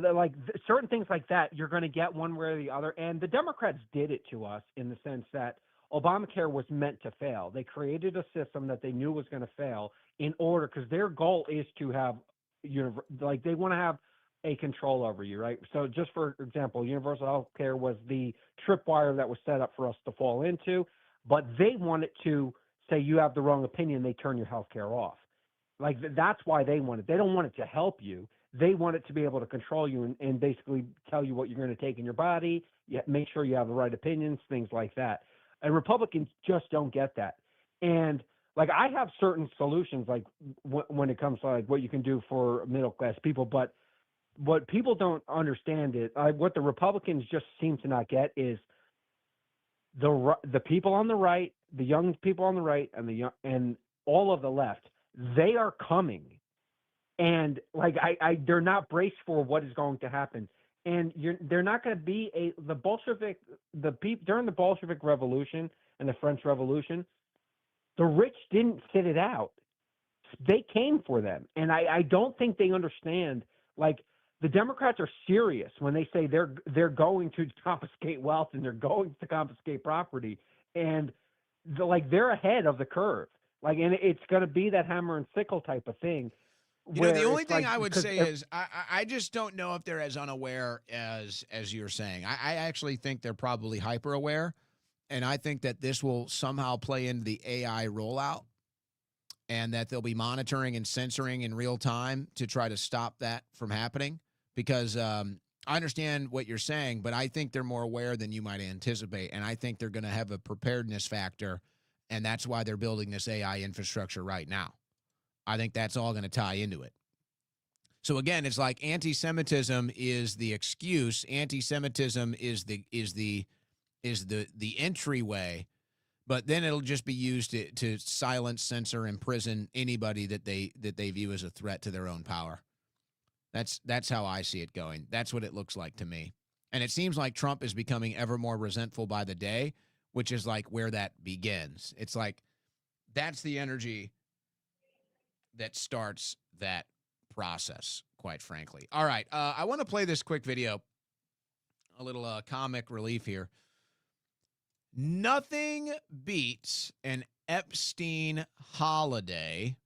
certain things like that, you're going to get one way or the other. And the Democrats did it to us in the sense that Obamacare was meant to fail. They created a system that they knew was going to fail in order, because their goal is to have, they want to have a control over you, right? So just for example, universal health care was the tripwire that was set up for us to fall into, but they wanted to say you have the wrong opinion, they turn your health care off. Like that's why they want it. They don't want it to help you. They want it to be able to control you and basically tell you what you're going to take in your body, make sure you have the right opinions, things like that. And Republicans just don't get that. And like I have certain solutions, like when it comes to like what you can do for middle class people, but what people don't understand is what the Republicans just seem to not get is the people on the right, the young people on the right, and all of the left. They are coming, and like they're not braced for what is going to happen, and they're not going to be during the Bolshevik Revolution and the French Revolution. The rich didn't sit it out; they came for them, and I don't think they understand. Like the Democrats are serious when they say they're going to confiscate wealth and they're going to confiscate property, and they're ahead of the curve. Like, and it's going to be that hammer and sickle type of thing. You know, the only thing I would say is I just don't know if they're as unaware as you're saying. I actually think they're probably hyper aware, and I think that this will somehow play into the AI rollout, and that they'll be monitoring and censoring in real time to try to stop that from happening. Because I understand what you're saying, but I think they're more aware than you might anticipate, and I think they're going to have a preparedness factor, and that's why they're building this AI infrastructure right now. I think that's all going to tie into it. So again, it's like anti-Semitism is the excuse. Anti-Semitism is the entryway, but then it'll just be used to silence, censor, imprison anybody that they view as a threat to their own power. That's how I see it going. That's what it looks like to me. And it seems like Trump is becoming ever more resentful by the day, which is like where that begins. It's like that's the energy that starts that process, quite frankly. All right, I want to play this quick video, a little comic relief here. Nothing beats an Epstein holiday.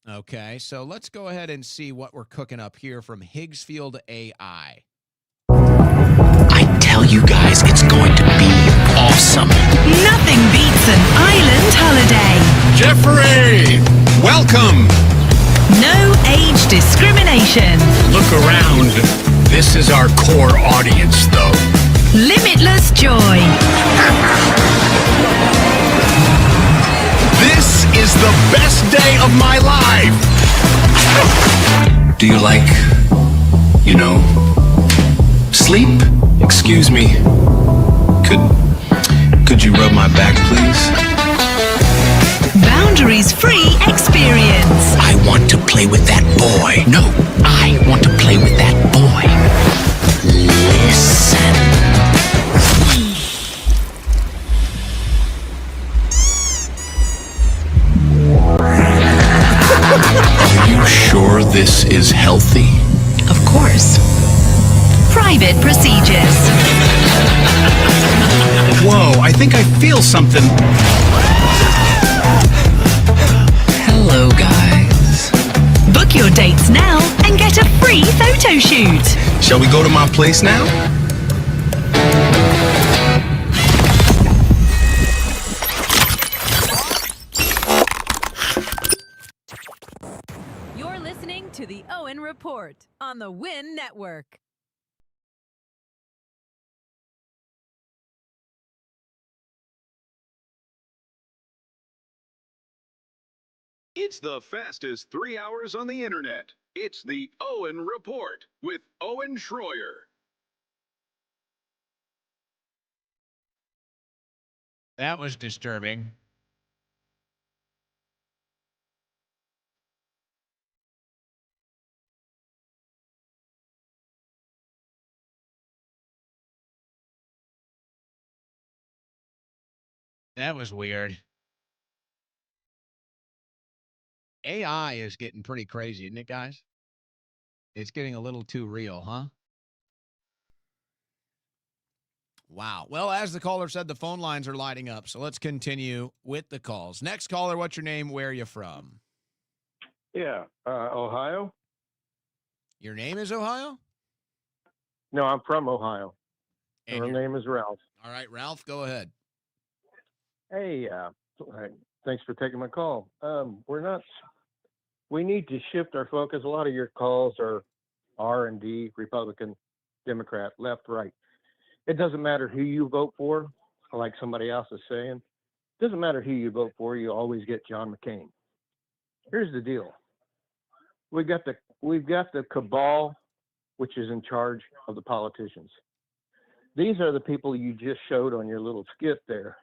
Okay, so let's go ahead and see what we're cooking up here from Higgsfield AI. I tell you guys, it's going to be awesome. Nothing beats an island holiday. Jeffrey, welcome. No age discrimination. Look around. This is our core audience, though. Limitless joy. This is the best day of my life. Do you like, sleep? Excuse me. Could you rub my back, please? Boundaries-free experience. I want to play with that boy. No, I want to play with that boy. Listen. Are you sure this is healthy? Of course. Private procedures. Whoa, I think I feel something. Hello, guys. Book your dates now and get a free photo shoot. Shall we go to my place now? You're listening to the Owen Report on the Win Network. It's the fastest 3 hours on the internet. It's the Owen Report with Owen Schroyer. That was disturbing. That was weird. AI is getting pretty crazy, isn't it, guys? It's getting a little too real, huh? Wow. Well, as the caller said, the phone lines are lighting up, so let's continue with the calls. Next caller, what's your name? Where are you from? Yeah, Ohio. Your name is Ohio? No, I'm from Ohio. And Her name is Ralph. All right, Ralph, go ahead. Hey, thanks for taking my call. We need to shift our focus. A lot of your calls are R&D, Republican, Democrat, left, right. It doesn't matter who you vote for, like somebody else is saying. It doesn't matter who you vote for, you always get John McCain. Here's the deal. We've got the cabal, which is in charge of the politicians. These are the people you just showed on your little skit there.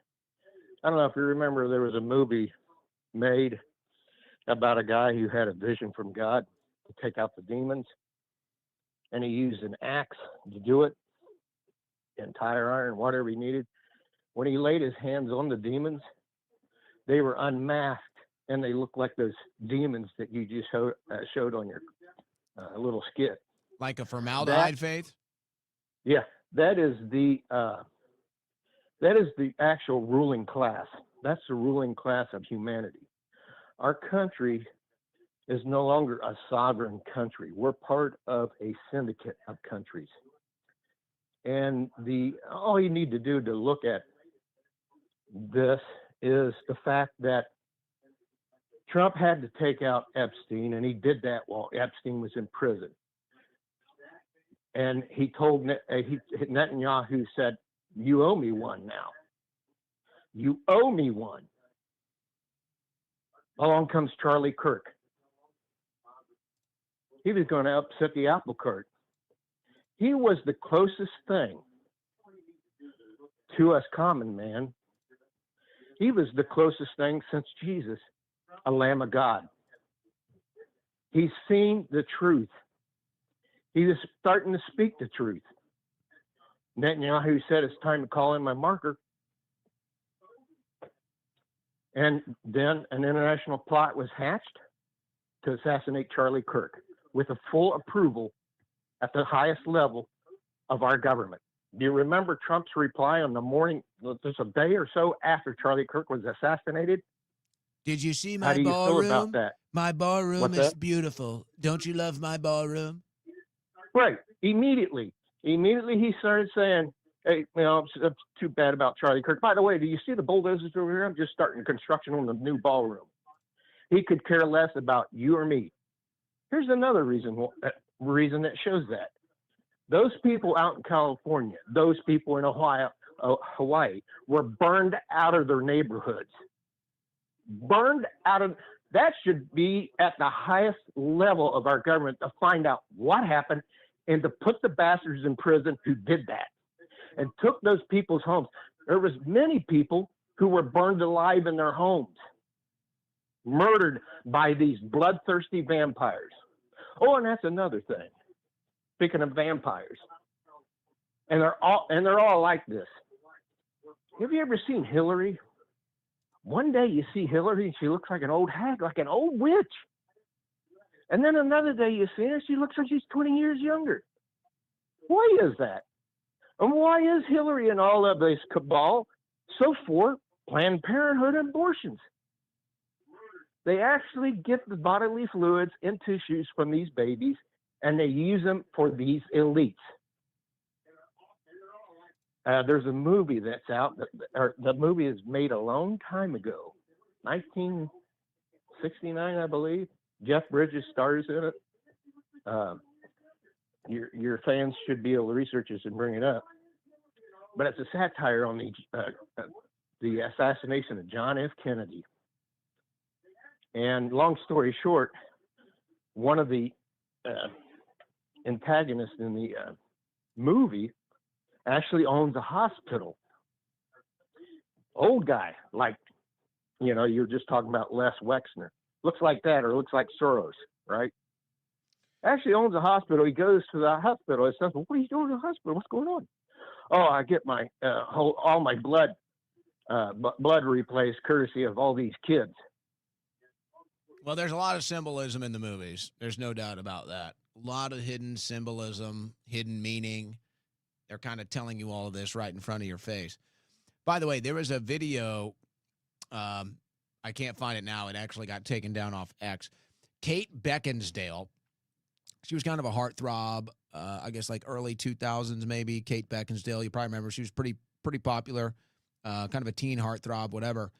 I don't know if you remember, there was a movie made about a guy who had a vision from God to take out the demons, and he used an axe to do it, and tire iron, whatever he needed. When he laid his hands on the demons, they were unmasked, and they looked like those demons that you just showed on your little skit. Like a formaldehyde faith? Yeah, that is the actual ruling class. That's the ruling class of humanity. Our country is no longer a sovereign country. We're part of a syndicate of countries. And all you need to do to look at this is the fact that Trump had to take out Epstein, and he did that while Epstein was in prison. And he told Netanyahu said, "You owe me one now. You owe me one." Along comes Charlie Kirk. He was going to upset the apple cart. He was the closest thing to us common man. He was the closest thing since Jesus, a Lamb of God. He's seen the truth. He was starting to speak the truth. Netanyahu said, "It's time to call in my marker." And then an international plot was hatched to assassinate Charlie Kirk with the full approval at the highest level of our government. Do you remember Trump's reply on the morning, just a day or so after Charlie Kirk was assassinated? Did you see How my do you feel ballroom? about that? My ballroom What's is that? beautiful. Don't you love my ballroom? Right. Immediately he started saying, "Hey, it's too bad about Charlie Kirk. By the way, do you see the bulldozers over here? I'm just starting construction on the new ballroom." He could care less about you or me. Here's another reason that shows that. Those people out in California, those people in Hawaii were burned out of their neighborhoods. Burned out of, that should be at the highest level of our government to find out what happened and to put the bastards in prison who did that and took those people's homes. There was many people who were burned alive in their homes, murdered by these bloodthirsty vampires. Oh, and that's another thing. Speaking of vampires, and they're all like this. Have you ever seen Hillary? One day you see Hillary and she looks like an old hag, like an old witch. And then another day you see her, she looks like she's 20 years younger. Why is that? And why is Hillary and all of this cabal so for Planned Parenthood abortions? They actually get the bodily fluids and tissues from these babies, and they use them for these elites. There's a movie that's out. The movie is made a long time ago, 1969, I believe. Jeff Bridges stars in it. Your fans should be able to research this and bring it up. But it's a satire on the assassination of John F. Kennedy. And long story short, one of the antagonists in the movie actually owns a hospital. Old guy, like, you're just talking about Les Wexner. Looks like that, or looks like Soros, right? Actually owns a hospital. He goes to the hospital and says, "Well, what are you doing in the hospital? What's going on?" "Oh, I get my all my blood replaced courtesy of all these kids." Well, there's a lot of symbolism in the movies. There's no doubt about that. A lot of hidden symbolism, hidden meaning. They're kind of telling you all of this right in front of your face. By the way, there was a video. I can't find it now. It actually got taken down off X. Kate Beckinsale. She was kind of a heartthrob I guess like early 2000s, maybe. Kate Beckinsale, you probably remember. She was pretty popular, kind of a teen heartthrob, whatever.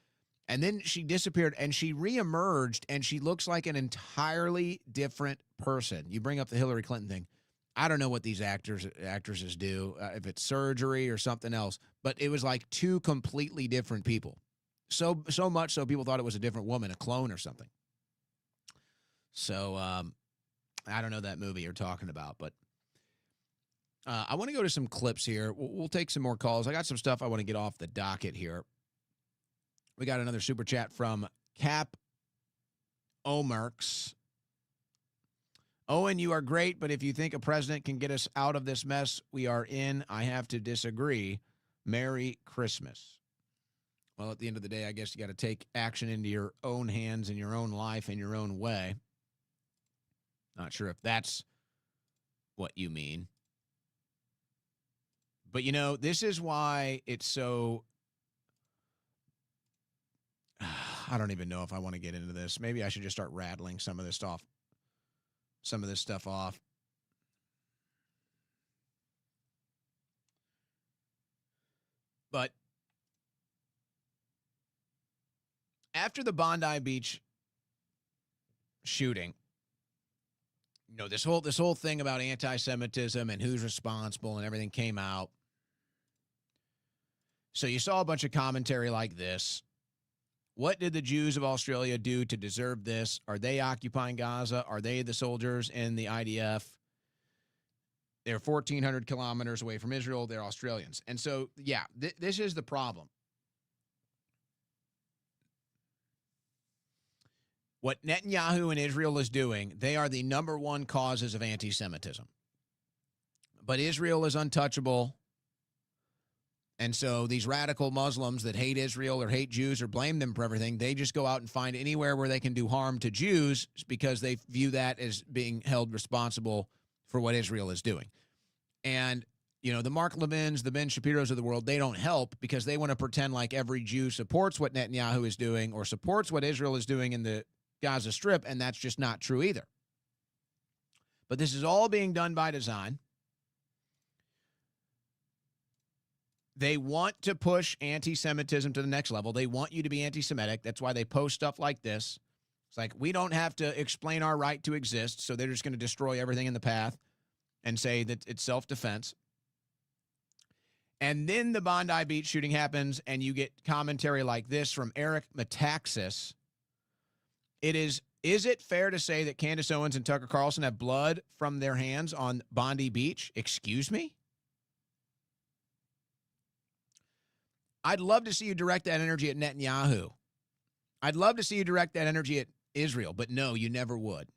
And then she disappeared, and she reemerged, and she looks like an entirely different person. You bring up the Hillary Clinton thing. I don't know what these actresses do, if it's surgery or something else, but it was like two completely different people. So much so people thought it was a different woman, a clone or something. So I don't know that movie you're talking about, but I want to go to some clips here. We'll take some more calls. I got some stuff I want to get off the docket here. We got another super chat from Cap Omerks. Owen, you are great, but if you think a president can get us out of this mess we are in, I have to disagree. Merry Christmas. Well, at the end of the day, I guess you got to take action into your own hands in your own life in your own way. Not sure if that's what you mean. But, you know, this is why it's so... I don't even know if I want to get into this. Maybe I should just start rattling some of this stuff off. But after the Bondi Beach shooting, you know, this whole thing about anti-Semitism and who's responsible and everything came out. So you saw a bunch of commentary like this. What did the Jews of Australia do to deserve this? Are they occupying Gaza? Are they the soldiers in the IDF? They're 1,400 kilometers away from Israel. They're Australians. And so, yeah, this is the problem. What Netanyahu and Israel is doing, they are the number one causes of anti-Semitism. But Israel is untouchable. And so these radical Muslims that hate Israel or hate Jews or blame them for everything, they just go out and find anywhere where they can do harm to Jews because they view that as being held responsible for what Israel is doing. And, you know, the Mark Levins, the Ben Shapiros of the world, they don't help because they want to pretend like every Jew supports what Netanyahu is doing or supports what Israel is doing in the Gaza Strip, and that's just not true either. But this is all being done by design. They want to push anti-Semitism to the next level. They want you to be anti-Semitic. That's why they post stuff like this. It's like, we don't have to explain our right to exist, so they're just going to destroy everything in the path and say that it's self-defense. And then the Bondi Beach shooting happens, and you get commentary like this from Eric Metaxas. Is it fair to say that Candace Owens and Tucker Carlson have blood from their hands on Bondi Beach? Excuse me? I'd love to see you direct that energy at Netanyahu. I'd love to see you direct that energy at Israel, but no, you never would.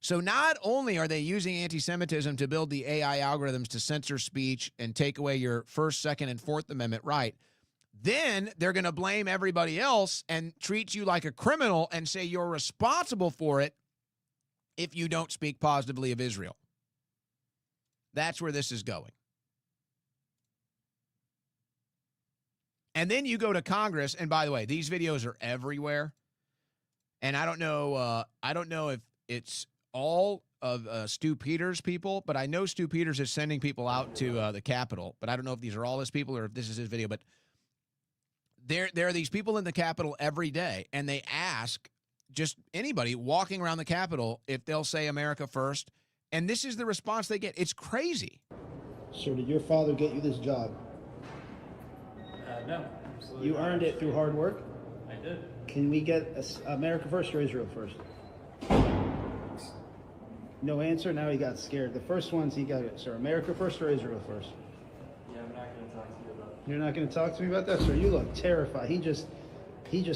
So not only are they using anti-Semitism to build the AI algorithms to censor speech and take away your First, Second, and Fourth Amendment right, then they're going to blame everybody else and treat you like a criminal and say you're responsible for it if you don't speak positively of Israel. That's where this is going. And then you go to Congress, and by the way, these videos are everywhere. And I don't know if it's all of Stu Peters' people, but I know Stu Peters is sending people out to the Capitol. But I don't know if these are all his people or if this is his video. But there are these people in the Capitol every day, and they ask just anybody walking around the Capitol if they'll say America first. And this is the response they get. It's crazy. Sir, did your father get you this job? No. You earned it through hard work? I did. Can we get America first or Israel first? No answer? Now he got scared. The first ones he got it. Sir, America first or Israel first? Yeah, I'm not going to talk to you about that. You're not going to talk to me about that? Sir, you look terrified. He just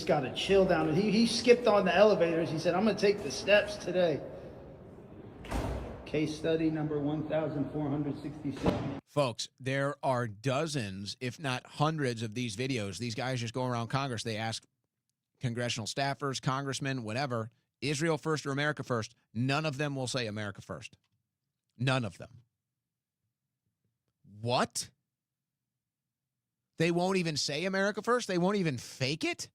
got a chill down. He skipped on the elevators. He said, I'm going to take the steps today. Case study number 1466. Folks, there are dozens, if not hundreds, of these videos. These guys just go around Congress. They ask congressional staffers, congressmen, whatever, Israel first or America first. None of them will say America first. None of them. What? They won't even say America first? They won't even fake it?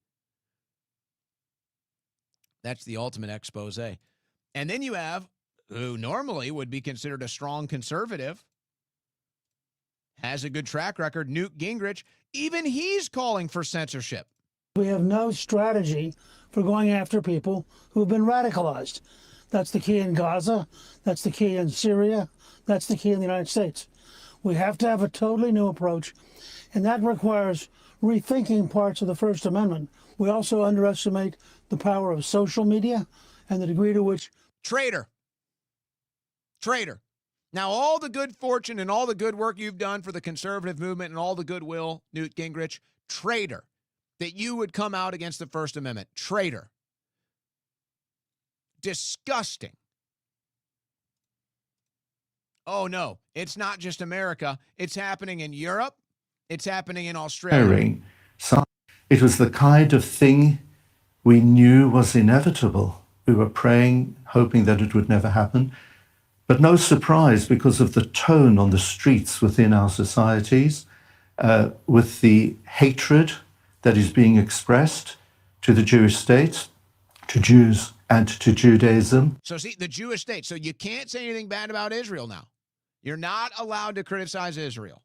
That's the ultimate expose. And then you have who normally would be considered a strong conservative, has a good track record, Newt Gingrich, even he's calling for censorship. We have no strategy for going after people who've been radicalized. That's the key in Gaza. That's the key in Syria. That's the key in the United States. We have to have a totally new approach, and that requires rethinking parts of the First Amendment. We also underestimate the power of social media and the degree to which... Traitor. Now, all the good fortune and all the good work you've done for the conservative movement and all the goodwill, Newt Gingrich, traitor, that you would come out against the First Amendment. Traitor. Disgusting. Oh, no, it's not just America. It's happening in Europe. It's happening in Australia. So it was the kind of thing we knew was inevitable. We were praying, hoping that it would never happen. But no surprise, because of the tone on the streets within our societies, with the hatred that is being expressed to the Jewish state, to Jews, and to Judaism. So see, the Jewish state. So you can't say anything bad about Israel now. You're not allowed to criticize Israel.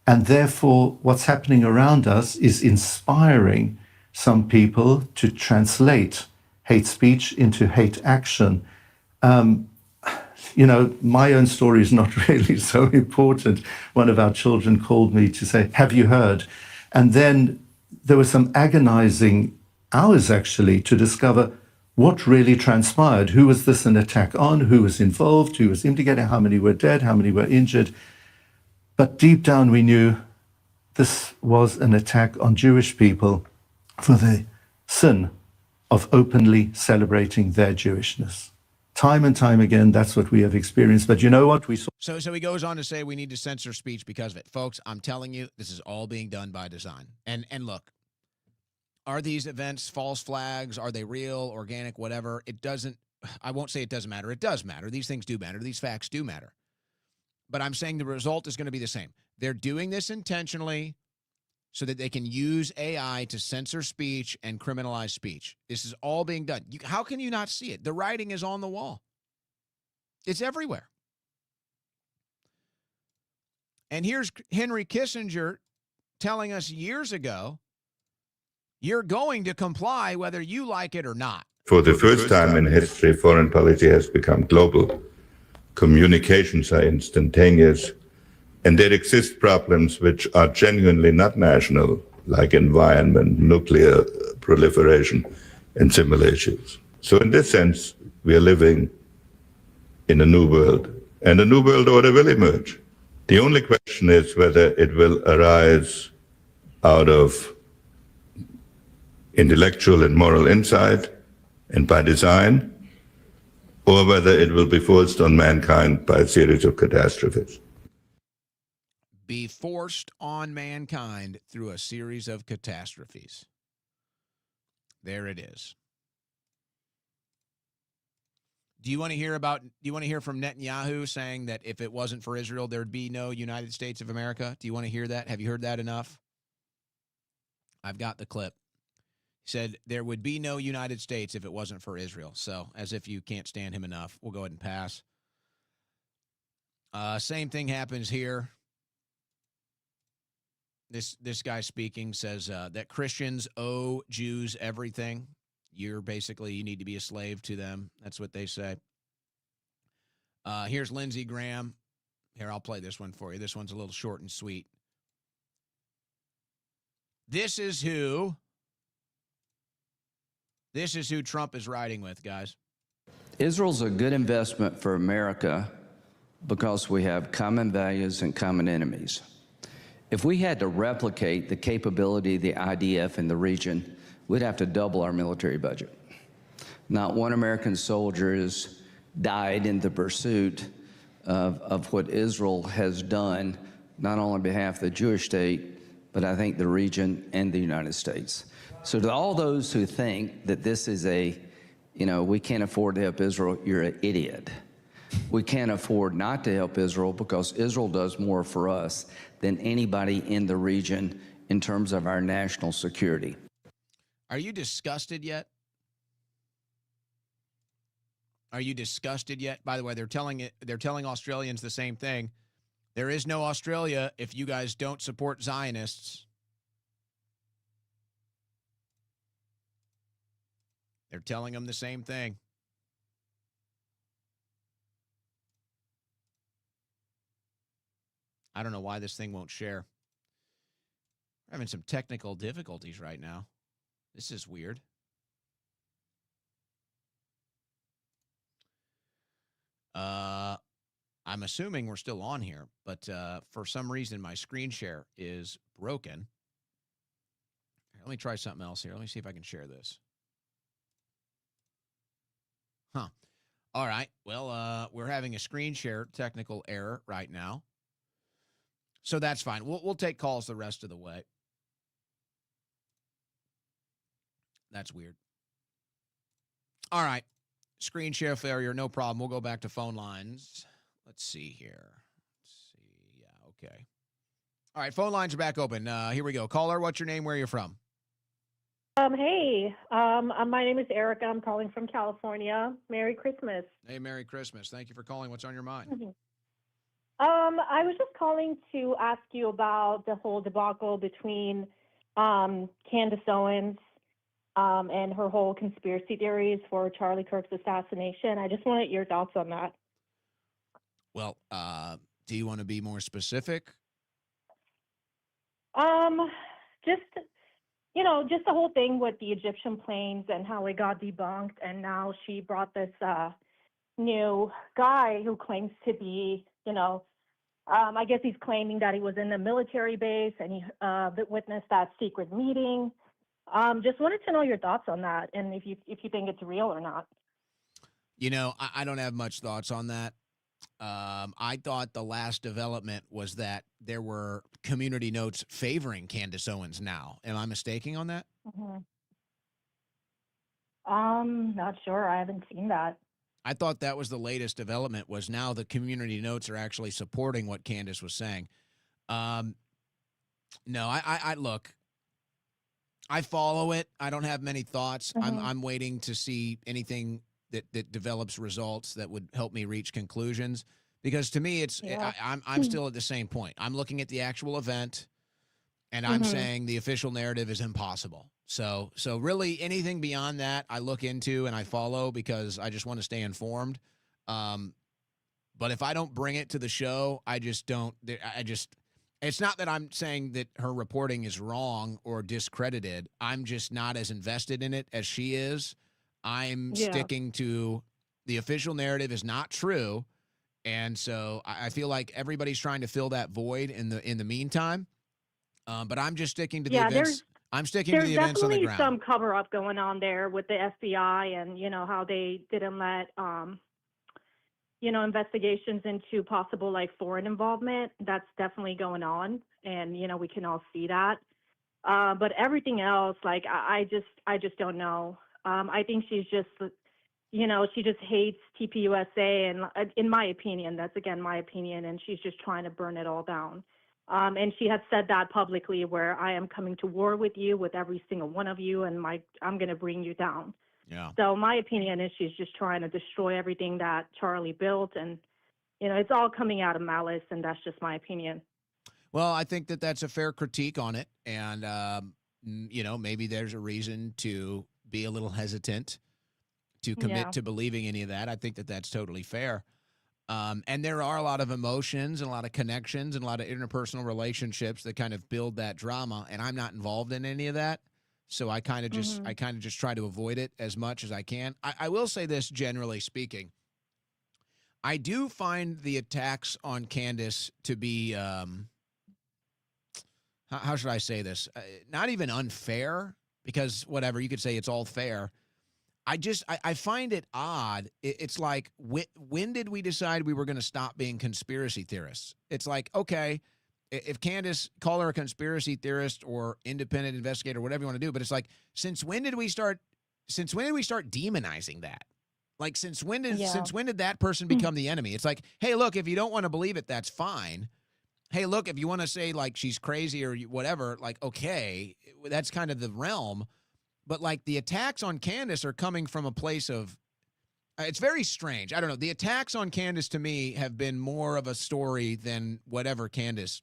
And therefore, what's happening around us is inspiring some people to translate hate speech into hate action. You know, my own story is not really so important. One of our children called me to say, have you heard? And then there were some agonizing hours, actually, to discover what really transpired. Who was this an attack on? Who was involved? Who was implicated? How many were dead? How many were injured? But deep down, we knew this was an attack on Jewish people for the sin of openly celebrating their Jewishness. Time and time again, that's what we have experienced. But you know what? We saw. So he goes on to say we need to censor speech because of it. Folks, I'm telling you, this is all being done by design. And look, are these events false flags? Are they real, organic, whatever? It doesn't, I won't say it doesn't matter. It does matter. These things do matter. These facts do matter. But I'm saying the result is going to be the same. They're doing this intentionally so that they can use AI to censor speech and criminalize speech. This is all being done. How can you not see it? The writing is on the wall. It's everywhere. And here's Henry Kissinger telling us years ago, you're going to comply whether you like it or not. For the first time in history, foreign policy has become global. Communications are instantaneous, and there exist problems which are genuinely not national, like environment, nuclear proliferation, and similar issues. So in this sense, we are living in a new world, and a new world order will emerge. The only question is whether it will arise out of intellectual and moral insight and by design, or whether it will be forced on mankind by a series of catastrophes. Be forced on mankind through a series of catastrophes. There it is. Do you want to hear from Netanyahu saying that if it wasn't for Israel, there'd be no United States of America? Do you want to hear that? Have you heard that enough? I've got the clip. He said there would be no United States if it wasn't for Israel. So as if you can't stand him enough, we'll go ahead and pass. Same thing happens here. This guy speaking says that Christians owe Jews everything. You need to be a slave to them. That's what they say. Here's Lindsey Graham. Here, I'll play this one for you. This one's a little short and sweet. This is who Trump is riding with, guys. Israel's a good investment for America because we have common values and common enemies. If we had to replicate the capability of the IDF in the region, we'd have to double our military budget. Not one American soldier has died in the pursuit of what Israel has done, not only on behalf of the Jewish state, but I think the region and the United States. So to all those who think that this is we can't afford to help Israel, you're an idiot. We can't afford not to help Israel because Israel does more for us than anybody in the region in terms of our national security. Are you disgusted yet? Are you disgusted yet? By the way, they're telling Australians the same thing. There is no Australia if you guys don't support Zionists. They're telling them the same thing. I don't know why this thing won't share. We're having some technical difficulties right now. This is weird. I'm assuming we're still on here, but for some reason my screen share is broken. Let me try something else here. Let me see if I can share this. Huh. All right. Well, we're having a screen share technical error right now. So that's fine. We'll take calls the rest of the way. That's weird. All right. Screen share failure, no problem. We'll go back to phone lines. Let's see here. Let's see. Yeah, okay. All right, phone lines are back open. Here we go. Caller, what's your name? Where are you from? Hey, my name is Erica. I'm calling from California. Merry Christmas. Hey, Merry Christmas. Thank you for calling. What's on your mind? I was just calling to ask you about the whole debacle between Candace Owens and her whole conspiracy theories for Charlie Kirk's assassination. I just wanted your thoughts on that. Well, do you want to be more specific? Just the whole thing with the Egyptian planes and how it got debunked, and now she brought this new guy who claims to be, I guess he's claiming that he was in the military base and he witnessed that secret meeting. Just wanted to know your thoughts on that, and if you think it's real or not. I don't have much thoughts on that. I thought the last development was that there were community notes favoring Candace Owens now. Am I mistaken on that? Not sure. I haven't seen that. I thought that was the latest development, was now the community notes are actually supporting what Candace was saying. No, I look, I follow it. I don't have many thoughts. I'm waiting to see anything that develops results that would help me reach conclusions, because to me I'm still at the same point. I'm looking at the actual event and I'm saying the official narrative is impossible. So really anything beyond that I look into and I follow because I just want to stay informed. But if I don't bring it to the show, it's not that I'm saying that her reporting is wrong or discredited. I'm just not as invested in it as she is. I'm sticking to the official narrative is not true. And so I feel like everybody's trying to fill that void in the meantime. But I'm just sticking to the events. I'm sticking to the events on the ground. There's definitely some cover up going on there with the FBI and, how they didn't let, investigations into possible foreign involvement. That's definitely going on. And, we can all see that. But everything else, I just don't know. I think she's just, she just hates TPUSA. And in my opinion, that's again my opinion, and she's just trying to burn it all down. And she has said that publicly, where I am coming to war with you, with every single one of you, and I'm going to bring you down. Yeah. So my opinion is she's just trying to destroy everything that Charlie built. And, it's all coming out of malice, and that's just my opinion. Well, I think that that's a fair critique on it. And, maybe there's a reason to be a little hesitant to commit to believing any of that. I think that that's totally fair. And there are a lot of emotions and a lot of connections and a lot of interpersonal relationships that kind of build that drama. And I'm not involved in any of that. So I kind of just try to avoid it as much as I can. I will say this, generally speaking, I do find the attacks on Candace to be, how should I say this? Not even unfair, because whatever, you could say it's all fair. I find it odd. It's like, when did we decide we were going to stop being conspiracy theorists? It's like, okay, if Candace, call her a conspiracy theorist or independent investigator, whatever you want to do, but it's like, since when did we start demonizing that? Like, since when did that person become the enemy? It's like, hey, look, if you don't want to believe it, that's fine. Hey, look, if you want to say she's crazy or whatever, okay, that's kind of the realm. But the attacks on Candace are coming from a place of It's very strange. I don't know. The attacks on Candace to me have been more of a story than whatever Candace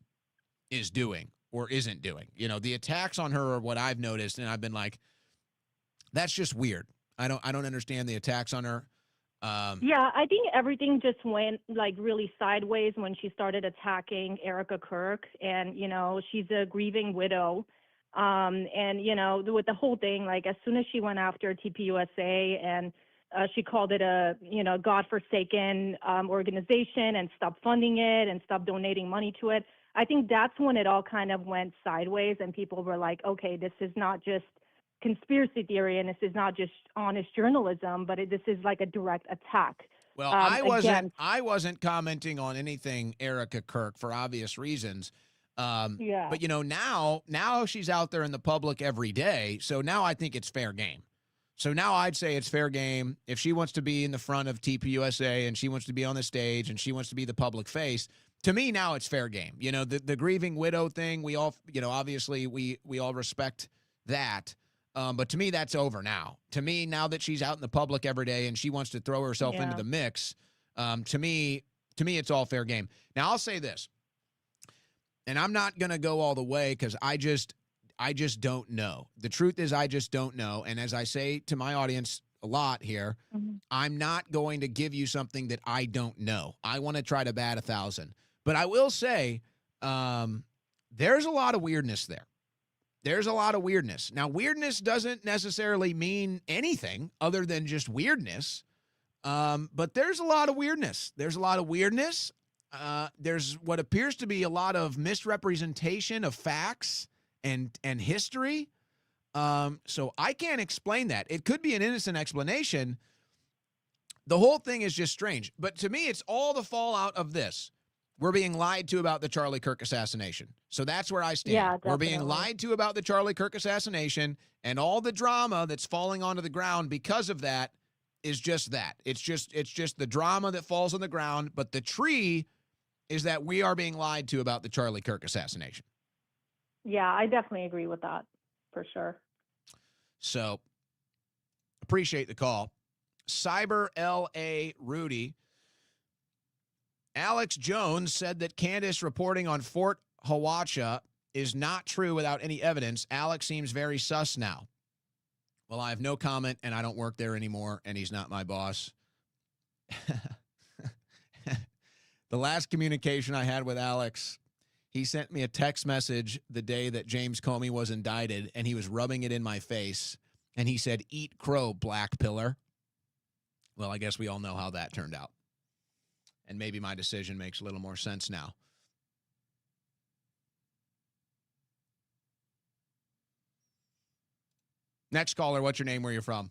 is doing or isn't doing. You know, the attacks on her are what I've noticed, and I've been like, that's just weird. I don't understand the attacks on her. Yeah, I think everything just went like really sideways when she started attacking Erica Kirk, and she's a grieving widow. And with the whole thing, like as soon as she went after TPUSA and she called it a godforsaken organization and stopped funding it and stopped donating money to it, I think that's when it all kind of went sideways and people were like, okay, this is not just conspiracy theory and this is not just honest journalism, but this is like a direct attack. Well, I wasn't commenting on anything Erica Kirk for obvious reasons. Yeah. But now she's out there in the public every day. So now I think it's fair game. So now I'd say it's fair game. If she wants to be in the front of TPUSA and she wants to be on the stage and she wants to be the public face, to me now it's fair game. The grieving widow thing, we all, obviously we all respect that. But to me, that's over now. To me, now that she's out in the public every day and she wants to throw herself into the mix, to me, it's all fair game. Now I'll say this, and I'm not going to go all the way because I just don't know. The truth is I just don't know. And as I say to my audience a lot here, I'm not going to give you something that I don't know. I want to try to bat 1,000. But I will say there's a lot of weirdness there. There's a lot of weirdness. Now, weirdness doesn't necessarily mean anything other than just weirdness. But there's a lot of weirdness. There's a lot of weirdness. There's what appears to be a lot of misrepresentation of facts and history. So I can't explain that. It could be an innocent explanation. The whole thing is just strange. But to me, it's all the fallout of this. We're being lied to about the Charlie Kirk assassination. So that's where I stand. Yeah, We're being definitely. lied to about the Charlie Kirk assassination, and all the drama that's falling onto the ground because of that is just that. It's just the drama that falls on the ground, but the tree is that we are being lied to about the Charlie Kirk assassination. Yeah, I definitely agree with that for sure. So appreciate the call. Cyber LA Rudy. Alex Jones said that Candace reporting on Fort Hawacha is not true without any evidence. Alex seems very sus now. Well, I have no comment, and I don't work there anymore, and he's not my boss. The last communication I had with Alex, he sent me a text message the day that James Comey was indicted, and he was rubbing it in my face, and he said, "Eat crow, black pillar." Well, I guess we all know how that turned out. And maybe my decision makes a little more sense now. Next caller, what's your name, where you're from?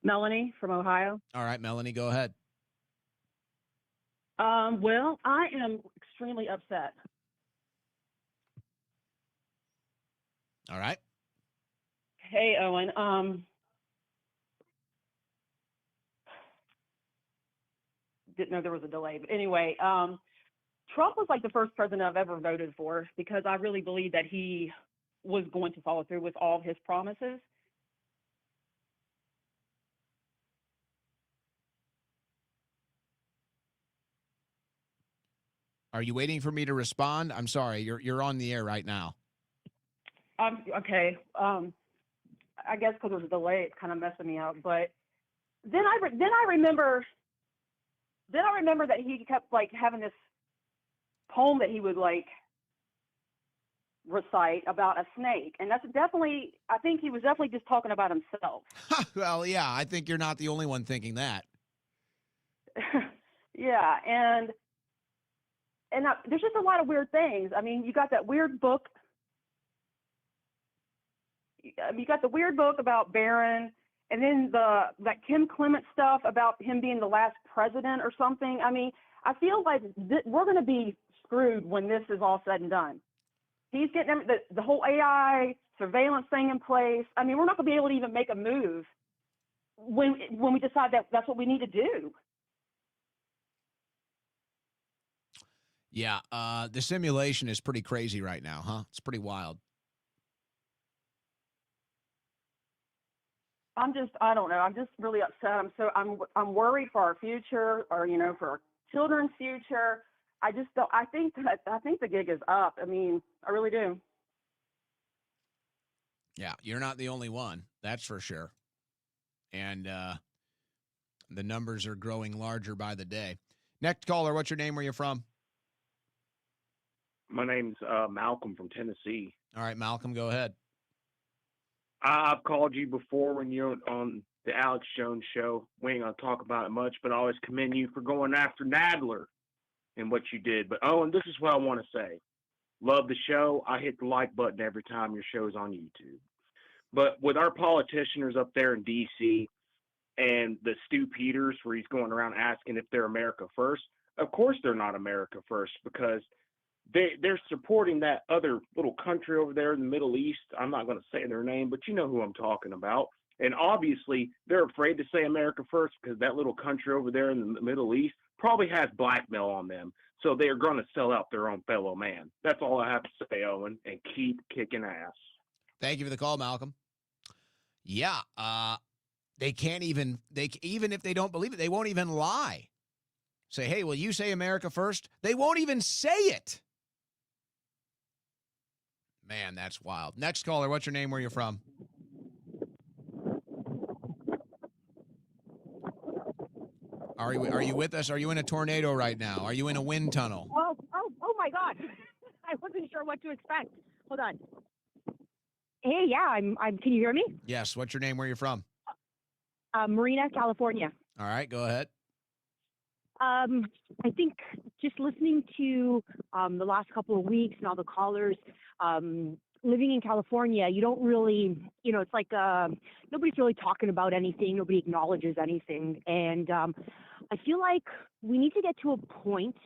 Melanie from Ohio. All right, Melanie, go ahead. Well, I am extremely upset. All right. Hey, Owen. Didn't know there was a delay, but anyway, Trump was like the first president I've ever voted for because I really believe that he was going to follow through with all of his promises. Are you waiting for me to respond? I'm sorry, you're on the air right now. Okay. I guess because there's a delay, it's kind of messing me up. But then I remember that he kept like having this poem that he would like recite about a snake, and that's definitely, I think he was definitely just talking about himself. Well, yeah, I think you're not the only one thinking that. Yeah, and there's just a lot of weird things. I mean, you got that weird book. You got the weird book about Barron, and then that Kim Clement stuff about him being the last president or something. I mean, I feel like we're going to be screwed when this is all said and done. He's getting the whole AI surveillance thing in place. I mean, we're not going to be able to even make a move when we decide that that's what we need to do. Yeah, the simulation is pretty crazy right now, huh? It's pretty wild. I don't know. I'm just really upset. I'm worried for our future, or for our children's future. I just don't. I think the gig is up. I mean, I really do. Yeah, you're not the only one. That's for sure. And the numbers are growing larger by the day. Next caller, what's your name? Where you from? My name's Malcolm from Tennessee. All right, Malcolm, go ahead. I've called you before when you're on the Alex Jones show. We ain't going to talk about it much, but I always commend you for going after Nadler and what you did. But, Owen, this is what I want to say. Love the show. I hit the like button every time your show's on YouTube. But with our politicians up there in D.C. and the Stu Peters, where he's going around asking if they're America first, of course they're not America first, because they're supporting that other little country over there in the Middle East. I'm not going to say their name, but you know who I'm talking about. And obviously they're afraid to say America first because that little country over there in the Middle East probably has blackmail on them. So they're going to sell out their own fellow man. That's all I have to say, Owen, and keep kicking ass. Thank you for the call, Malcolm. Yeah, they can't even if they don't believe it, they won't even lie. Say, hey, will you say America first? They won't even say it. Man, that's wild. Next caller, what's your name? Where you from? Are you with us? Are you in a tornado right now? Are you in a wind tunnel? Oh my God. I wasn't sure what to expect. Hold on. Hey, yeah, I'm can you hear me? Yes. What's your name? Where you from? Marina, California. All right, go ahead. I think just listening to the last couple of weeks and all the callers, living in California, you don't really, it's like nobody's really talking about anything. Nobody acknowledges anything. And I feel like we need to get to a point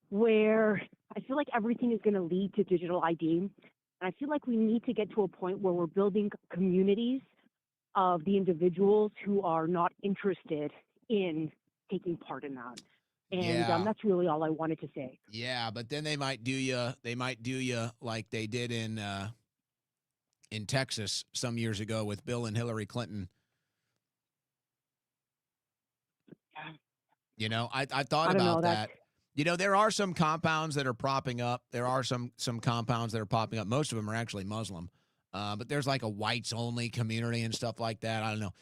where I feel like everything is going to lead to digital ID. And I feel like we need to get to a point where we're building communities of the individuals who are not interested in taking part in that. And that's really all I wanted to say. Yeah, but then they might do you like they did in Texas some years ago with Bill and Hillary Clinton. I thought about that. There are some compounds that are propping up. There are some compounds that are popping up. Most of them are actually Muslim. But there's like a whites only community and stuff like that. I don't know.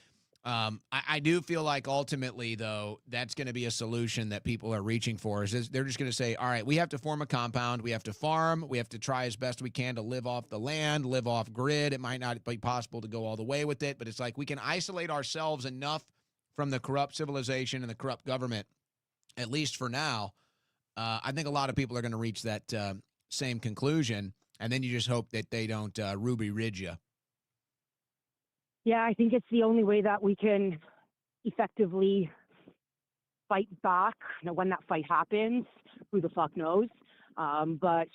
I do feel like ultimately, though, that's going to be a solution that people are reaching for. They're just going to say, all right, we have to form a compound. We have to farm. We have to try as best we can to live off the land, live off grid. It might not be possible to go all the way with it, but it's like we can isolate ourselves enough from the corrupt civilization and the corrupt government, at least for now. I think a lot of people are going to reach that same conclusion, and then you just hope that they don't Ruby Ridge you. Yeah, I think it's the only way that we can effectively fight back. When that fight happens, who the fuck knows? But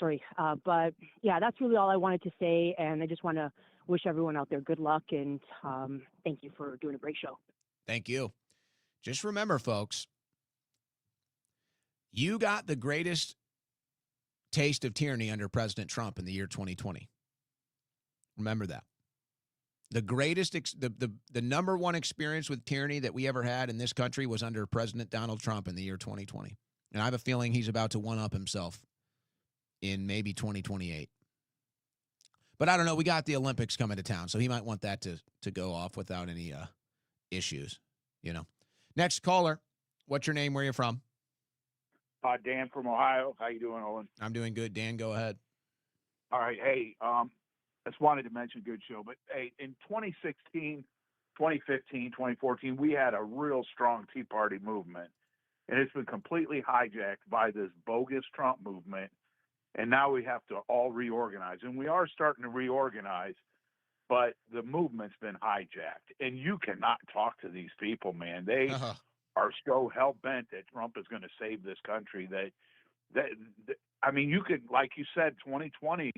yeah, that's really all I wanted to say. And I just want to wish everyone out there good luck. And thank you for doing a great show. Thank you. Just remember, folks, you got the greatest taste of tyranny under President Trump in the year 2020. Remember that. The greatest, the number one experience with tyranny that we ever had in this country was under President Donald Trump in the year 2020. And I have a feeling he's about to one-up himself in maybe 2028. But I don't know. We got the Olympics coming to town, so he might want that to go off without any issues, Next caller, what's your name? Where you from? Dan from Ohio. How you doing, Owen? I'm doing good. Dan, go ahead. All right. Hey, just wanted to mention good show, but hey, in 2016, 2015, 2014, we had a real strong Tea Party movement, and it's been completely hijacked by this bogus Trump movement, and now we have to all reorganize, and we are starting to reorganize, but the movement's been hijacked, and you cannot talk to these people, man. They are so hell-bent that Trump is going to save this country that I mean, you could, like you said, 2020,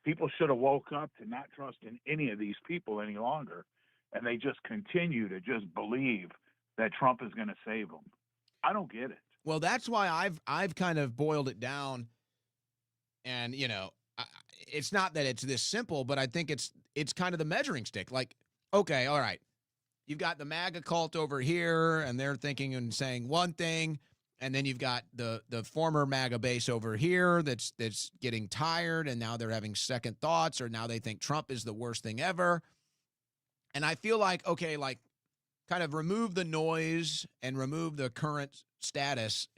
people should have woke up to not trust in any of these people any longer, and they just continue to just believe that Trump is going to save them. I don't get it. Well, that's why I've kind of boiled it down, and it's not that it's this simple, but I think it's kind of the measuring stick. Like, okay, all right, you've got the MAGA cult over here, and they're thinking and saying one thing, and then you've got the former MAGA base over here that's getting tired, and now they're having second thoughts, or now they think Trump is the worst thing ever. And I feel like, okay, like kind of remove the noise and remove the current status,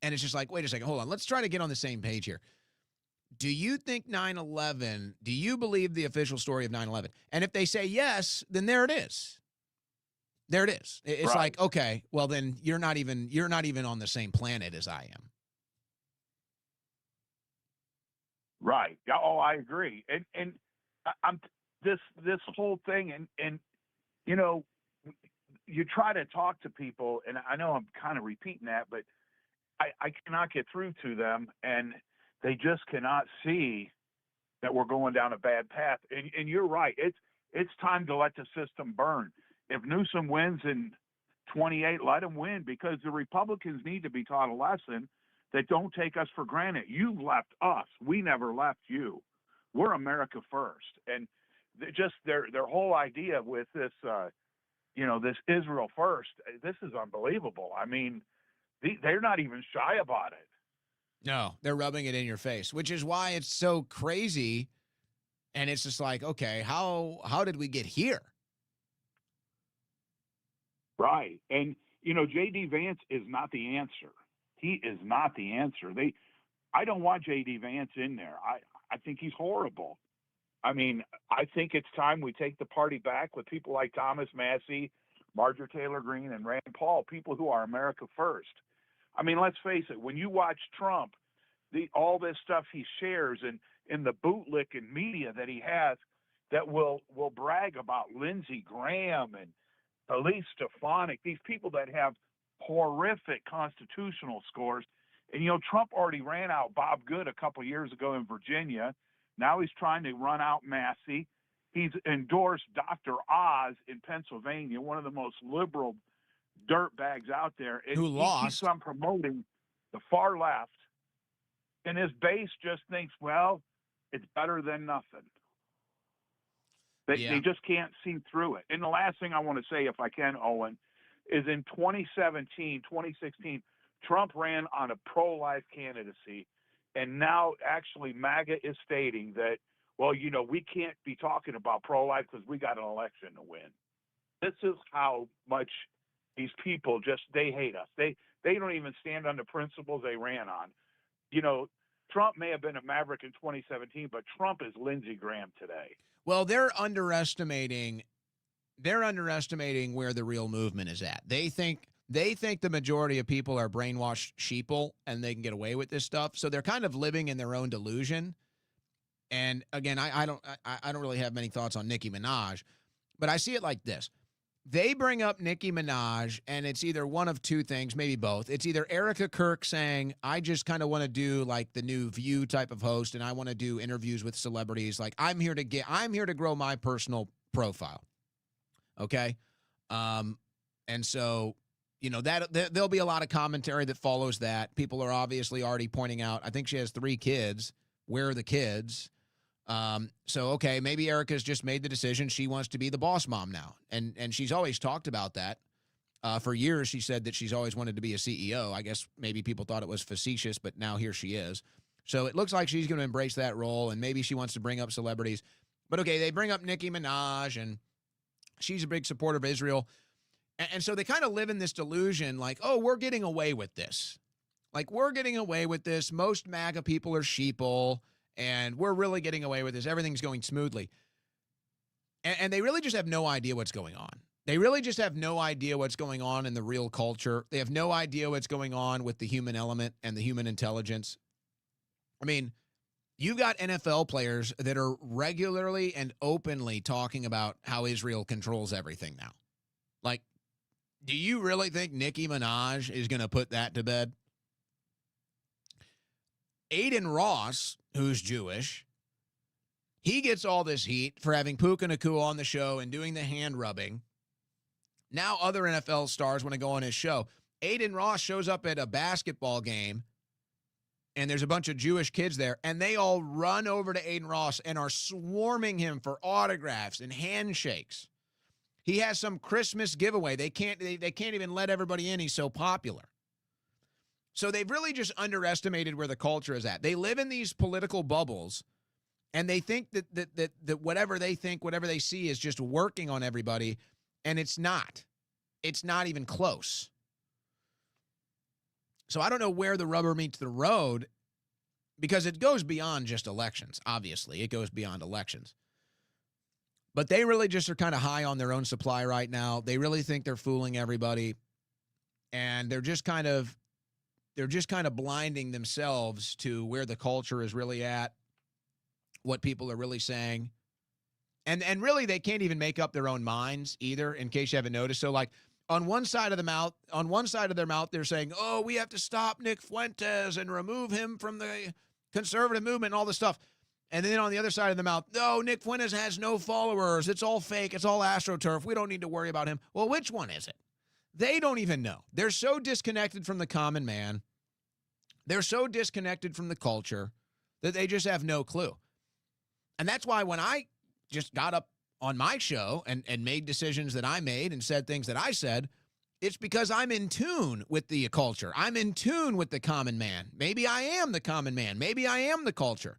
and it's just like, wait a second, hold on, let's try to get on the same page here. Do you think 9/11, do you believe the official story of 9/11? And if they say yes, then there it is. There it is. It's Right. like, okay, well then you're not even on the same planet as I am. Right. Yeah. Oh, I agree. And I'm this whole thing, and you know, you try to talk to people, and I know I'm kind of repeating that, but I cannot get through to them, and they just cannot see that we're going down a bad path. And you're right. It's time to let the system burn. If Newsom wins in 28, let him win, because the Republicans need to be taught a lesson that don't take us for granted. You've left us. We never left you. We're America first. And just their whole idea with this, this Israel first, this is unbelievable. I mean, they're not even shy about it. No, they're rubbing it in your face, which is why it's so crazy. And it's just like, okay, how did we get here? Right. And, J.D. Vance is not the answer. He is not the answer. I don't want J.D. Vance in there. I think he's horrible. I mean, I think it's time we take the party back with people like Thomas Massey, Marjorie Taylor Greene, and Rand Paul, people who are America first. I mean, let's face it, when you watch Trump, all this stuff he shares and in the bootlicking media that he has that will brag about Lindsey Graham and Elise Stefanik, these people that have horrific constitutional scores. And, Trump already ran out Bob Good a couple years ago in Virginia. Now he's trying to run out Massey. He's endorsed Dr. Oz in Pennsylvania, one of the most liberal dirtbags out there. And who lost. He keeps on promoting the far left, and his base just thinks, well, it's better than nothing. They just can't see through it. And the last thing I want to say, if I can, Owen, is in 2016, Trump ran on a pro-life candidacy, and now actually MAGA is stating that, well, we can't be talking about pro-life because we got an election to win. This is how much these people they hate us. They don't even stand on the principles they ran on. Trump may have been a maverick in 2017, but Trump is Lindsey Graham today. Well, they're underestimating where the real movement is at. They think the majority of people are brainwashed sheeple and they can get away with this stuff. So they're kind of living in their own delusion. And again, I don't really have many thoughts on Nicki Minaj, but I see it like this. They bring up Nicki Minaj, and it's either one of two things, maybe both. It's either Erica Kirk saying, I just kind of want to do like the new View type of host, and I want to do interviews with celebrities. Like I'm here to grow my personal profile. Okay. And so, there'll be a lot of commentary that follows that. People are obviously already pointing out, I think she has 3 kids. Where are the kids? So, okay, maybe Erica's just made the decision. She wants to be the boss mom now. And she's always talked about that. For years, she said that she's always wanted to be a CEO. I guess maybe people thought it was facetious, but now here she is. So it looks like she's going to embrace that role, and maybe she wants to bring up celebrities. But okay, they bring up Nicki Minaj, and she's a big supporter of Israel. And so they kind of live in this delusion like, oh, we're getting away with this. Like, we're getting away with this. Most MAGA people are sheeple, and we're really getting away with this. Everything's going smoothly. And they really just have no idea what's going on. They really just have no idea what's going on in the real culture. They have no idea what's going on with the human element and the human intelligence. I mean, you've got NFL players that are regularly and openly talking about how Israel controls everything now. Like, do you really think Nicki Minaj is going to put that to bed? Aiden Ross, who's Jewish, he gets all this heat for having Puka Nakua on the show and doing the hand rubbing. Now other NFL stars want to go on his show. Aiden Ross shows up at a basketball game, and there's a bunch of Jewish kids there, and they all run over to Aiden Ross and are swarming him for autographs and handshakes. He has some Christmas giveaway. They can't even let everybody in. He's so popular. So they've really just underestimated where the culture is at. They live in these political bubbles, and they think that whatever they think, whatever they see is just working on everybody, and it's not. It's not even close. So I don't know where the rubber meets the road, because it goes beyond just elections. Obviously, it goes beyond elections. But they really just are kind of high on their own supply right now. They really think they're fooling everybody, and they're just kind of blinding themselves to where the culture is really at, what people are really saying. And really, they can't even make up their own minds either, in case you haven't noticed. So, like, on one side of their mouth, they're saying, oh, we have to stop Nick Fuentes and remove him from the conservative movement and all this stuff. And then on the other side of the mouth, no, Nick Fuentes has no followers. It's all fake. It's all AstroTurf. We don't need to worry about him. Well, which one is it? They don't even know. They're so disconnected from the common man. They're so disconnected from the culture that they just have no clue. And that's why when I just got up on my show and made decisions that I made and said things that I said, it's because I'm in tune with the culture. I'm in tune with the common man. Maybe I am the common man. Maybe I am the culture.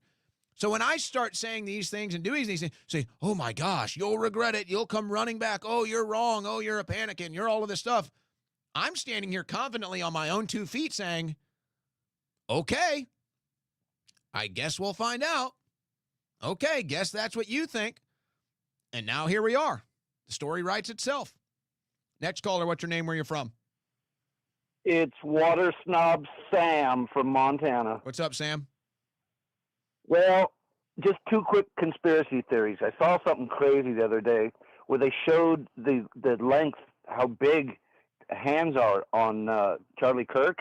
So when I start saying these things and doing these things, say, oh my gosh, you'll regret it. You'll come running back. Oh, you're wrong. Oh, you're a panican. You're all of this stuff. I'm standing here confidently on my own 2 feet saying, okay, I guess we'll find out. Okay, guess that's what you think. And now here we are. The story writes itself. Next caller, what's your name, where you're from? It's Water Snob Sam from Montana. What's up, Sam? Well, just 2 quick conspiracy theories. I saw something crazy the other day where they showed the length, how big hands are on Charlie Kirk.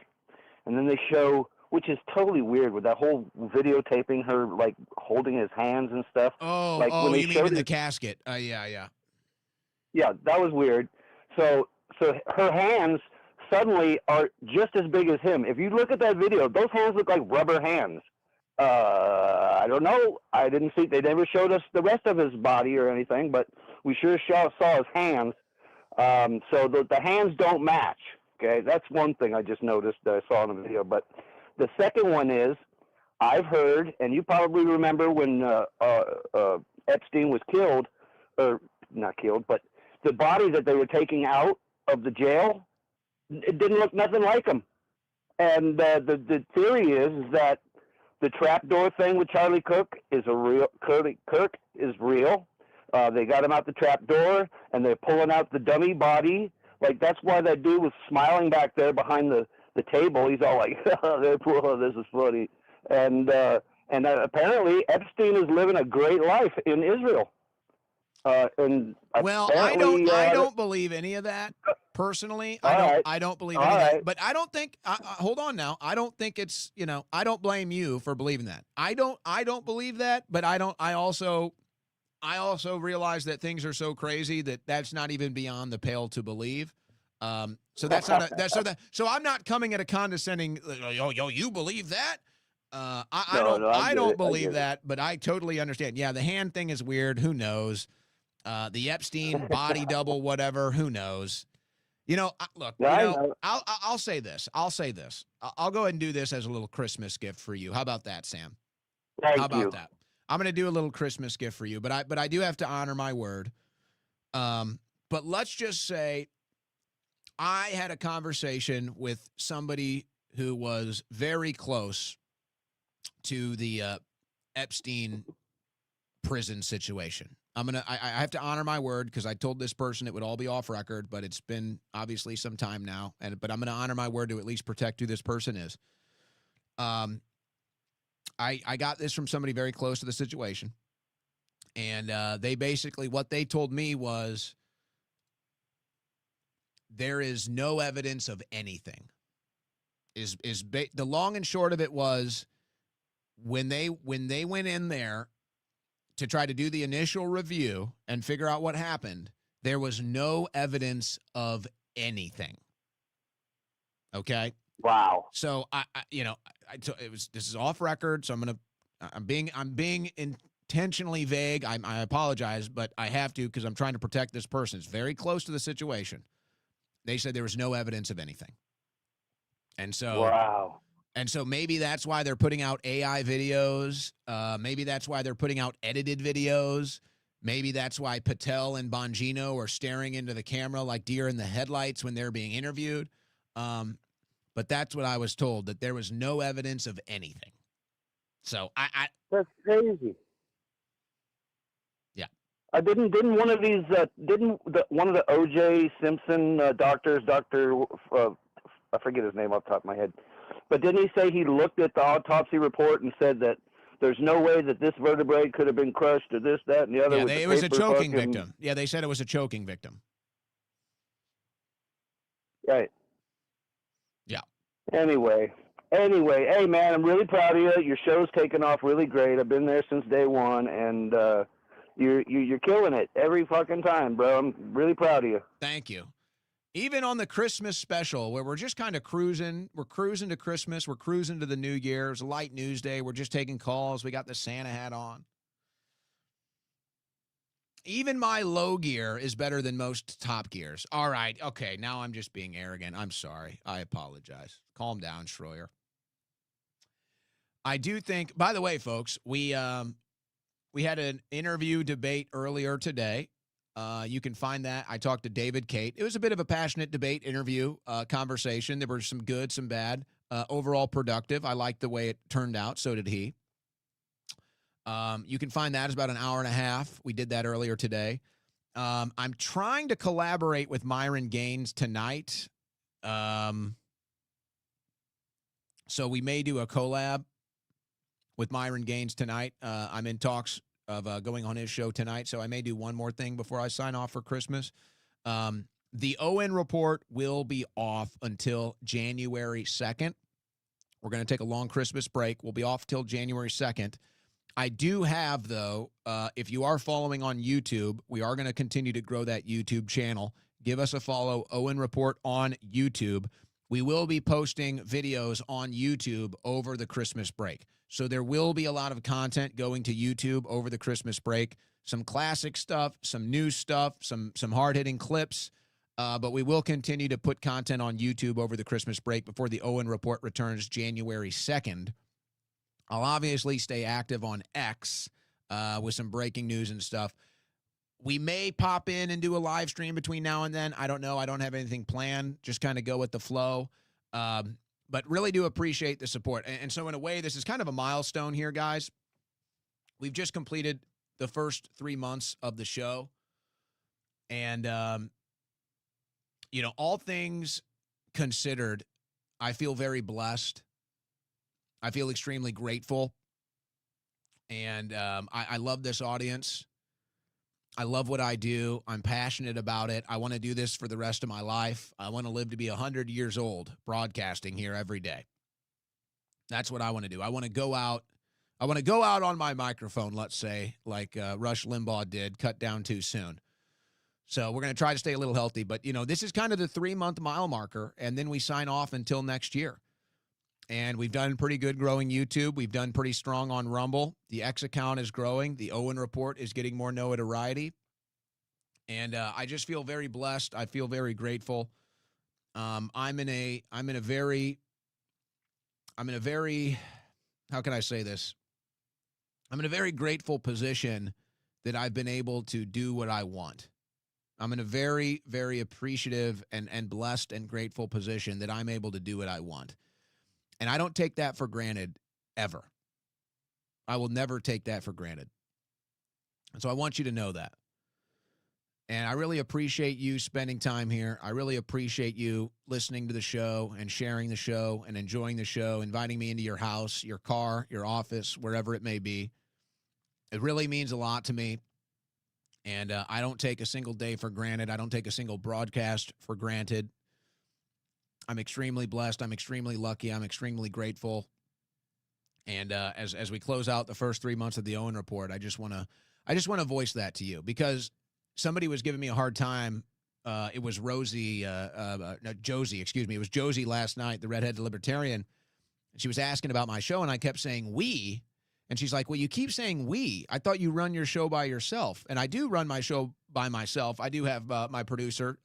And then they show, which is totally weird, with that whole videotaping her, like, holding his hands and stuff. Oh, like, when they you mean in showed the casket. Yeah. Yeah, that was weird. So her hands suddenly are just as big as him. If you look at that video, those hands look like rubber hands. I don't know. I didn't see. They never showed us the rest of his body or anything, but we sure saw his hands. So the hands don't match. Okay, that's one thing I just noticed that I saw in the video. But the second one is, I've heard, and you probably remember when Epstein was killed, or not killed, but the body that they were taking out of the jail, it didn't look nothing like him. And the theory is that the trapdoor thing with Charlie Kirk is Kirk is real. They got him out the trapdoor, and they're pulling out the dummy body. Like, that's why that dude was smiling back there behind the table. He's all like, "Oh, this is funny." And apparently Epstein is living a great life in Israel. Well, I don't believe any of that personally. I don't believe any of that. But I don't think. Hold on now. I don't think it's. I don't blame you for believing that. I don't believe that. But I also realize that things are so crazy that that's not even beyond the pale to believe. So that's not so I'm not coming at a condescending. Yo, you believe that? I don't believe that, but I totally understand. Yeah, the hand thing is weird. Who knows? The Epstein body double, whatever. Who knows? Look. I'll say this. I'll go ahead and do this as a little Christmas gift for you. How about that, Sam? How about that? I'm going to do a little Christmas gift for you, but I do have to honor my word. But let's just say I had a conversation with somebody who was very close to the Epstein prison situation. I have to honor my word because I told this person it would all be off record, but it's been obviously some time now. But I'm going to honor my word to at least protect who this person is. I got this from somebody very close to the situation, and they basically, what they told me was, there is no evidence of anything. The long and short of it was, when they went in there to try to do the initial review and figure out what happened, there was no evidence of anything. Okay. Wow. So this is off record. So I'm being intentionally vague. I apologize, but I have to because I'm trying to protect this person. It's very close to the situation. They said there was no evidence of anything. And so, wow. And so maybe that's why they're putting out AI videos. Maybe that's why they're putting out edited videos. Maybe that's why Patel and Bongino are staring into the camera like deer in the headlights when they're being interviewed. But that's what I was told, that there was no evidence of anything. So That's crazy. Yeah. Didn't one of these one of the O.J. Simpson doctors, I forget his name off the top of my head, but didn't he say he looked at the autopsy report and said that there's no way that this vertebrae could have been crushed or this, that, and the other? Yeah, with it the was a paper choking fucking- victim. Yeah, they said it was a choking victim. Right. Yeah. Anyway, hey man, I'm really proud of you. Your show's taken off really great. I've been there since day one, and you're killing it every fucking time, bro. I'm really proud of you. Thank you. Even on the Christmas special, where we're just kind of cruising, we're cruising to Christmas, we're cruising to the New Year. It's a light news day. We're just taking calls. We got the Santa hat on. Even my low gear is better than most top gears. All right. Okay. Now I'm just being arrogant. I'm sorry. I apologize. Calm down, Schroyer. I do think, by the way, folks, we had an interview debate earlier today. You can find that. I talked to David Cate. It was a bit of a passionate debate interview conversation. There were some good, some bad. Overall productive. I liked the way it turned out. So did he. You can find that. It's about an hour and a half. We did that earlier today. I'm trying to collaborate with Myron Gaines tonight. So we may do a collab with Myron Gaines tonight. I'm in talks of going on his show tonight, so I may do one more thing before I sign off for Christmas. The ON Report will be off until January 2nd. We're going to take a long Christmas break. We'll be off till January 2nd. I do have, though, if you are following on YouTube, we are going to continue to grow that YouTube channel. Give us a follow, ON Report on YouTube. We will be posting videos on YouTube over the Christmas break. So there will be a lot of content going to YouTube over the Christmas break. Some classic stuff, some new stuff, some hard-hitting clips. But we will continue to put content on YouTube over the Christmas break before the ON Report returns January 2nd. I'll obviously stay active on X with some breaking news and stuff. We may pop in and do a live stream between now and then. I don't know. I don't have anything planned. Just kind of go with the flow. But really do appreciate the support. And so in a way, this is kind of a milestone here, guys. We've just completed the first 3 months of the show. And, all things considered, I feel very blessed. I feel extremely grateful. And I love this audience. I love what I do. I'm passionate about it. I want to do this for the rest of my life. I want to live to be 100 years old broadcasting here every day. That's what I want to do. I want to go out. I want to go out on my microphone, let's say, like Rush Limbaugh did, cut down too soon. So we're going to try to stay a little healthy. But, this is kind of the 3-month mile marker, and then we sign off until next year. And we've done pretty good growing YouTube. We've done pretty strong on Rumble. The X account is growing. The ON Report is getting more notoriety. And I just feel very blessed. I feel very grateful. I'm in a very, how can I say this? I'm in a very grateful position that I've been able to do what I want. I'm in a very, very appreciative and blessed and grateful position that I'm able to do what I want. And I don't take that for granted ever. I will never take that for granted. And so I want you to know that. And I really appreciate you spending time here. I really appreciate you listening to the show and sharing the show and enjoying the show, inviting me into your house, your car, your office, wherever it may be. It really means a lot to me. And I don't take a single day for granted. I don't take a single broadcast for granted. I'm extremely blessed. I'm extremely lucky. I'm extremely grateful. And as we close out the first 3 months of the ON Report, I just want to voice that to you because somebody was giving me a hard time. It was Josie, excuse me. It was Josie last night, the redheaded libertarian. She was asking about my show, and I kept saying we And she's like, well, you keep saying we. I thought you run your show by yourself. And I do run my show by myself. I do have my producer,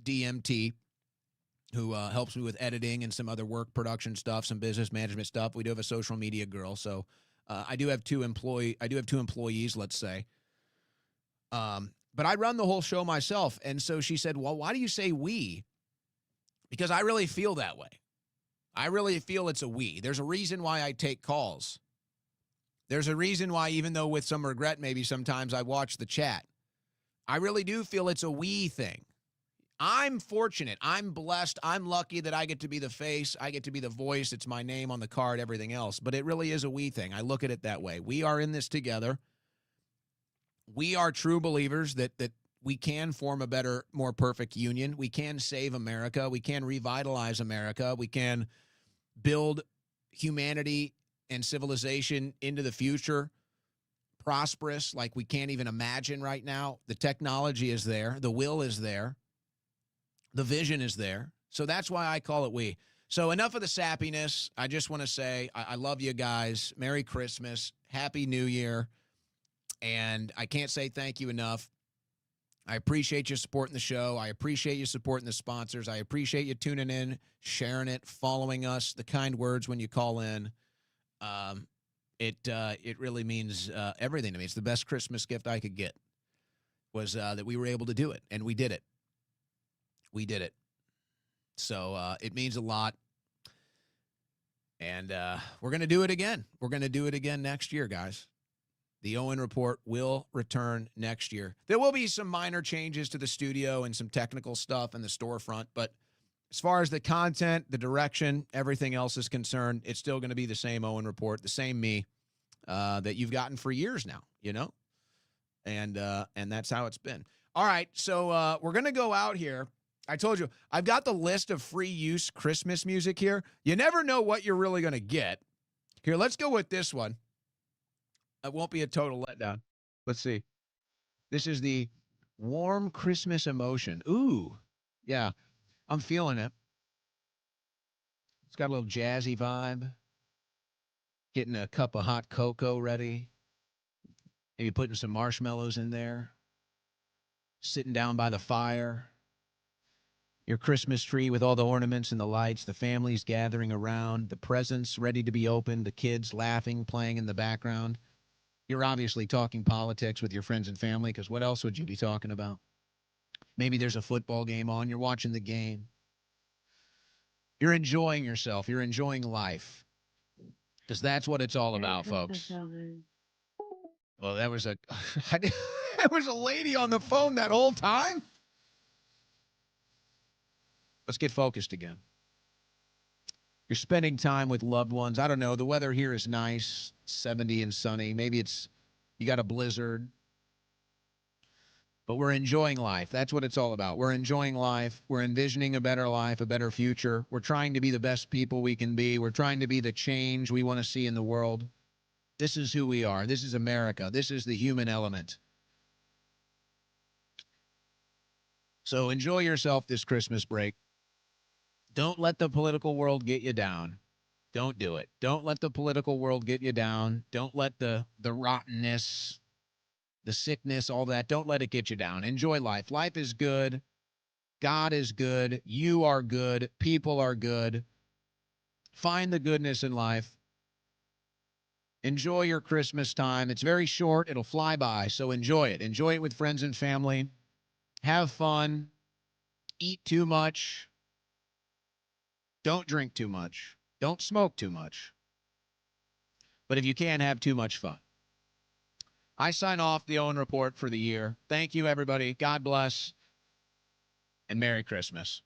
DMT, who helps me with editing and some other work production stuff, some business management stuff. We do have a social media girl. So I do have two employees, let's say. But I run the whole show myself. And so she said, well, why do you say we? Because I really feel that way. I really feel it's a we. There's a reason why I take calls. There's a reason why, even though with some regret, maybe sometimes I watch the chat, I really do feel it's a we thing. I'm fortunate. I'm blessed. I'm lucky that I get to be the face. I get to be the voice. It's my name on the card, everything else. But it really is a we thing. I look at it that way. We are in this together. We are true believers that we can form a better, more perfect union. We can save America. We can revitalize America. We can build humanity and civilization into the future, prosperous like we can't even imagine right now. The technology is there. The will is there. The vision is there. So that's why I call it we. So enough of the sappiness. I just want to say I love you guys. Merry Christmas. Happy New Year. And I can't say thank you enough. I appreciate you supporting the show. I appreciate you supporting the sponsors. I appreciate you tuning in, sharing it, following us, the kind words when you call in. It really means everything to me. It's the best Christmas gift I could get was that we were able to do it, and we did it. We did it. So it means a lot, and we're going to do it again. We're going to do it again next year, guys. The Owen Report will return next year. There will be some minor changes to the studio and some technical stuff in the storefront, but as far as the content, the direction, everything else is concerned, it's still going to be the same Owen Report, the same me that you've gotten for years now, you know? And that's how it's been. All right, so we're going to go out here. I told you, I've got the list of free use Christmas music here. You never know what you're really going to get. Here, let's go with this one. It won't be a total letdown. Let's see. This is the Warm Christmas Emotion. Ooh, yeah. I'm feeling it. It's got a little jazzy vibe. Getting a cup of hot cocoa ready. Maybe putting some marshmallows in there. Sitting down by the fire. Your Christmas tree with all the ornaments and the lights. The families gathering around. The presents ready to be opened. The kids laughing, playing in the background. You're obviously talking politics with your friends and family, because what else would you be talking about? Maybe there's a football game on. You're watching the game. You're enjoying yourself. You're enjoying life. Because that's what it's all about, folks. Well, that was a that was a lady on the phone that whole time. Let's get focused again. You're spending time with loved ones. I don't know. The weather here is nice, 70 and sunny. Maybe you got a blizzard. But we're enjoying life. That's what it's all about. We're enjoying life. We're envisioning a better life, a better future. We're trying to be the best people we can be. We're trying to be the change we want to see in the world. This is who we are. This is America. This is the human element. So enjoy yourself this Christmas break. Don't let the political world get you down. Don't do it. Don't let the political world get you down. Don't let the rottenness, the sickness, all that, don't let it get you down. Enjoy life. Life is good. God is good. You are good. People are good. Find the goodness in life. Enjoy your Christmas time. It's very short. It'll fly by, so enjoy it. Enjoy it with friends and family. Have fun. Eat too much. Don't drink too much. Don't smoke too much. But if you can, have too much fun. I sign off the Owen Report for the year. Thank you, everybody. God bless. And Merry Christmas.